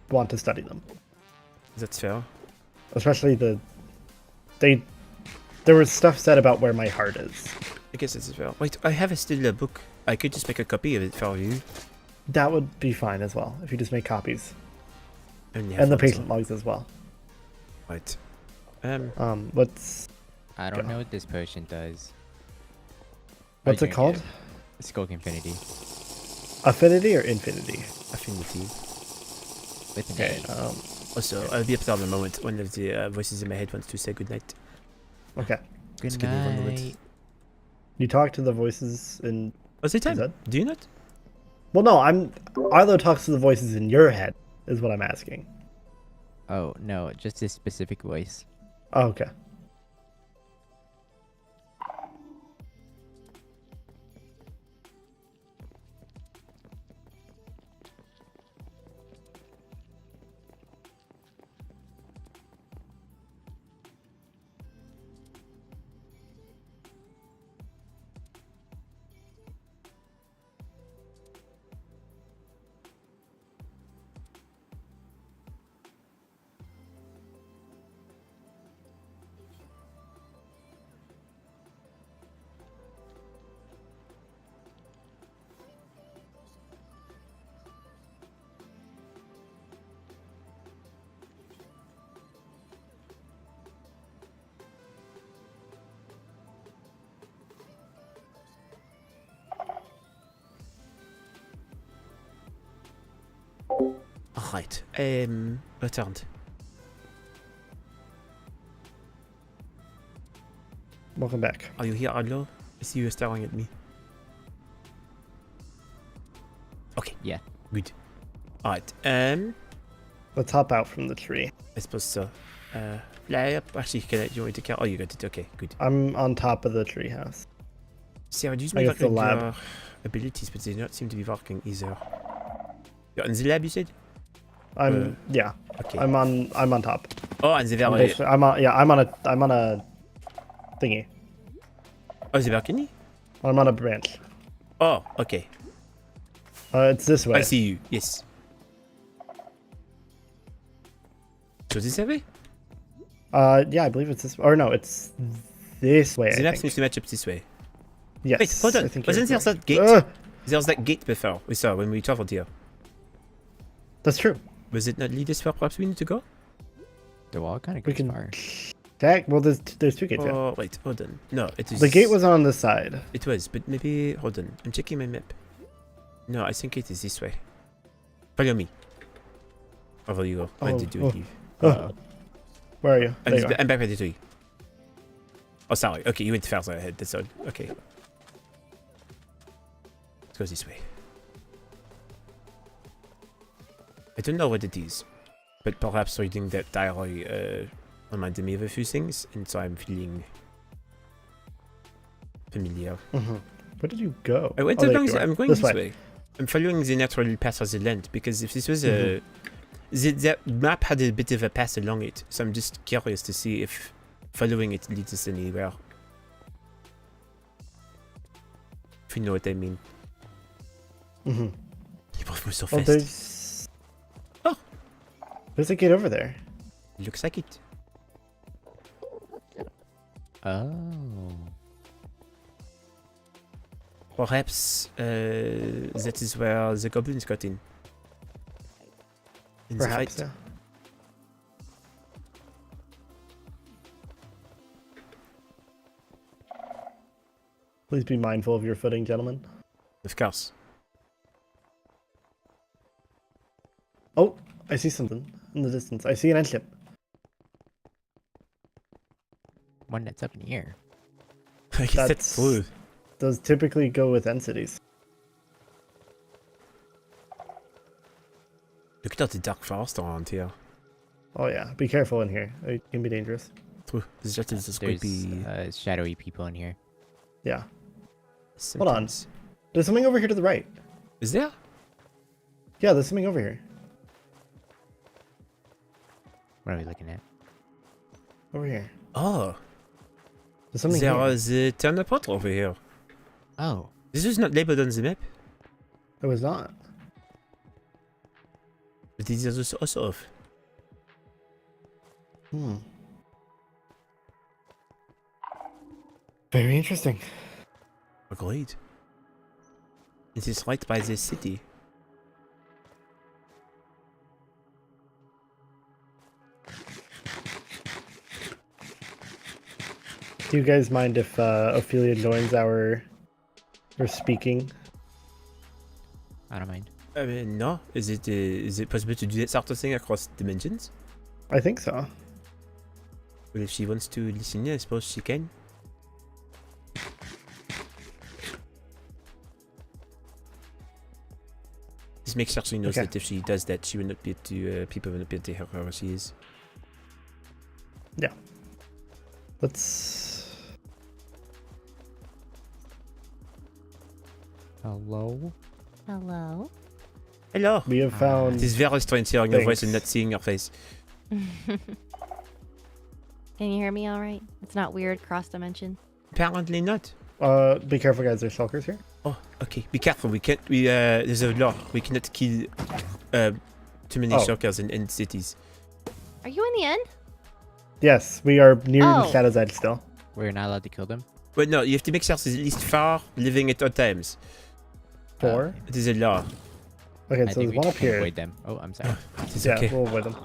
want to study them. That's fair. Especially there was stuff said about where my heart is. I guess that's fair. Wait, I have still a book. I could just make a copy of it for you. That would be fine as well, if you just make copies. Only have And the one, so- patient logs as well. Right. What's I don't Go. know what this potion does. what's But it you can called? get it. Skulk Infinity. Affinity or Infinity? Affinity. With an Okay. A. Also, I'll be up there in a moment. One of the voices in my head wants to say goodnight. Okay. Good give me one moment. night. You talk to the voices in... Was it time? that- Do you not? Well, no, Arlo talks to the voices in your head, is what I'm asking. Oh, no, just this specific voice. Oh, okay. Right. Returned. Welcome back. Are you here, Arlo? I see you staring at me. Okay. Yeah. Good. Alright. Let's hop out from the tree. I suppose so. Fly up. Actually, do you want me to count? Oh, you got it. Okay, good. I'm on top of the tree house. See, I would use I my guess the lab. abilities, but they do not seem to be working either. You're in the lab, you said? Yeah. Okay. I'm on top. Oh, and the very... I'm on a thingy. Oh, the balcony? I'm on a branch. Oh, okay. It's this way. I see you. Yes. So this way? Yeah, I believe it's this. Or no, it's this way. The I map think. seems to match up this way. Yes. Wait, hold I on. think Wasn't you're there that gate? correct. There was that gate before we saw when we traveled here. That's true. Was it not lead us where perhaps we need to go? The wall kind of We goes can far. check. Well, there's two gates. Yeah. Oh, wait, hold on. No, it is... The gate was on this side. It was, but maybe... Hold on. I'm checking my map. No, I think it is this way. Follow me. Over you go. Where Oh, did you oh. leave? Oh. Where are you? There you are. I'm back ready to you. Oh, sorry. Okay, you went further ahead. That's all. Okay. Let's go this way. I don't know what it is, but perhaps reading that diary reminded me of a few things, and so I'm feeling familiar. Mhm. Where did you go? I went Oh, there along. you are. I'm going this way. I'm following the natural path of the land because if this was a, the map had a bit of a path along it, so I'm just curious to see if following it leads us anywhere. If you know what I mean. Mm-hmm. You both move so Oh, fast. there's. Oh. There's a gate over there. Looks like it. Oh. Perhaps that is where the goblins got in. In the Perhaps. fight. Yeah. Please be mindful of your footing, gentlemen. Of course. Oh, I see something in the distance. I see an airship. One that's up in the air. I guess that's true. Those typically go with entities. Look at all the dark forest around here. Oh yeah, be careful in here. It can be dangerous. True. There's just this There's creepy... shadowy people in here. Yeah. Hold on. There's something over here to the right. Is there? Yeah, there's something over here. What are we looking at? Over here. Oh. There's something There here. is a teleport over here. Oh. This is not labeled on the map, It was not. but it is also off. Hmm. Very interesting. Agreed. It is right by the city. Do you guys mind if Ophelia joins our speaking? I don't mind. No. Is it possible to do that sort of thing across dimensions? I think so. Well, if she wants to listen, I suppose she can. Just make sure she knows Okay. that if she does that, she will not be able to. People will not be able to hear her where she is. Let's. Hello? Hello. Hello. We have It found. is very strange hearing your voice and Thanks. not seeing your face. Can you hear me all right? It's not weird cross dimension. Apparently not. Be careful, guys. There's shulkers here. Oh, okay. Be careful. We can't. There's a law. We cannot kill too many Oh. shulkers in cities. Are you in the end? Yes, we are near Oh. Shadow's Edge still. We're not allowed to kill them? But no, you have to make sure there's at least 4 living at all times. 4. It is a law. Okay, I so think there's we one up can here. avoid them. Oh, I'm sorry. It is Yeah, okay. we'll avoid them.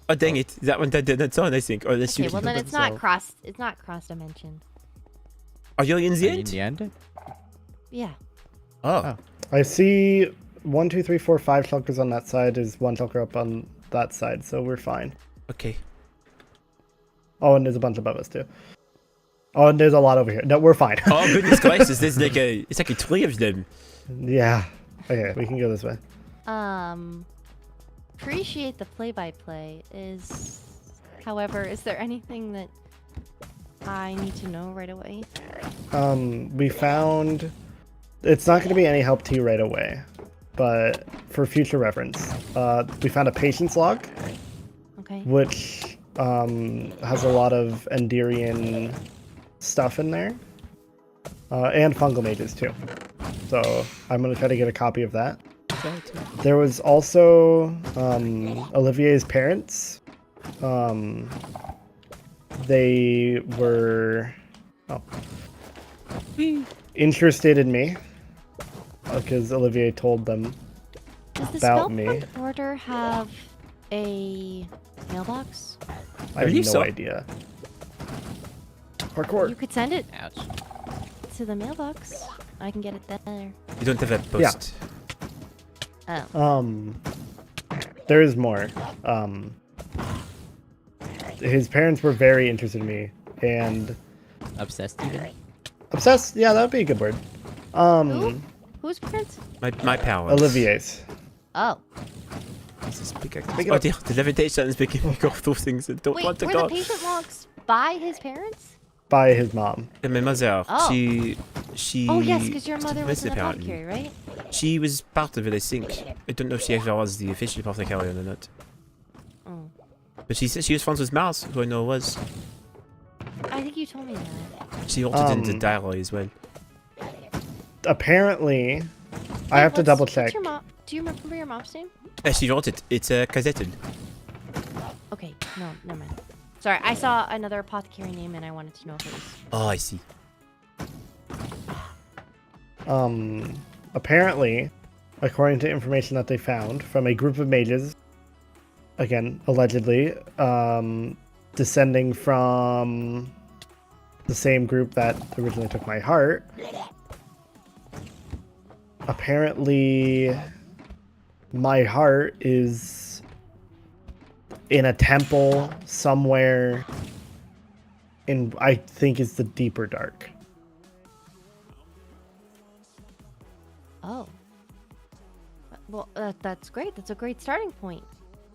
Oh dang it! That one did not sound. I think. Or unless Okay, you. well then it's not so- cross. It's not cross dimension. Are you in Are the you end? in the end? Yeah. Oh. I see 1, 2, 3, 4, 5 shulkers on that side. There's 1 shulker up on that side, so we're fine. Okay. Oh, and there's a bunch above us too. Oh, and there's a lot over here. No, we're fine. Oh goodness gracious! There's like it's like a tree of them. Yeah. Okay, we can go this way. Appreciate the play-by-play. However, is there anything that I need to know right away? We found. It's not going to be any help to you right away, but for future reference, we found a patient's log, Okay. which has a lot of Enderian stuff in there, and fungal mages too. So I'm going to try to get a copy of that. There was also Olivier's parents. They were interested in me because Olivier told them Does the about me. Spellbound Order have a mailbox? I have no believe so. idea. Parkour. You could send it Ouch. to the mailbox. I can get it there. You don't have a post. Oh. There is more. His parents were very interested in me and Obsessed even? obsessed. Yeah, that would be a good word. Who? Whose parents? My parents. Olivier's. Oh. This is big Pick it oh up. dear, the levitation is making me go through things that don't Wait, want to were go. the patient logs by his parents? By his mom. And my mother, Oh. she. Oh yes, because your mother was an apparently. apothecary, right? She was part of it, I think. I don't know if she actually was the official apothecary or not. Oh. But she said she was friends with Mars, who I know was. I think you told me that. She altered in the diary as well. Apparently, I have to double What's check. your mom? Do you remember your mom's name? She wrote it. It's Cazetted. Okay, no, never mind. Sorry, I saw another apothecary name and I wanted to know if it was. Oh, I see. Apparently, according to information that they found from a group of mages, again, allegedly, descending from the same group that originally took my heart, apparently my heart is in a temple somewhere in, I think it's the deeper dark. Oh. Well, that's great. That's a great starting point.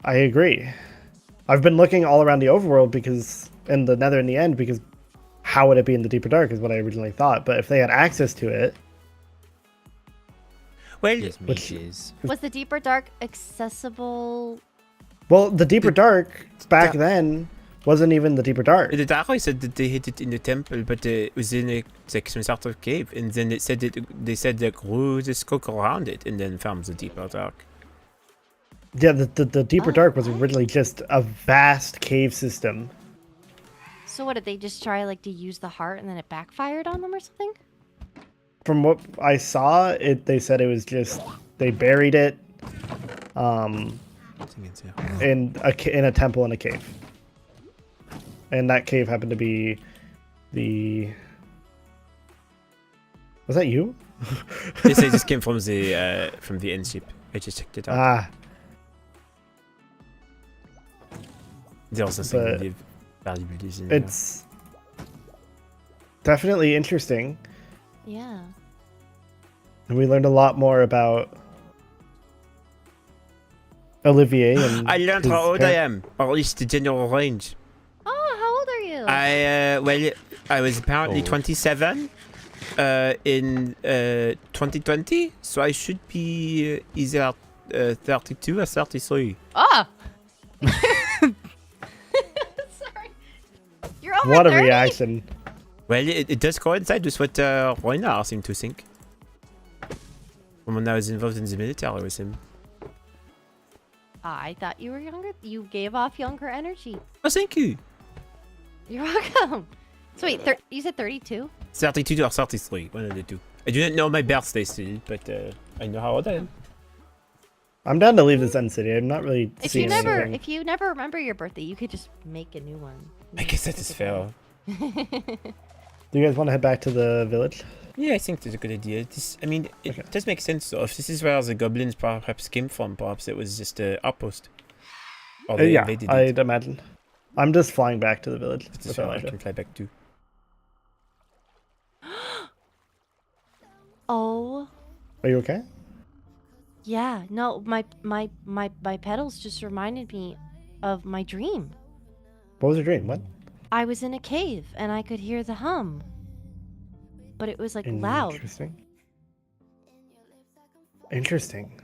I agree. I've been looking all around the overworld because, in the nether in the end, because how would it be in the deeper dark is what I originally thought. But if they had access to it, Well, Yes, mages. Was the deeper dark accessible? well, the deeper dark back then wasn't even the deeper dark. the diary said that they hid it in the temple, but it was in like some sort of cave, and then it said that they said they grew the skunk around it, and then found the deeper dark. Yeah, the deeper Oh, dark was what? originally just a vast cave system. So what did they just try like to use the heart and then it backfired on them or something? From what I saw, they said it was just they buried it in a temple in a cave, and that cave happened to be the. Was that you? They say this came from the end ship. I just checked it out. Ah, There's also some but really valuable in there. it's definitely interesting, Yeah. and we learned a lot more about Olivier. And I learned his how old I parents. am, or at least the general range. Oh, how old are you? I was apparently Old. 27 in 2020, so I should be either 32 or 33. Oh. Sorry. You're over What a 30? reaction! Well, it does coincide with what Roynar seemed to think. When I was involved in the military with him. I thought you were younger. You gave off younger energy. Oh, thank you. You're welcome. So wait, you said 32? 32 or 33, one of the two. I do not know my birthday still, but I know how old I am. I'm down to leave this end city. I'm not really If you seeing anything. if you never remember your birthday, you could just make a new one. I guess that is fair. Do you guys want to head back to the village? Yeah, I think that's a good idea. I mean, it Okay. does make sense though. If this is where the goblins perhaps came from, perhaps it was just an outpost. Or they Yeah, invaded it. I'd imagine. I'm just flying back to the village. This with is where I Elijah. can fly back to. Oh, Are you okay? yeah. No, my pedals just reminded me of my dream. What was your dream? What? I was in a cave and I could hear the hum. But it was like loud. Interesting. Interesting.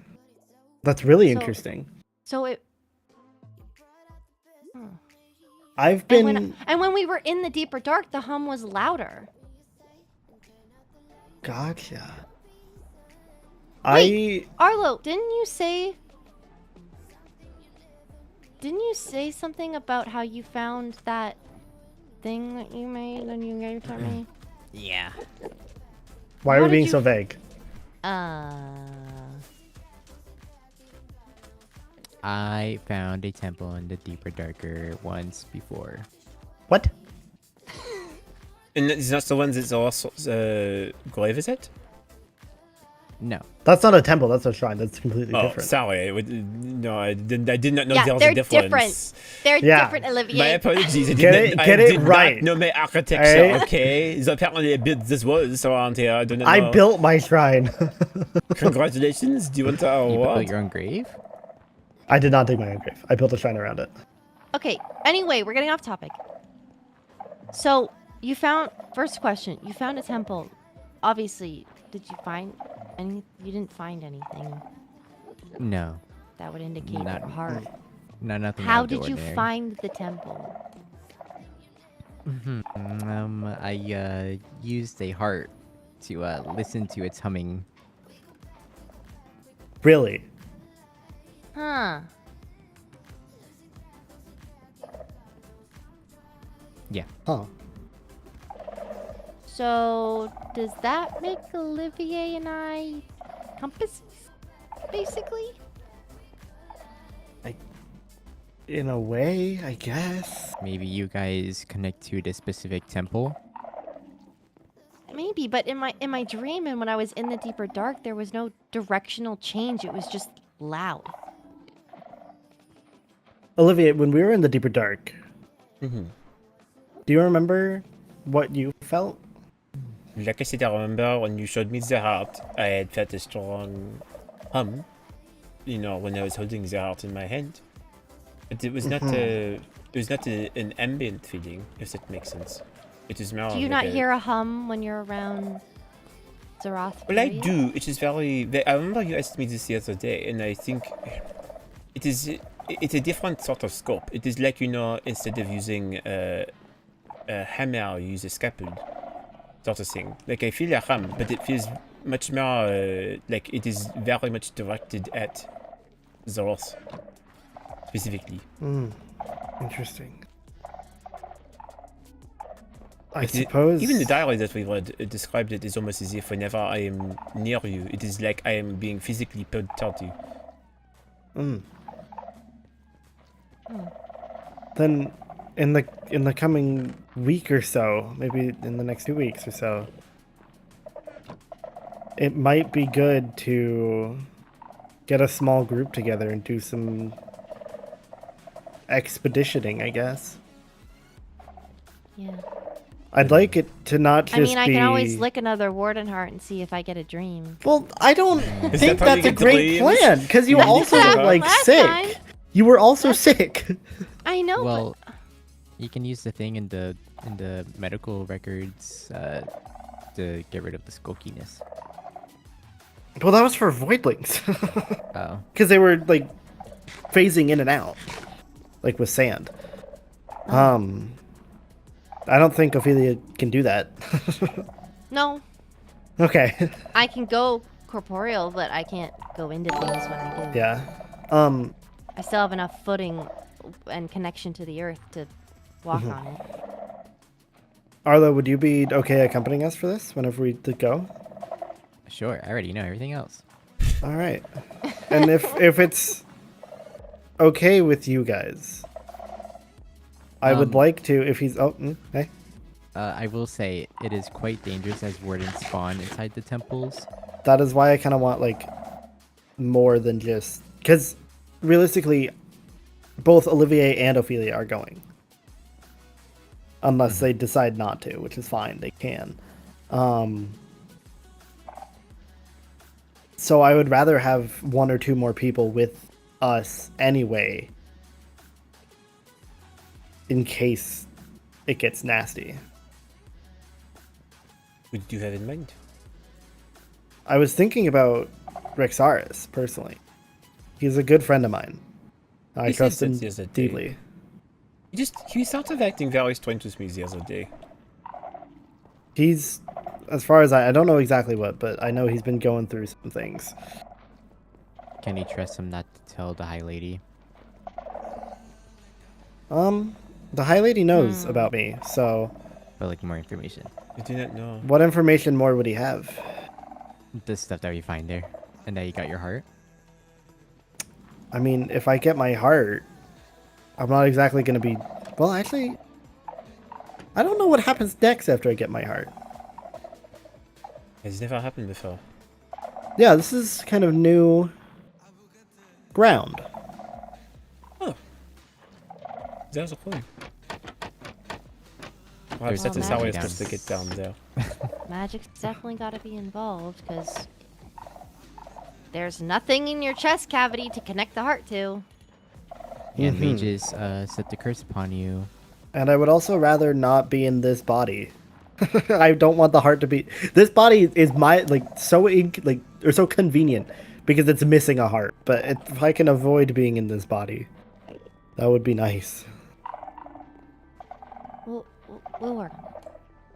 That's really So- interesting. So it Hmm. I've and been. when we were in the deeper dark, the hum was louder. Gotcha. Arlo, didn't you say something about how you found that thing that you made and you gave to me? Yeah. Why How are we did being you so vague? I found a temple in the deeper, darker once before. What? And is that the one that's also grave, is it? No. That's not a temple. That's a shrine. That's completely Oh, different. sorry. No, I did not know Yeah, there was they're a difference. different. They're Yeah. different, Olivier. My apologies. I Get did it- not, get I it did right. not know my architecture, Alright. okay? So apparently a bit this was around here. I don't know. I built my shrine. Congratulations. Do you want to You built award? your own grave? I did not dig my own grave. I built a shrine around it. Okay, anyway, we're getting off topic. So, you found, first question, you found a temple. Obviously, did you find any, you didn't find anything No. that would indicate Not- your heart. No, nothing How out of the did you ordinary. find the temple? I used a heart to listen to its humming. Really? Huh. Yeah. Huh. So, does that make Olivier and I compasses, basically? In a way, I guess. Maybe you guys connect to the specific temple. Maybe, but in my dream and when I was in the deeper dark, there was no directional change. It was just loud. Olivier, when we were in the deeper dark, Mm-hmm. do you remember what you felt? Like I said, I remember when you showed me the heart, I had felt a strong hum, you know, when I was holding the heart in my hand. But it was not an ambient feeling, if that makes sense. It is more Do you like not a- hear a hum when you're around Zeroth? Well, I period? do. It is very. I remember you asked me this the other day, and I think it's a different sort of scope. It is like, you know, instead of using a hammer, you use a scalpel, sort of thing. Like I feel a hum, but it feels much more like it is very much directed at the earth, specifically. Interesting. I Like, suppose. even the diary that we read described it as almost as if whenever I am near you, it is like I am being physically pulled toward you. Then, in the coming week or so, maybe in the next 2 weeks or so, it might be good to get a small group together and do some expeditioning, I guess. Yeah. I'd like it to not just I mean, I be. can always lick another warden heart and see if I get a dream. Well, I don't Is think that how that's you a get great dreams? plan because you Yeah, you also said were that like last sick. time. You were also sick. I know, Well, you can use the thing in the medical records to get rid of the skulkiness. Well, that was for voidlings Oh. because they were like phasing in and out, like with sand. I don't think Ophelia can do that. but no, Okay. I can go corporeal, but I can't go into things when I do. Yeah. I still have enough footing and connection to the earth to walk on it. Arlo, would you be okay accompanying us for this whenever we did go? Sure, I already know everything else. All right. And if it's okay with you guys, I would Um, like to. If he's hey, I will say it is quite dangerous as wardens spawn inside the temples. That is why I kind of want like more than just because realistically, both Olivier and Ophelia are going, unless they decide not to, which is fine. They can. So I would rather have one or two more people with us anyway, in case it gets nasty. What do you have in mind? I was thinking about Rexaris, personally. He's a good friend of mine. I He trust said him that the other day. deeply. He started acting very strange with me the other day. He's, as far as I don't know exactly what, but I know he's been going through some things. Can you trust him not to tell the High Lady? The High Lady knows about me, so But like more information. I do not know. what information more would he have? The stuff that we find there. And that you got your heart. I mean, if I get my heart, I'm not exactly going to be... Well, actually, I don't know what happens next after I get my heart. It's never happened before. Yeah, this is kind of new ground. There's a point. Well, There's that is Well, how we're magic. supposed to get down there. Magic's definitely got to be involved because there's nothing in your chest cavity to connect the heart to. And mages set the curse upon you. And I would also rather not be in this body. I don't want the heart to be... This body is so convenient because it's missing a heart. But if I can avoid being in this body, that would be nice. We'll work on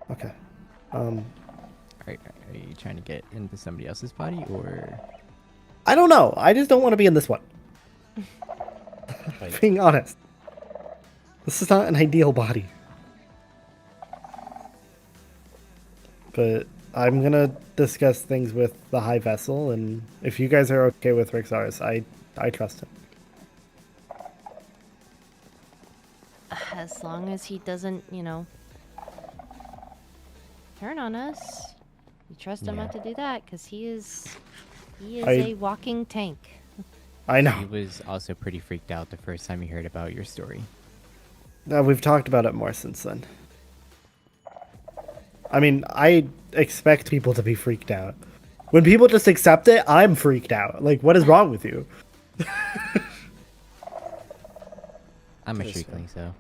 it. Okay. Are you trying to get into somebody else's body or? I don't know. I just don't want to be in this one. Right. Being honest. This is not an ideal body. But I'm going to discuss things with the High Vessel, and if you guys are okay with Rexaris, I trust him. As long as he doesn't, turn on us. We trust him not to do that because he is a walking tank. I know. He was also pretty freaked out the first time he heard about your story. We've talked about it more since then. I mean, I expect people to be freaked out. When people just accept it, I'm freaked out. Like, what is wrong with you? I'm a shriekling, so.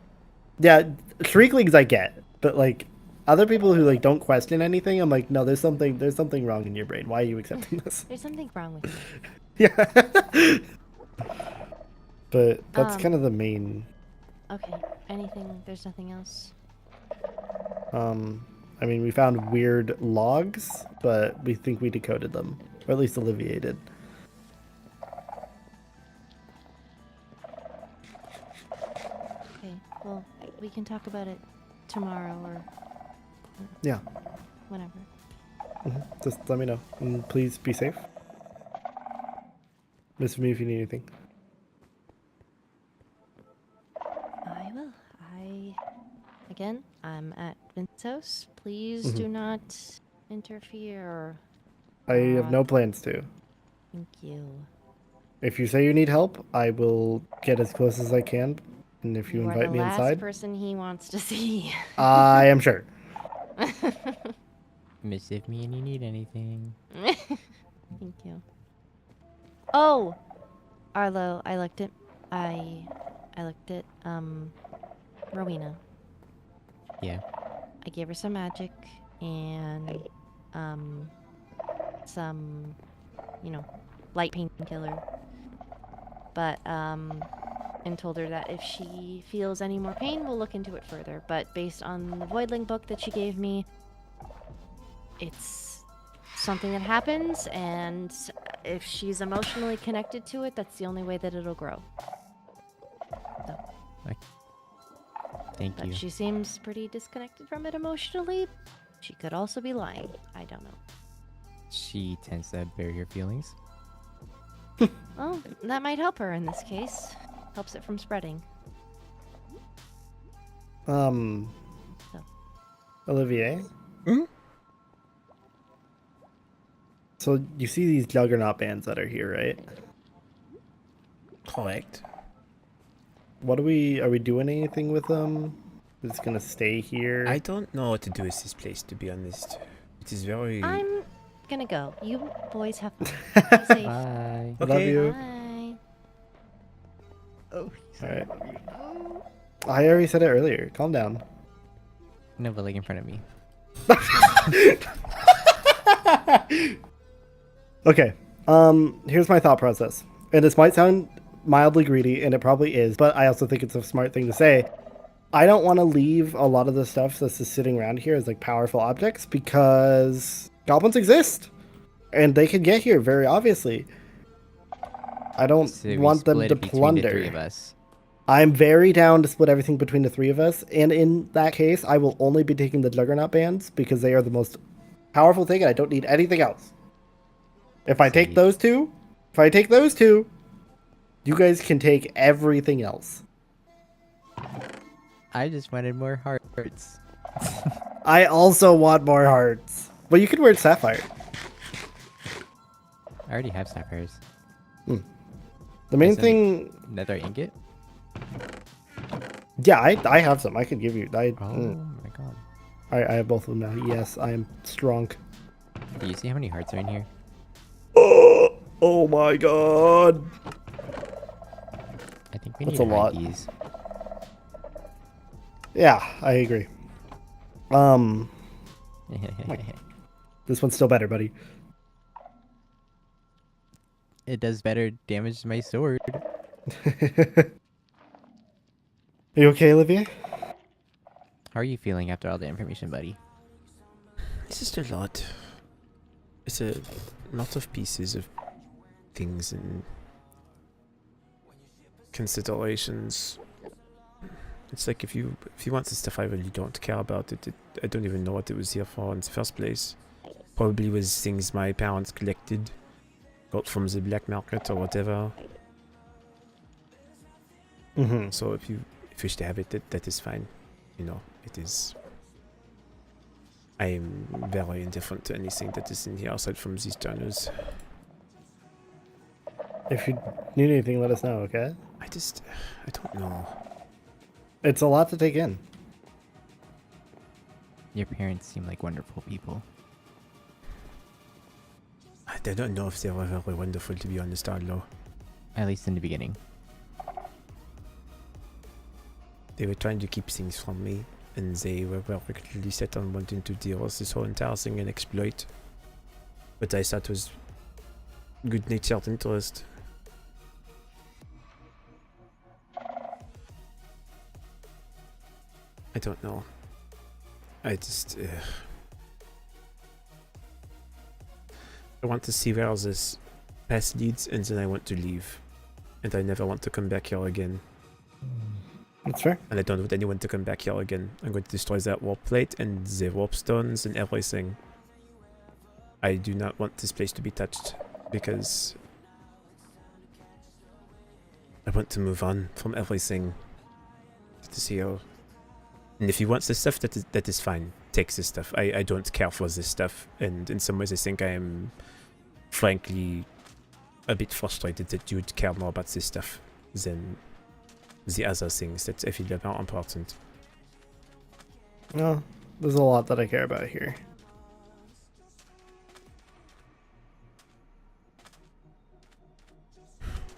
Yeah, shrieklings I get, but like other people who like don't question anything, I'm like, no, there's something wrong in your brain. Why are you accepting this? There's something wrong with you. Yeah. But that's kind of the main. Okay. There's nothing else. I mean, we found weird logs, but we think we decoded them, or at least Olivier did. Okay. Well, we can talk about it tomorrow or Yeah. whenever. Just let me know, and please be safe. Miss me if you need anything. I will. Again, I'm at Vince's house. Please do not interfere. I have no plans to. Thank you. If you say you need help, I will get as close as I can. And if you are invite the me last inside, person he wants to see. I am sure. Missive me and you need anything. Thank you. Oh, Arlo, I looked at Rowena. Yeah. I gave her some magic and some, light painkiller. But and told her that if she feels any more pain, we'll look into it further. But based on the Voidling book that she gave me, it's something that happens, and if she's emotionally connected to it, that's the only way that it'll grow. So, Thank but you. she seems pretty disconnected from it emotionally. She could also be lying. I don't know. She tends to bury her feelings. Well, that might help her in this case. Helps it from spreading. Olivier. Hmm? So you see these juggernaut bands that are here, right? Correct. What are we doing anything with them? It's gonna stay here. I don't know what to do with this place, to be honest. It is very... I'm gonna go. You boys have fun. Be safe. Bye. Love Okay. you. Bye. Oh, All right. I already said it earlier. Calm down. no, but like in front of me. Okay. Here's my thought process. And this might sound mildly greedy, and it probably is, but I also think it's a smart thing to say. I don't want to leave a lot of the stuff that's just sitting around here as like powerful objects because goblins exist. And they can get here very obviously. I don't So we want them split to it between the three plunder. of us. I'm very down to split everything between the three of us, and in that case, I will only be taking the Juggernaut bands because they are the most powerful thing, and I don't need anything else. If I take Sweet. those two, you guys can take everything else. I just wanted more hearts. I also want more hearts. But you could wear Sapphire. I already have sapphires. The main Isn't thing... Nether ingot? Yeah, I have some. I could give you... Oh my god. I have both of them now. Yes, I am strong. Do you see how many hearts are in here? Oh my god. I think we That's need a to hide lot. these. Yeah, I agree. This one's still better, buddy. It does better damage to my sword. Are you okay, Olivier? How are you feeling after all the information, buddy? It's just a lot. It's a lot of pieces of things and considerations. It's like if you want the stuff I really don't care about it, I don't even know what it was here for in the first place. Probably was things my parents collected, got from the black market or whatever. Mm-hmm. So if you wish to have it, that is fine. You know, it is. I am very indifferent to anything that is in here aside from these turners. If you need anything, let us know, okay? I don't know. It's a lot to take in. Your parents seem like wonderful people. I don't know if they were very wonderful, to be honest, Arlo. At least in the beginning. They were trying to keep things from me, and they were very clearly set on wanting to deal with this whole entire thing and exploit. But I thought it was good-natured interest. I don't know. I just... I want to see where this path leads, and then I want to leave. And I never want to come back here again. That's fair. And I don't want anyone to come back here again. I'm going to destroy that warp plate and the warp stones and everything. I do not want this place to be touched because I want to move on from everything that is here. And if he wants this stuff, that is fine. Take this stuff. I don't care for this stuff. And in some ways I think I am frankly a bit frustrated that you would care more about this stuff than the other things that I feel are more important. Well, there's a lot that I care about here.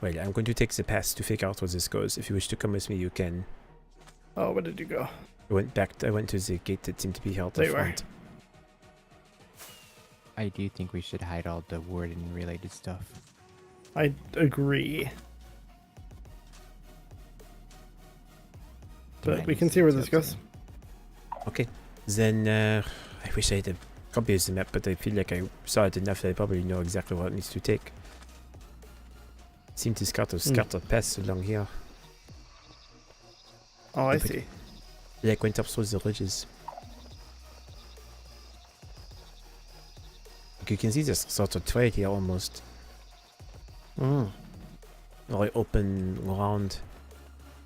Well, I'm going to take the pass to figure out where this goes. If you wish to come with me, you can. Oh, where did you go? I went to the gate that seemed to be held There up you are. front. I do think we should hide all the warden-related stuff. I agree. But we can see where this goes. Okay. Then, I wish I had a copy of the map, but I feel like I saw it enough that I probably know exactly what it needs to take. Seem to scatter paths along here. Oh, I But- see. Like went up through the ridges. Like you can see this sort of trail here almost. Very open ground.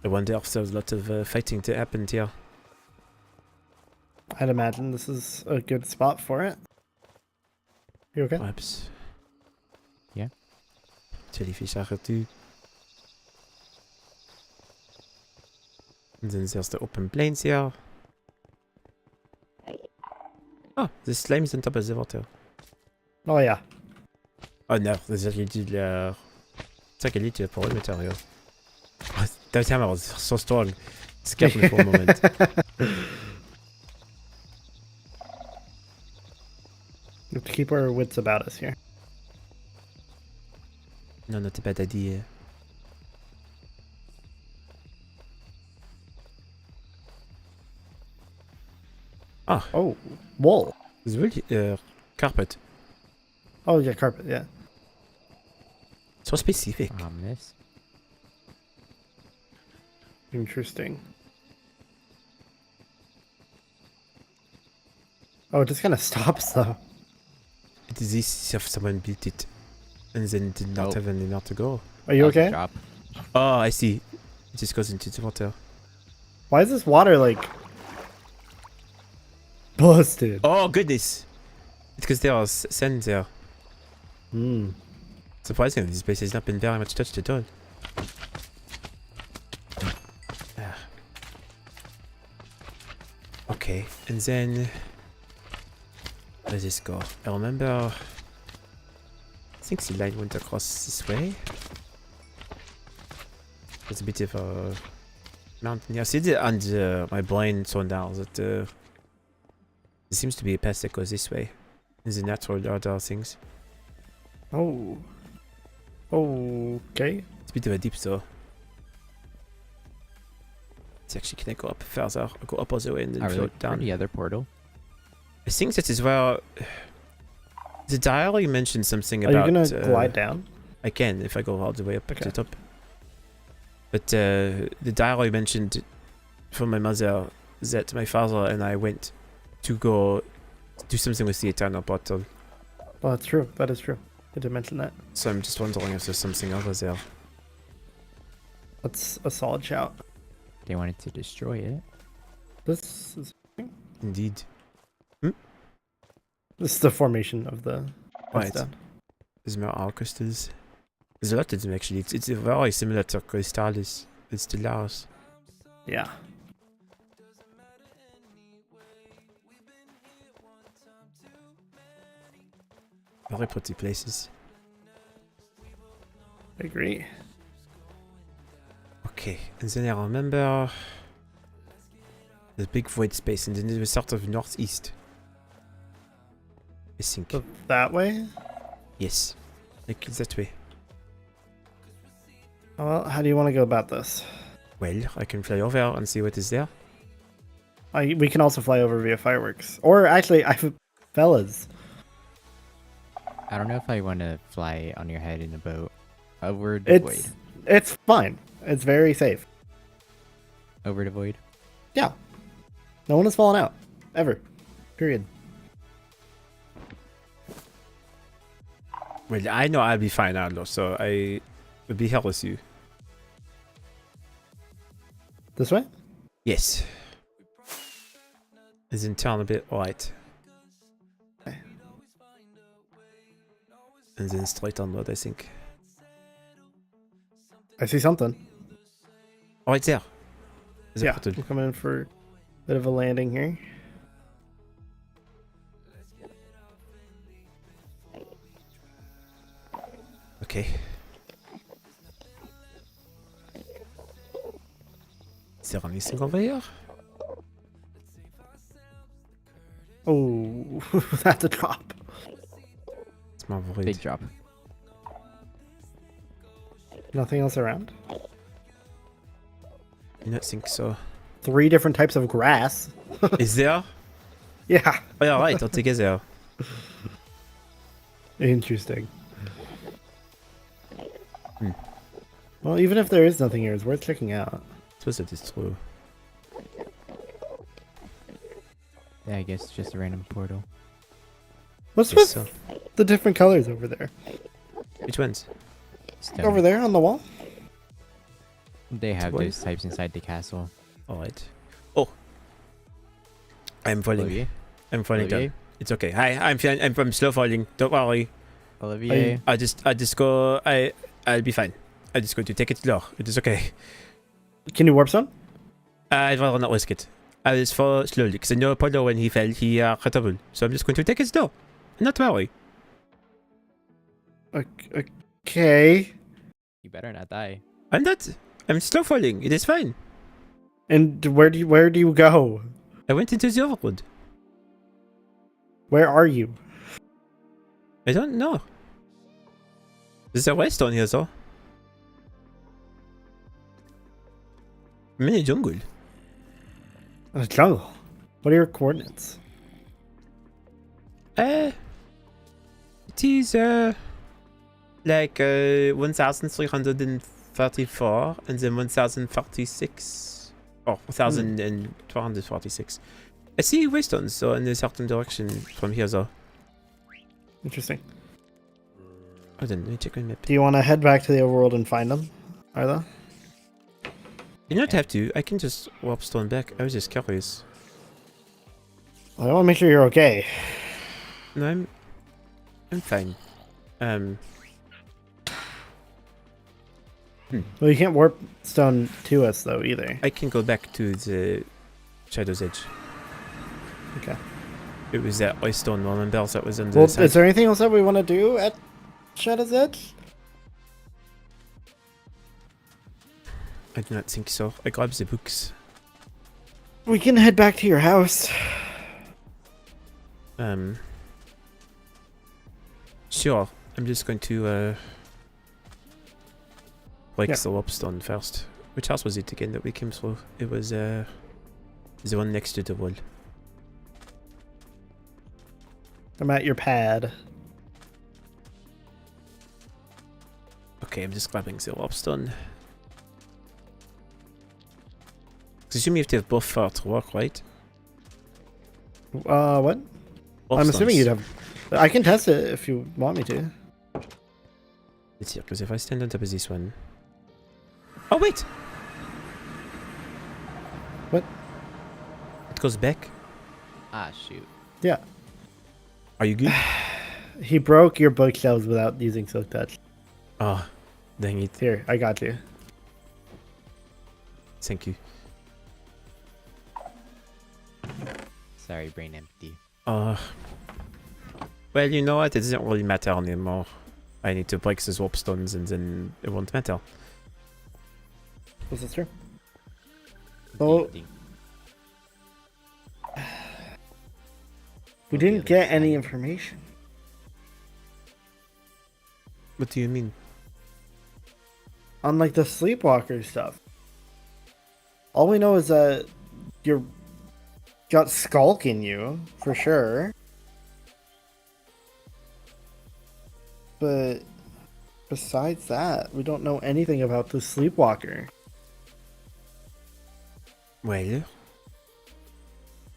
I wonder if there's a lot of fighting to happen here. I'd imagine this is a good spot for it. You okay? Oops. Ja. Jellyfish achter toe. En dan zelfs de open plains hier. Ah, de slimes zijn op de water. Oh yeah. Oh no, there's a little it's like a little perimeter here. Oh, that hammer was so strong. It scared me for a moment. We have to keep our wits about us here. No, not a bad idea. Ah, Oh, wool. there's really carpet. Oh yeah, carpet. Yeah. So specific. Ominous. Interesting. Oh, it just kind of stops though. It is easy if someone built it and then did not Oh. have anywhere to go. Are you That was a okay? Drop. Oh, I see. It just goes into the water. Why is this water like busted? Oh goodness! It's because there was sand there. Hmm. Surprisingly, this place has not been very much touched at all. Ah. Okay, and then where does this go? I remember. I think the line went across this way. There's a bit of a mountain here. I see it on my brain so now that there seems to be a path that goes this way. In the natural order of things. Oh. Okay. It's a bit of a deep though. It's actually, can I go up further? I'll go up all the way and then Are we float looking down. for the other portal? I think that is where the diary mentioned something Are you about. gonna glide down? I can if I go all the way up to Okay. the top. But the diary mentioned from my mother that my father and I went to go do something with the eternal portal. Oh, that's true. That is true. I did mention that. So I'm just wondering if there's something over there. That's a solid shout. They wanted to destroy it. This is Indeed. this is the formation of the Right. stone. There's more owl crystals. There's a lot of them actually. It's very similar to Crystallis. It's the Laos. Yeah. Very pretty places. I agree. Okay, and then I remember the big void space, and then it was sort of northeast. I think. So that way? Yes. Like that way. Well, how do you want to go about this? Well, I can fly over and see what is there. We can also fly over via fireworks. Or actually, fellas. I don't know if I want to fly on your head in a boat. Over the void. It's fine. It's very safe. Over the void. Yeah. No one has fallen out. Ever. Period. Well, I know I'll be fine, Arlo, so I will be here with you. This way? Yes. And then turn a bit right. Okay. And then straight onward, I think. I see something. Oh, right there. There's a Yeah. portal. We're coming in for a bit of a landing here. Okay. Is there anything over here? Oh, that's a drop. It's more void. Big drop. Nothing else around. I don't think so. 3 different types of grass. Is there? Yeah. Oh, yeah, right, all together. Interesting. Hmm. Well, even if there is nothing here, it's worth checking out. I suppose that is true. Yeah, I guess it's just a random portal. What's Guess with so. the different colors over there? Which ones? Stone. Over there on the wall? They have What? those types inside the castle. Alright. Oh. I'm falling. Olivier? I'm falling Olivier? down. It's okay. Hi, I'm slow falling. Don't worry. Olivier? I just go. I'll be fine. I just going to take it slow. It is okay. Can you warp zone? I'd rather not risk it. I just fall slowly because I know Apollo when he fell, he got trouble. So I'm just going to take it slow. Not worry. Okay. You better not die. I'm not. I'm slow falling. It is fine. And where do you go? I went into the overworld. Where are you? I don't know. There's a west on here, though. I'm in a jungle. In the jungle. What are your coordinates? It is like 1,334 and then 1,046 or 1,246. I see waystones so in a certain direction from here though. Interesting. Hold on, let me check my map. Do you want to head back to the overworld and find them? Arla? You don't have to. I can just warp stone back. I was just curious. Well, I want to make sure you're okay. No, I'm fine. Well, you can't warp stone to us though either. I can go back to the Shadow's Edge. Okay. It was that ice stone Norman Bells that was on the Well, side. is there anything else that we want to do at Shadow's Edge? I do not think so. I grabbed the books. We can head back to your house. Sure. I'm just going to break Yeah. the lobstone first. Which house was it again that we came through? It was the one next to the wall. I'm at your pad. Okay, I'm just grabbing the lobstone. I assume you have to have both for it to work, right? What? I'm assuming you'd have. I can test it if you want me to. Let's see, because if I stand on top of this one. Oh wait! What? It goes back. Ah, shoot. Yeah. Are you good? He broke your bookshelves without using Silk Touch. Oh, dang it. Here, I got you. Thank you. Sorry, brain empty. Well, you know what? It doesn't really matter anymore. I need to break the warp stones and then it won't matter. Was this true? Oh. Ding, ding. We On the didn't other get any side. information. What do you mean? On like the sleepwalker stuff. All we know is that you're got Skulk in you, for sure. But besides that, we don't know anything about the sleepwalker. Well,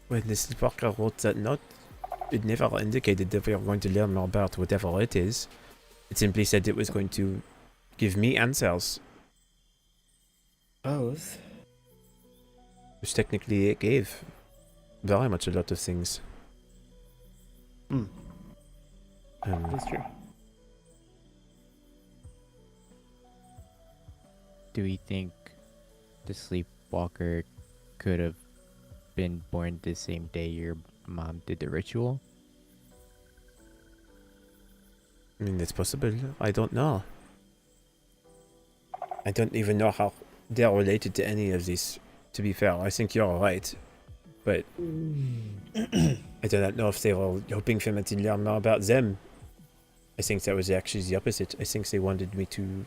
when the sleepwalker wrote that note, it never indicated that we were going to learn more about whatever it is. It simply said it was going to give me answers, Those. which technically it gave very much a lot of things. Hmm. That's true. Do we think the sleepwalker could have been born the same day your mom did the ritual? I mean, it's possible. I don't know. I don't even know how they're related to any of this, to be fair. I think you're right. But I do not know if they were hoping for me to learn more about them. I think that was actually the opposite. I think they wanted me to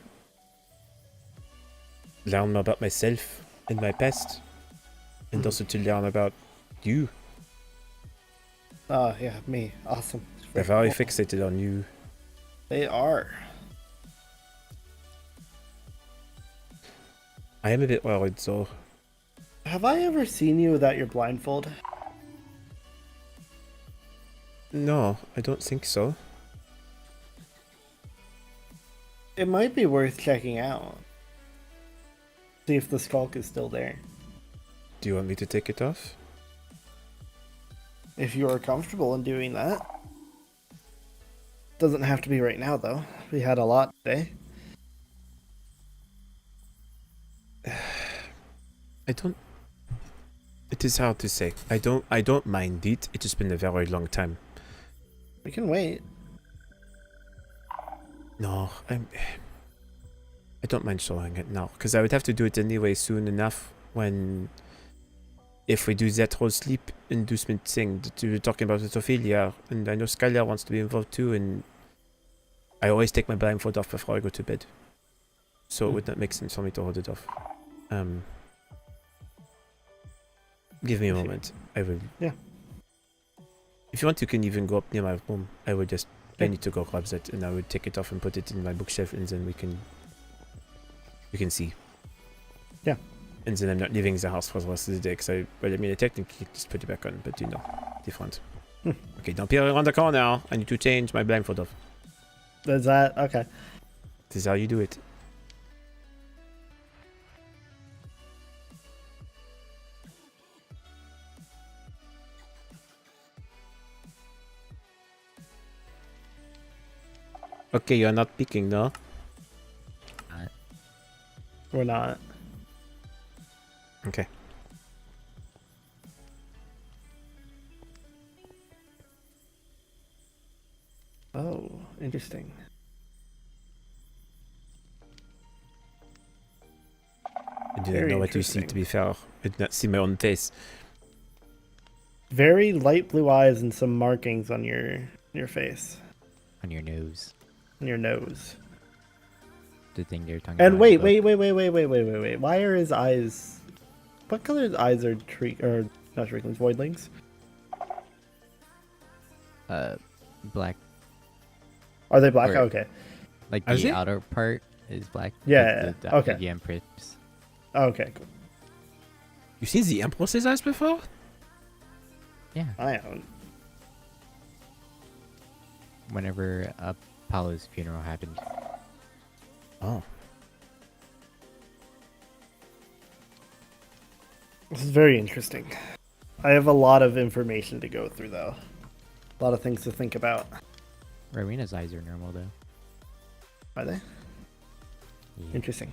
learn more about myself and my past. And also to learn about you. Oh, yeah, me. Awesome. They're very fixated on you. They are. I am a bit worried, so... Have I ever seen you without your blindfold? No, I don't think so. It might be worth checking out. See if the Skulk is still there. Do you want me to take it off? if you are comfortable in doing that. Doesn't have to be right now, though. We had a lot today. I don't. It is hard to say. I don't mind it. It has been a very long time. We can wait. No, I don't mind showing it now, because I would have to do it anyway soon enough when... If we do that whole sleep inducement thing that you were talking about with Ophelia, and I know Skylar wants to be involved too, and I always take my blindfold off before I go to bed. So it would not make sense for me to hold it off. Give me a moment. I will... Yeah. If you want, you can even go up near my room. I will just... I Yeah. need to go grab that, and I will take it off and put it in my bookshelf, and then we can see. Yeah. And then I'm not leaving the house for the rest of the day, because I technically just put it back on, but different. Okay, don't peer around the corner. I need to change my blindfold off. Is that okay? This is how you do it. Okay, you're not picking, no? We're not. Okay. Oh, interesting. I didn't Very know what you see, interesting. to be fair. I did not see my own face. Very light blue eyes and some markings on your face, On your nose. on your nose. The thing they're talking And about. wait. Why are his eyes? What color eyes are not shrinklings, voidlings? Black. Are they black? Or- Okay. Like Is the it? outer part is black. Yeah, The okay. The Empress. Okay, cool. You seen the Empress's eyes before? Yeah. I haven't. Whenever Apollo's funeral happened. Oh. This is very interesting. I have a lot of information to go through, though. A lot of things to think about. Rowena's eyes are normal though. Are they? Yeah. Interesting.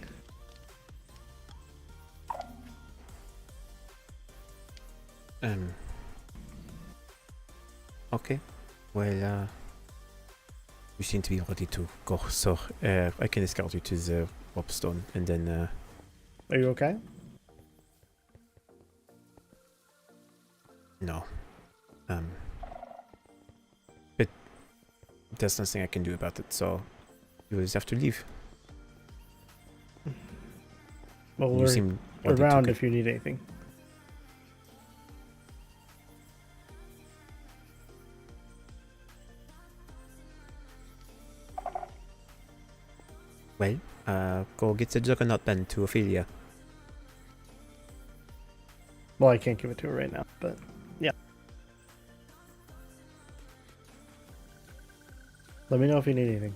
Okay. Well, you seem to be ready to go, so I can escort you to the Warpstone, and then Are you okay? no. But there's nothing I can do about it, so you will just have to leave. Well, You we're seem ready to around go. if you need anything. Well, go get the Juggernaut then to Ophelia. Well, I can't give it to her right now, but yeah. Let me know if you need anything.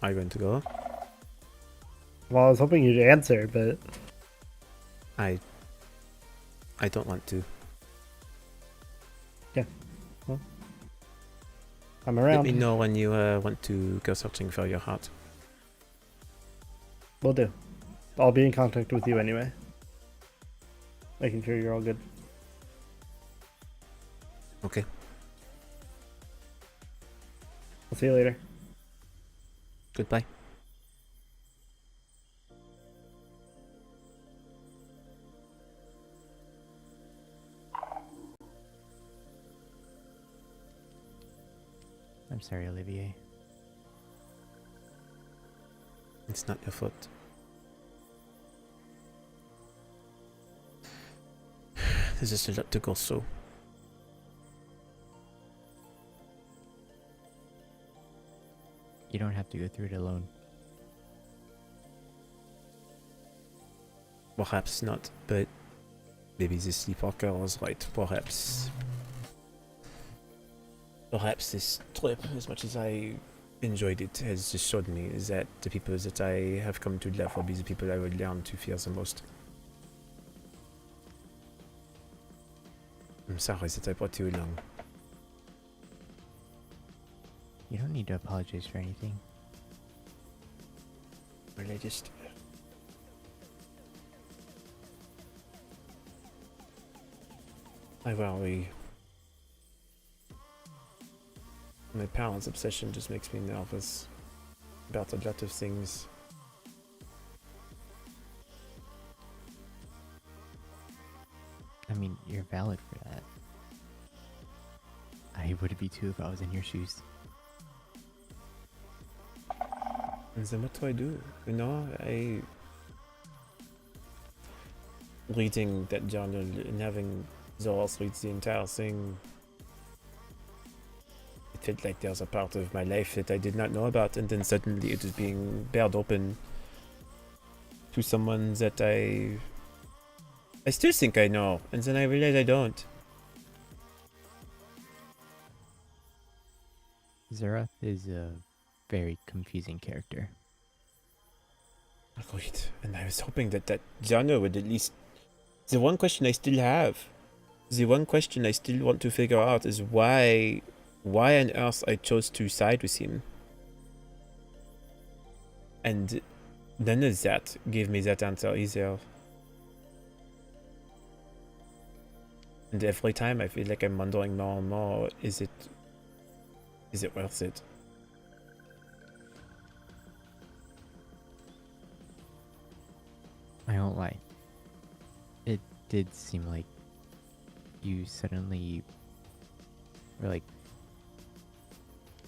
Are you going to go? Well, I was hoping you'd answer, but I don't want to. I'm Let around. me know when you want to go searching for your heart. Will do. I'll be in contact with you anyway. Making sure you're all good. Okay. I'll see you later. Goodbye. I'm sorry, Olivier. It's not your fault. There's just a lot to go through. You don't have to go through it alone. Perhaps not, but Maybe the sleepwalker was right. Perhaps this trip, as much as I enjoyed it, has just showed me is that the people that I have come to love will be the people I would learn to fear the most. I'm sorry that I brought you along. You don't need to apologize for anything. Well, I just... I worry. My parents' obsession just makes me nervous about a lot of things. I mean, you're valid for that. I would be too if I was in your shoes. And then what do I do? You know, reading that journal and having Zoros read the entire thing, it felt like there's a part of my life that I did not know about, and then suddenly it was being bared open to someone that I still think I know, and then I realize I don't. Zerath is a very confusing character. Agreed. And I was hoping that that journal would at least... The one question I still have, the one question I still want to figure out is why on earth I chose to side with him. And none of that gave me that answer either. And every time I feel like I'm wondering more and more, is it worth it? I won't lie. It did seem like you suddenly were like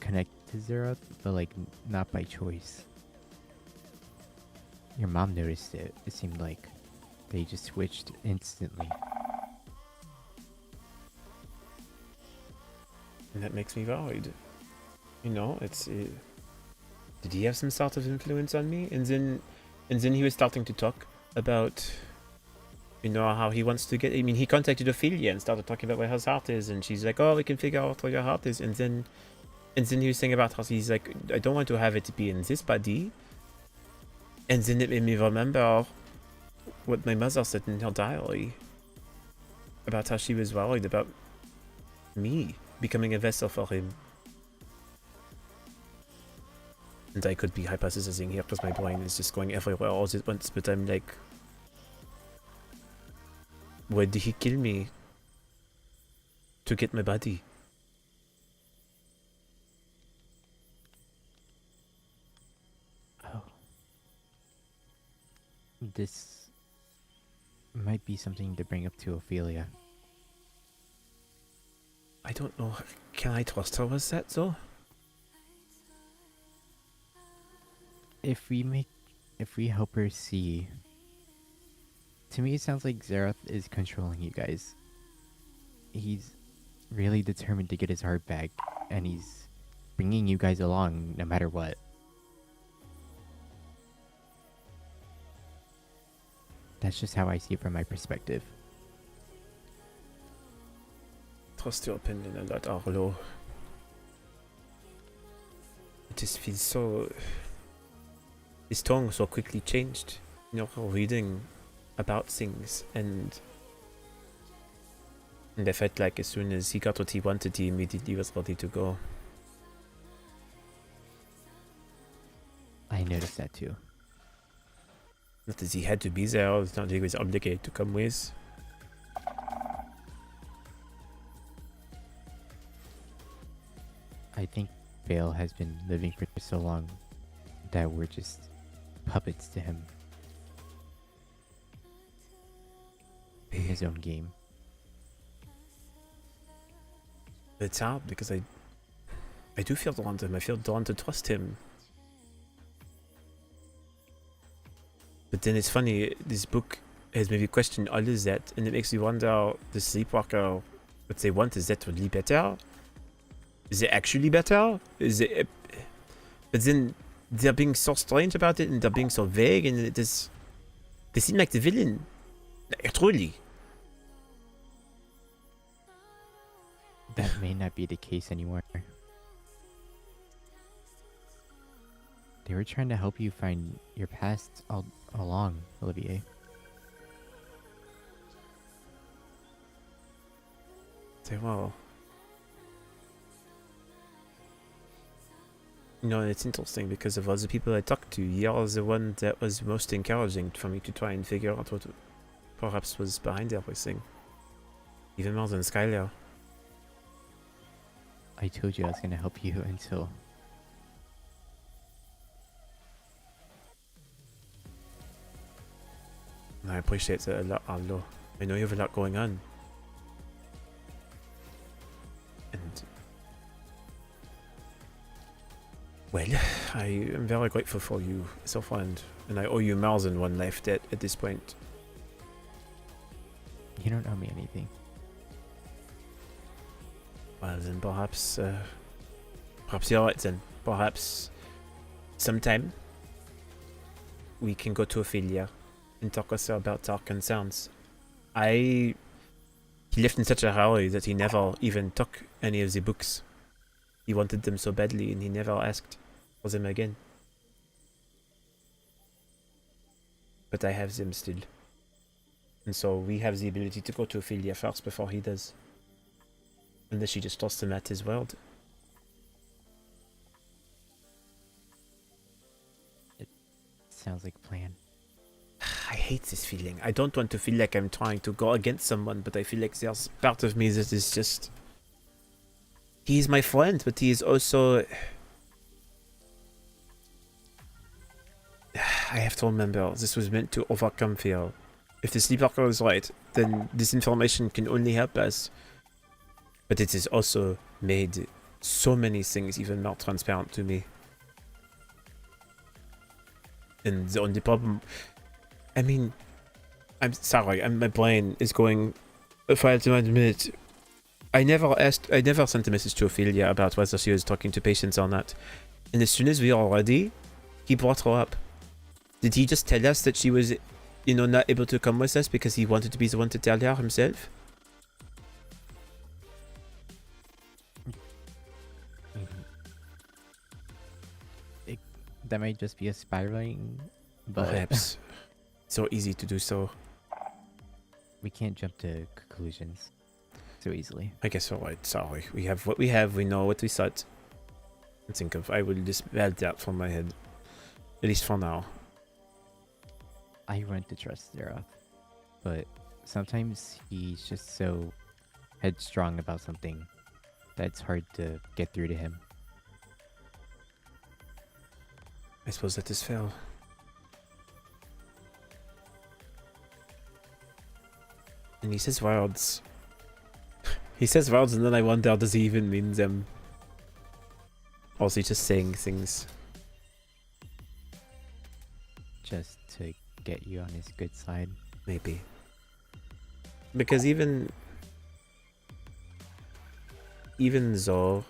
connected to Zerath, but like not by choice. Your mom noticed it. It seemed like they just switched instantly. And that makes me worried. You know, it's... did he have some sort of influence on me? And then he was starting to talk about, you know, how he wants to get... I mean, he contacted Ophelia and started talking about where his heart is, and she's like, oh, we can figure out where your heart is. And then he was saying about how he's like, I don't want to have it be in this body. And then it made me remember what my mother said in her diary about how she was worried about me becoming a vessel for him. And I could be hypothesizing here because my brain is just going everywhere all at once, but I'm like, why did he kill me? To get my body? Oh. This might be something to bring up to Ophelia. I don't know. Can I trust her with that though? If we help her see, to me it sounds like Zerath is controlling you guys. He's really determined to get his heart back, and he's bringing you guys along no matter what. That's just how I see it from my perspective. Trust your opinion on that, Arlo. It just feels so... His tongue so quickly changed. You know, reading about things, and I felt like as soon as he got what he wanted, he immediately was ready to go. I noticed that too. Not that he had to be there, it's not that he was obligated to come with. I think Vale has been living for so long that we're just puppets to him in his own game. It's hard because I do feel drawn to him. I feel drawn to trust him. But then it's funny, this book has made me question all of that, and it makes me wonder, the sleepwalker, what they want, is that really better? Is it actually better? Is it... But then they're being so strange about it, and they're being so vague, and it is... They seem like the villain. Like, truly. that may not be the case anymore. They were trying to help you find your past all along, Olivier. Say, well, you know, it's interesting because of all the people I talked to, you're the one that was most encouraging for me to try and figure out what perhaps was behind everything. Even more than Skylar. I told you I was gonna help you until... I appreciate that a lot, Aldo. I know you have a lot going on. And... well, I am very grateful for you as a friend, and I owe you more than one life debt at this point. You don't owe me anything. Well, then perhaps you're right then. Perhaps sometime we can go to Ophelia and talk with her about our concerns. He left in such a hurry that he never even took any of the books. He wanted them so badly and he never asked for them again. But I have them still. And so we have the ability to go to Ophelia first before he does. Unless she just tossed him at his world. Sounds like a plan. I hate this feeling. I don't want to feel like I'm trying to go against someone, but I feel like there's part of me that is just... he is my friend, but he is also... I have to remember, this was meant to overcome fear. If the sleepwalker is right, then this information can only help us. But it has also made so many things even more transparent to me. And the only problem... I mean... I'm sorry, my brain is going 5 to 1 minute. I never sent a message to Ophelia about whether she was talking to patients or not. And as soon as we were ready, he brought her up. Did he just tell us that she was, you know, not able to come with us because he wanted to be the one to tell her himself? That might just be a spiraling, but Perhaps. So easy to do so. we can't jump to conclusions so easily. I guess you're right, sorry. We have what we have, we know what we thought. I will dispel that from my head. At least for now. I want to trust Zera, but sometimes he's just so headstrong about something that it's hard to get through to him. I suppose that is fair. And he says words. He says words and then I wonder, does he even mean them? Or is he just saying things? Just to get you on his good side. Maybe. Because even though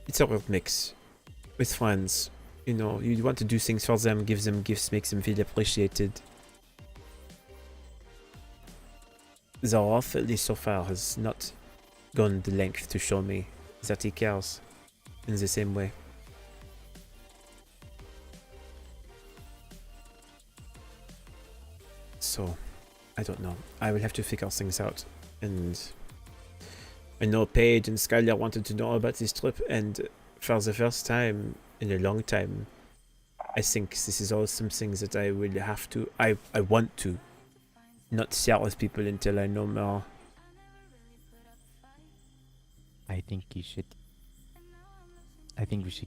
it's a weird mix with friends. You know, you want to do things for them, give them gifts, make them feel appreciated. Zoroff, at least so far, has not gone the length to show me that he cares in the same way. So, I don't know. I will have to figure things out. And I know Paige and Skylar wanted to know about this trip, and for the first time in a long time, I think this is all something that I will have to... I want to not share with people until I know more. I think we should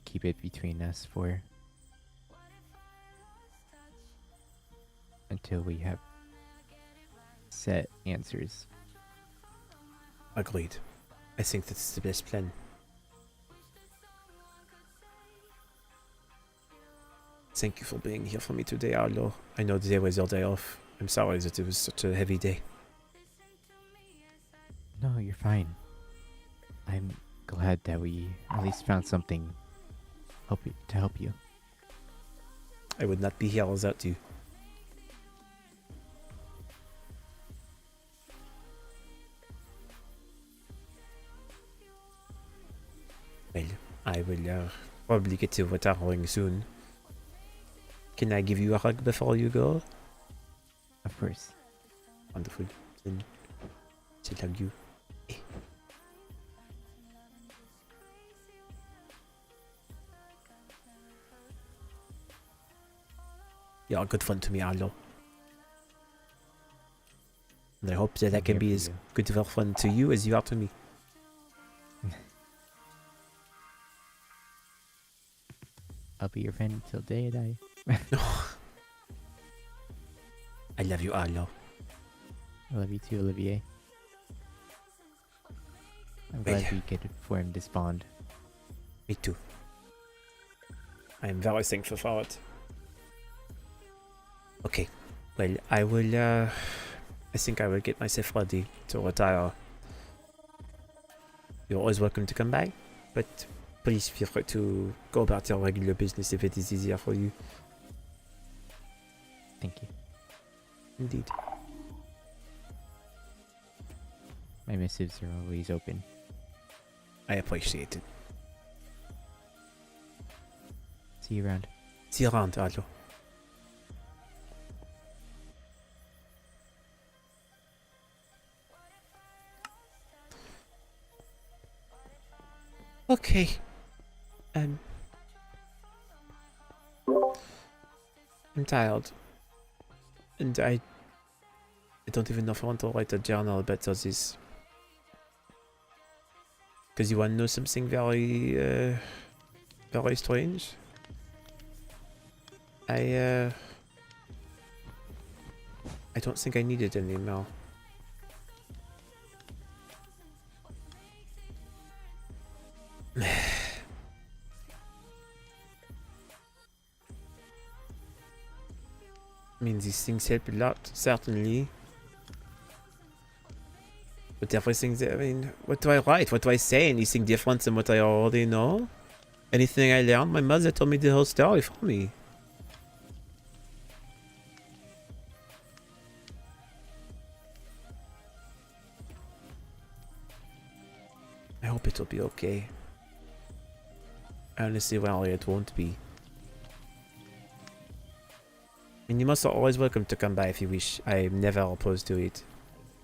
keep it between us for until we have set answers. Agreed. I think that's the best plan. Thank you for being here for me today, Arlo. I know today was your day off. I'm sorry that it was such a heavy day. No, you're fine. I'm glad that we at least found something to help you. I would not be here without you. will probably get to retiring soon. Can I give you a hug before you go? Of course. Wonderful. Then I'll hug you. You're good fun to me, Arlo. And I hope that I can be as good of fun to you as you are to me. I'll be your friend till day I die. I love you, Arlo. I love you too, Olivier. I'm glad we could form this bond. Me too. I am very thankful for it. Okay. Well, I will, I think I will get myself ready to retire. You're always welcome to come by, but please feel free to go about your regular business if it is easier for you. Thank you. Indeed. My missives are always open. I appreciate it. See you around. See you around, Arlo. Okay. I'm tired. And I don't even know if I want to write a journal about all this. Because you want to know something very, very strange? I don't think I need it anymore. I mean, these things help a lot, certainly. But everything, I mean, what do I write? What do I say? Anything different than what I already know? Anything I learned? My mother told me the whole story for me. I hope it'll be okay. Honestly, well, it won't be. And you must are always welcome to come by if you wish. I'm never opposed to it.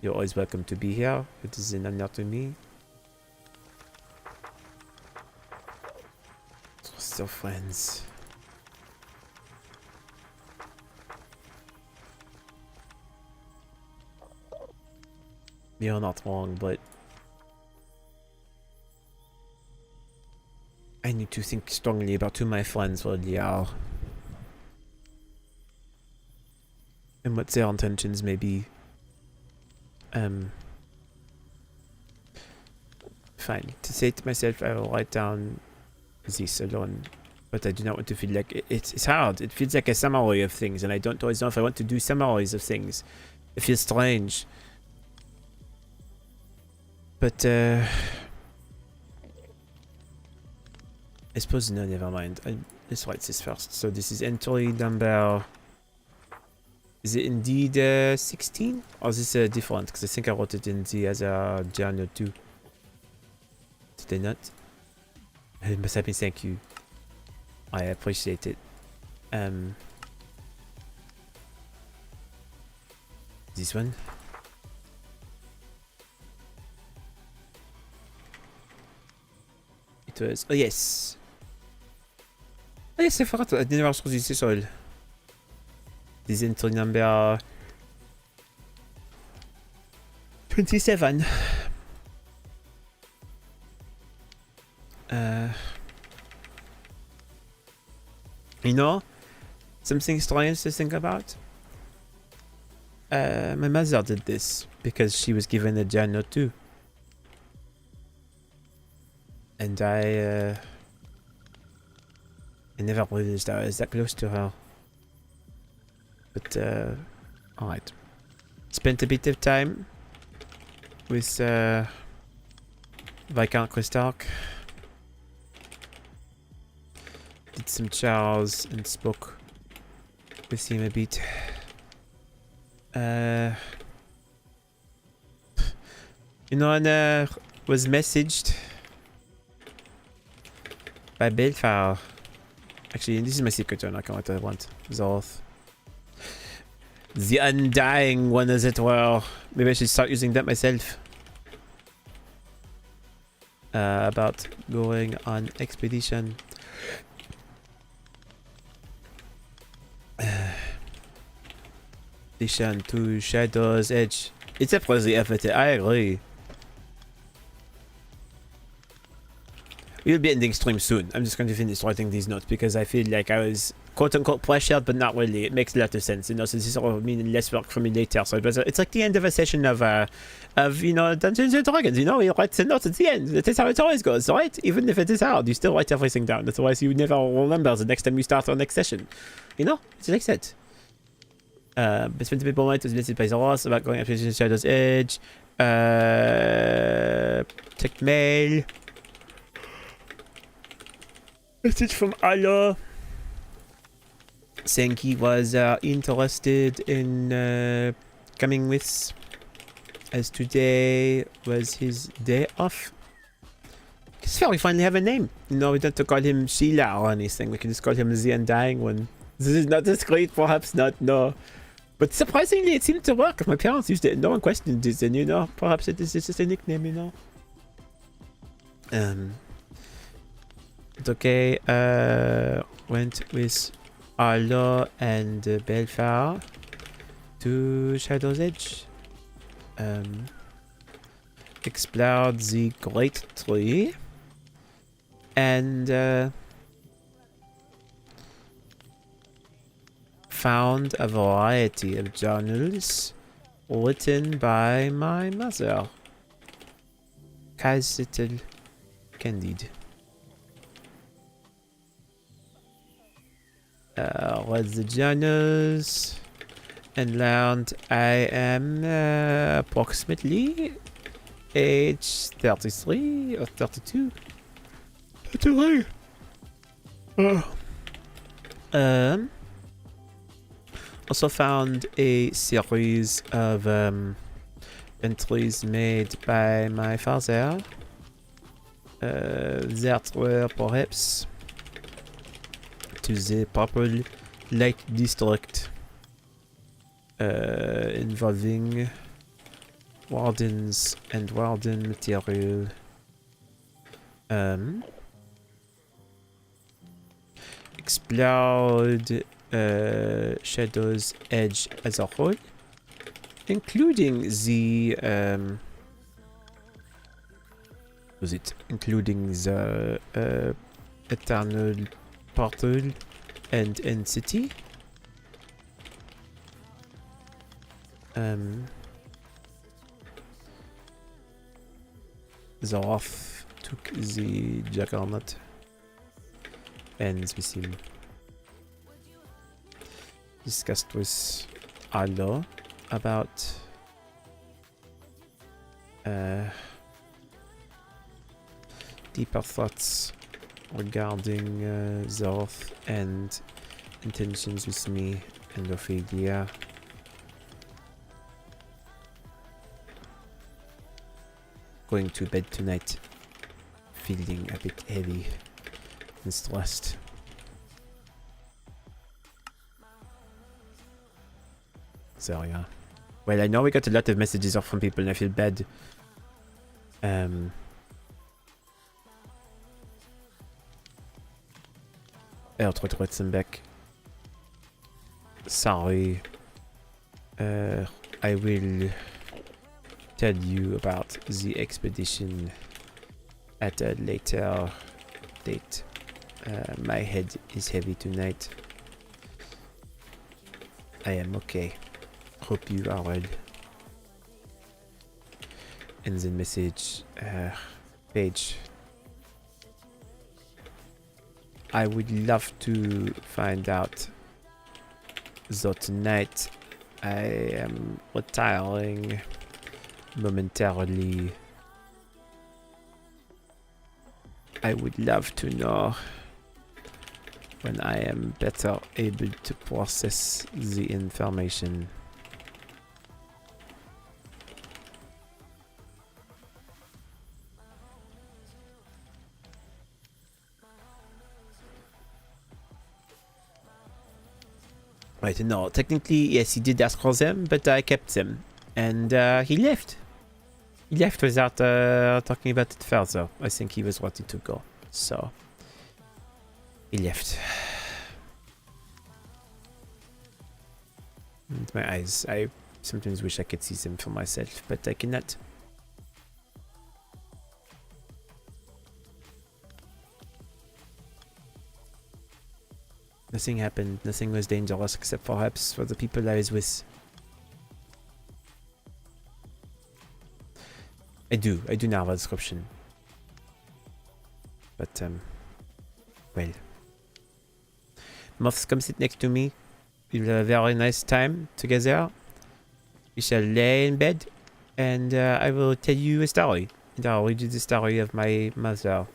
You're always welcome to be here. It is an honor to me. We're still friends. You're not wrong, but I need to think strongly about who my friends really are. And what their intentions may be. Fine. To say to myself, I will write down this alone. But I do not want to feel like it's hard. It feels like a summary of things, and I don't always know if I want to do summaries of things. It feels strange. But I suppose no, never mind. Let's write this first. So this is entry number. Is it indeed 16? Or is this different? Because I think I wrote it in the other journal too. Did I not? It must have been thank you. I appreciate it. This one? It was. Oh, yes. Oh, yes, I forgot. I didn't know this is all. This is entry number 27. You know, something strange to think about. My mother did this because she was given a journal too, and I never realized I was that close to her. But alright. Spent a bit of time with Viscount Christark. Did some chores and spoke with him a bit. You know, and was messaged By Belfar. Actually, this is my secret journal account I want. Zorth. The Undying one, as it were. Maybe I should start using that myself. About going on expedition. Expedition to Shadow's Edge. It's a pretty effort, I agree. We'll be ending stream soon. I'm just going to finish writing these notes because I feel like I was quote-unquote pressured, but not really. It makes a lot of sense, you know, so this is all meaning less work for me later. So it's like the end of a session of you know, Dungeons and Dragons, you know, you write the notes at the end. That is how it always goes, right? Even if it is hard, you still write everything down. Otherwise, you never remember the next time you start our next session. You know? It's like that. But spent a bit more moment was listed by Zoros about going up to Shadow's Edge. Check mail. Message from Allah saying he was interested in coming with, as today was his day off. It's fair, we finally have a name. You know, we don't have to call him Sheila or anything. We can just call him the Undying One. This is not as great, perhaps not, no. But surprisingly, it seemed to work. My parents used it. No one questioned it, and you know, perhaps it is just a nickname, you know. Okay, went with Arlo and Belfar to Shadow's Edge. Explored the Great Tree and found a variety of journals written by my mother, Olivier Kandide. Read the journals and learned I am approximately age 33 or 32. 33. Also found a series of entries made by my father that were perhaps to the Purple Light District, involving wardens and warden material. Explored Shadow's Edge as a whole, including the Eternal Portal and End City. Zoroth took the Juggernaut ends with him. Discussed with Arlo about deeper thoughts regarding Zoroth and intentions with me and Ophelia. Going to bed tonight, feeling a bit heavy and stressed. So yeah. Well, I know we got a lot of messages off from people and I feel bad. Back. Sorry. I will tell you about the expedition at a later date. My head is heavy tonight. I am okay. Hope you are well. And the message page. I would love to find out, though tonight I am retiring momentarily. I would love to know when I am better able to process the information. Wait, no. Technically, yes, he did ask for them, but I kept them. And he left. He left without talking about it further. I think he was wanting to go. So, he left. And my eyes. I sometimes wish I could see them for myself, but I cannot. Nothing happened. Nothing was dangerous except perhaps for the people I was with. I do now have a description. But, well. Moths, come sit next to me. We will have a very nice time together. We shall lay in bed, and I will tell you a story. And I'll read you the story of my mother,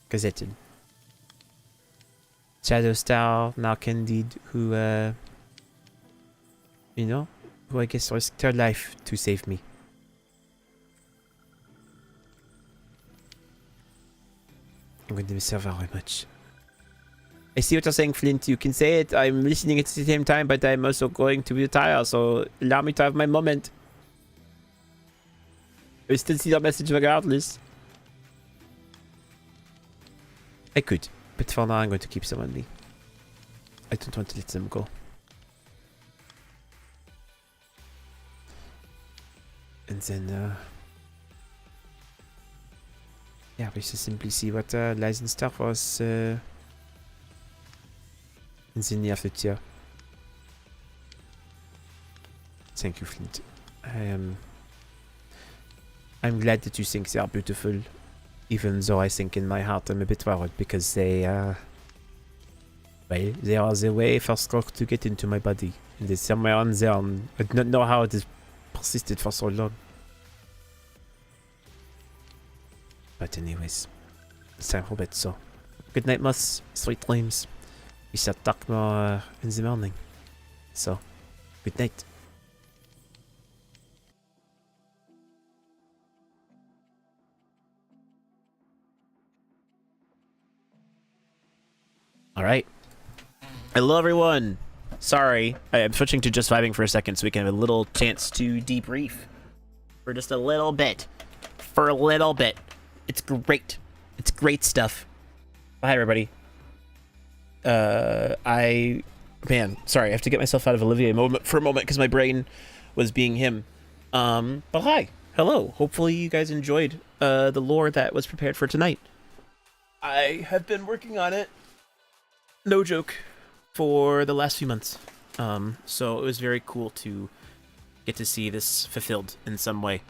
Cosette. Shadow Star, now Candide, who, you know, who I guess risked her life to save me. I'm going to miss her very much. I see what you're saying, Flint. You can say it. I'm listening at the same time, but I'm also going to retire, so allow me to have my moment. I still see your message regardless. I could, but for now I'm going to keep some on me. I don't want to let them go. And then, yeah, we should simply see what lies in store for us in the near future. Thank you, Flint. I'm glad that you think they are beautiful, even though I think in my heart I'm a bit worried because they well, they are the way first stroke to get into my body. And there's somewhere on there, I do not know how it has persisted for so long. But anyways, it's time for bed, so good night, moths, sweet dreams. We shall talk more in the morning. So, good night. Alright. Hello, everyone. Sorry, I'm switching to just vibing for a second so we can have a little chance to debrief. For just a little bit. For a little bit. It's great. It's great stuff. Hi, everybody. Man, sorry, I have to get myself out of Olivier for a moment because my brain was being him. But hi. Hello. Hopefully you guys enjoyed the lore that was prepared for tonight. I have been working on it, no joke, for the last few months. So it was very cool to get to see this fulfilled in some way.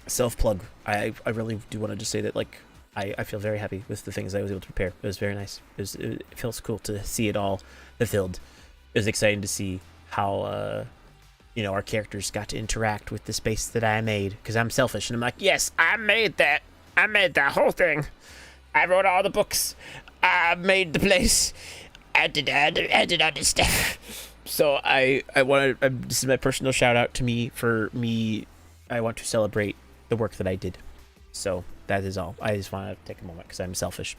Self-plug. I really do want to just say that, like, I feel very happy with the things I was able to prepare. It was very nice. It feels cool to see it all fulfilled. It was exciting to see how, you know, our characters got to interact with the space that I made. Because I'm selfish, and I'm like, yes, I made that. I made that whole thing. I wrote all the books. I made the place. I did all this stuff. So I wanted, this is my personal shout out to me. For me, I want to celebrate the work that I did. So that is all. I just want to take a moment because I'm selfish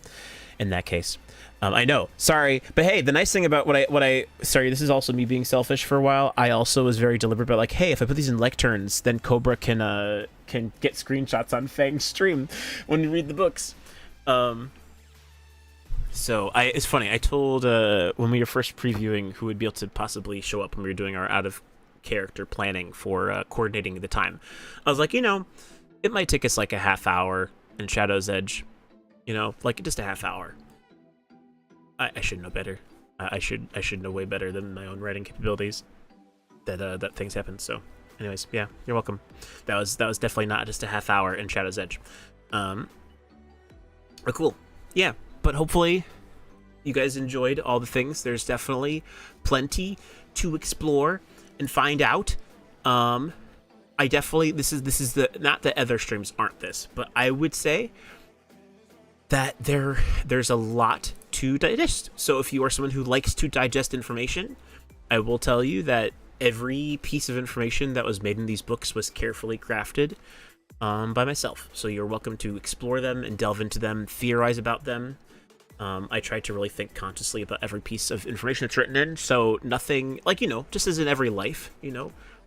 in that case. I know, sorry, but hey, the nice thing about sorry, this is also me being selfish for a while. I also was very deliberate about, like, hey, if I put these in lecterns, then Cobra can get screenshots on Fang's stream when you read the books. So it's funny. I told when we were first previewing who would be able to possibly show up when we were doing our out of character planning for coordinating the time. I was like, you know, it might take us like a half hour in Shadow's Edge, you know, like just a half hour. I should know better. I should know way better than my own writing capabilities that things happen. So, anyways, yeah, you're welcome. That was definitely not just a half hour in Shadow's Edge. But cool, yeah. But hopefully, you guys enjoyed all the things. There's definitely plenty to explore and find out. I definitely, this is the, not that other streams aren't this, but I would say that there's a lot to digest. So if you are someone who likes to digest information, I will tell you that every piece of information that was made in these books was carefully crafted by myself. So you're welcome to explore them and delve into them, theorize about them, I try to really think consciously about every piece of information that's written in, so nothing, like, just as in every life,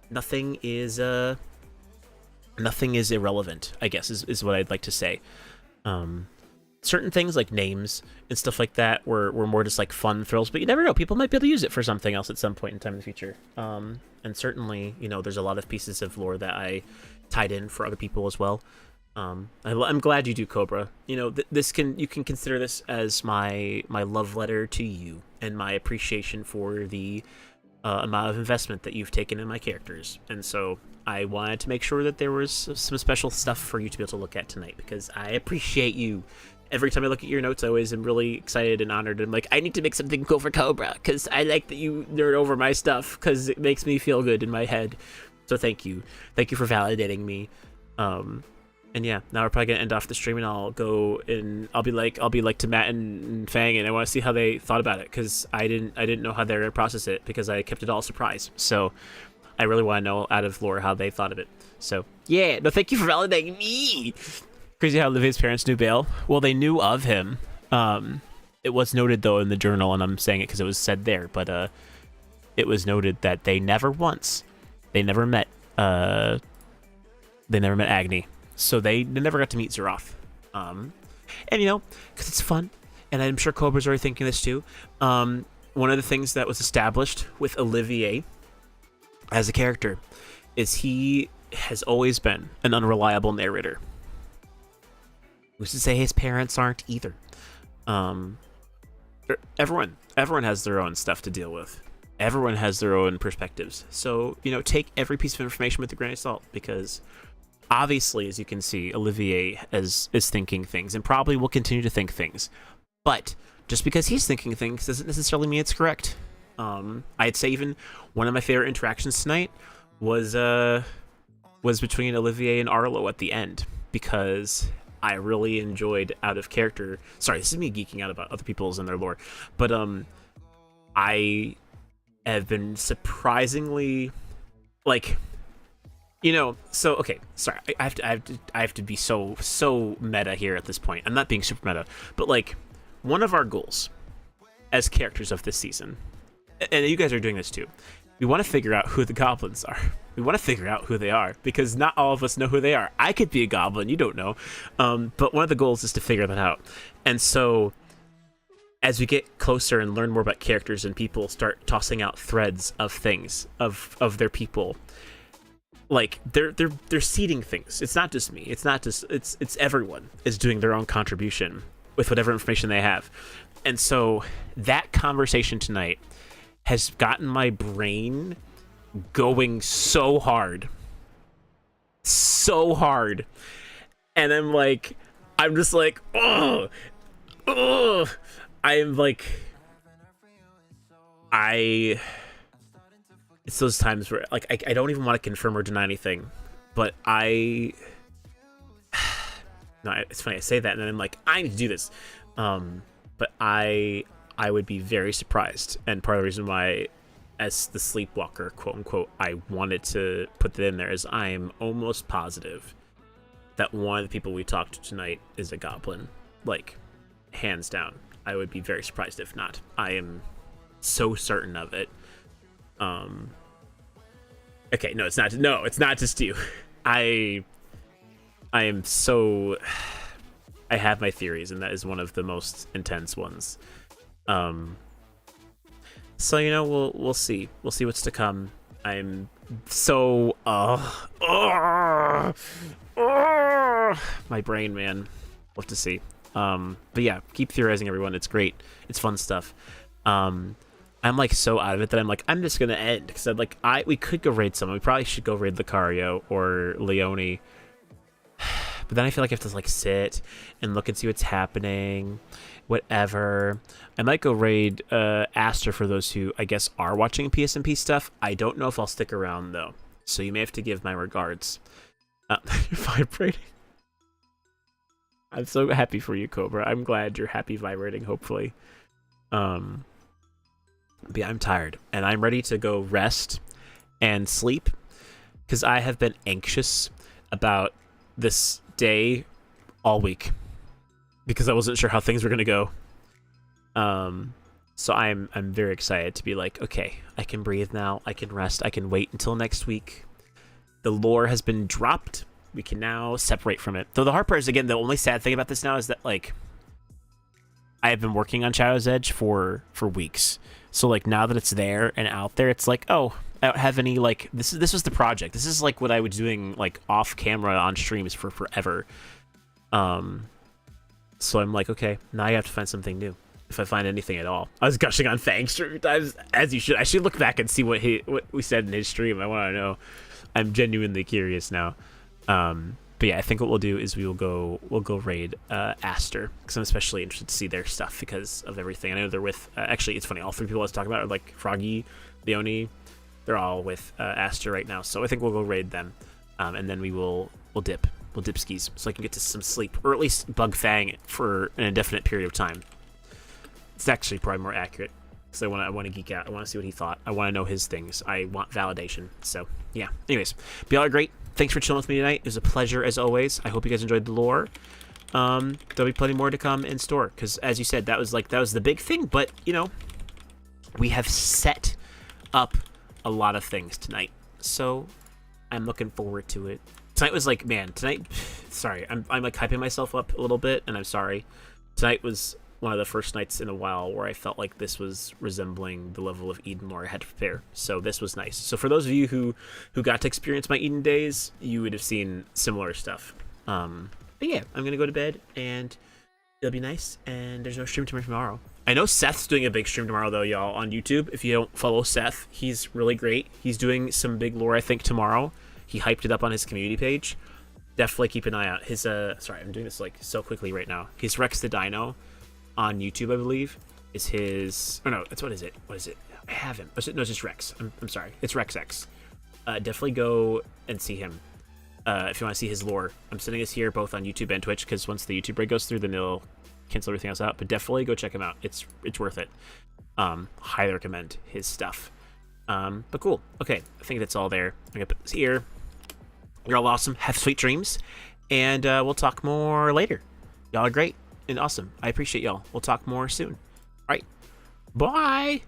nothing is irrelevant, I guess, is what I'd like to say. Certain things like names and stuff like that were more just like fun thrills, but you never know. People might be able to use it for something else at some point in time in the future. And certainly, there's a lot of pieces of lore that I tied in for other people as well. I'm glad you do, Cobra. You can consider this as my love letter to you and my appreciation for the amount of investment that you've taken in my characters. And so I wanted to make sure that there was some special stuff for you to be able to look at tonight, because I appreciate you. Every time I look at your notes, I always am really excited and honored. I'm like, I need to make something cool for Cobra, because I like that you nerd over my stuff, because it makes me feel good in my head. So thank you. Thank you for validating me. And yeah, now we're probably gonna end off the stream, and I'll go and I'll be like to Matt and Fang, and I want to see how they thought about it, because I didn't know how they're gonna process it, because I kept it all a surprise. So I really want to know out of lore how they thought of it. So yeah, no, thank you for validating me. Crazy how Olivier's parents knew Bale. Well, they knew of him. It was noted though in the journal, and I'm saying it because it was said there, but it was noted that they never met Agni. So they never got to meet Zeroth. And because it's fun, and I'm sure Cobra's already thinking this too. One of the things that was established with Olivier as a character is he has always been an unreliable narrator. Who's to say his parents aren't either? Everyone has their own stuff to deal with. Everyone has their own perspectives. So, take every piece of information with a grain of salt, because obviously, as you can see, Olivier is thinking things and probably will continue to think things. But just because he's thinking things doesn't necessarily mean it's correct. I'd say even one of my favorite interactions tonight was between Olivier and Arlo at the end, because I really enjoyed out of character. Sorry, this is me geeking out about other people's and their lore, but I have been surprisingly so okay, sorry, I have to be so meta here at this point. I'm not being super meta, but one of our goals as characters of this season, and you guys are doing this too, we want to figure out who the goblins are. We want to figure out who they are, because not all of us know who they are. I could be a goblin, you don't know. But one of the goals is to figure that out. And so as we get closer and learn more about characters, and people start tossing out threads of things, of their people, they're seeding things. It's not just me. It's everyone is doing their own contribution with whatever information they have. And so that conversation tonight has gotten my brain going so hard. And I'm just like, oh, it's those times where I don't even want to confirm or deny anything, but no, it's funny I say that and then I'm like, I need to do this, but I would be very surprised, and part of the reason why, as the sleepwalker, quote unquote, I wanted to put that in there is I am almost positive that one of the people we talked to tonight is a goblin, hands down. I would be very surprised if not. I am so certain of it. Okay, no, it's not just you. I am so, I have my theories, and that is one of the most intense ones. So we'll see what's to come. I'm so my brain, man. We'll have to see. But yeah, keep theorizing, everyone. It's great. It's fun stuff. I'm so out of it that I'm just gonna end, because we could go raid someone. We probably should go raid Lucario or Leone, but then I feel like I have to sit and look and see what's happening. Whatever. I might go raid Aster for those who I guess are watching PSMP stuff. I don't know if I'll stick around though, so you may have to give my regards. You're vibrating. I'm so happy for you, Cobra. I'm glad you're happy vibrating, hopefully. But yeah, I'm tired, and I'm ready to go rest and sleep, because I have been anxious about this day all week, because I wasn't sure how things were going to go. So I'm very excited to be like, okay, I can breathe now. I can rest. I can wait until next week. The lore has been dropped. We can now separate from it. Though the hard part is, again, the only sad thing about this now is that, like, I have been working on Shadow's Edge for weeks. So, like, now that it's there and out there, it's like, oh, I don't have any, like, this was the project. This is, like, what I was doing, like, off camera on streams for forever. So I'm like, okay, now I have to find something new. If I find anything at all. I was gushing on Fang stream times, as you should. I should look back and see what we said in his stream. I want to know. I'm genuinely curious now. But yeah, I think what we'll do is we'll go raid Aster, because I'm especially interested to see their stuff because of everything. I know they're with actually, it's funny, all three people I was talking about are like Froggy, Leone, they're all with Aster right now. So I think we'll go raid them, and then we'll dip skis so I can get to some sleep, or at least bug Fang for an indefinite period of time. It's actually probably more accurate, because I want to geek out. I want to see what he thought. I want to know his things. I want validation. So yeah. Anyways, but y'all are great. Thanks for chilling with me tonight. It was a pleasure as always. I hope you guys enjoyed the lore. There'll be plenty more to come in store, because as you said, that was the big thing. But you know, we have set up a lot of things tonight, so I'm looking forward to it. Tonight was like, man, tonight. Sorry, I'm like hyping myself up a little bit, and I'm sorry. Tonight was one of the first nights in a while where I felt like this was resembling the level of Eden where I had to prepare. So this was nice. So for those of you who got to experience my Eden days, you would have seen similar stuff. But yeah, I'm gonna go to bed and it'll be nice. And there's no stream tomorrow. I know Seth's doing a big stream tomorrow though, y'all, on YouTube. If you don't follow Seth, he's really great. He's doing some big lore, I think, tomorrow. He hyped it up on his community page. Definitely keep an eye out. His sorry, I'm doing this like so quickly right now. His Rex the Dino on YouTube, I believe, is his. Oh no, it's what is it? I have him. No, it's just Rex. I'm sorry. It's Rex X. Definitely go and see him if you want to see his lore. I'm sending this here both on YouTube and Twitch, because once the YouTube break goes through, then they'll cancel everything else out. But definitely go check him out. It's worth it. Highly recommend his stuff. But cool. Okay, I think that's all there. I'm gonna put this here. You're all awesome. Have sweet dreams, and we'll talk more later. Y'all are great and awesome. I appreciate y'all. We'll talk more soon. All right. Bye.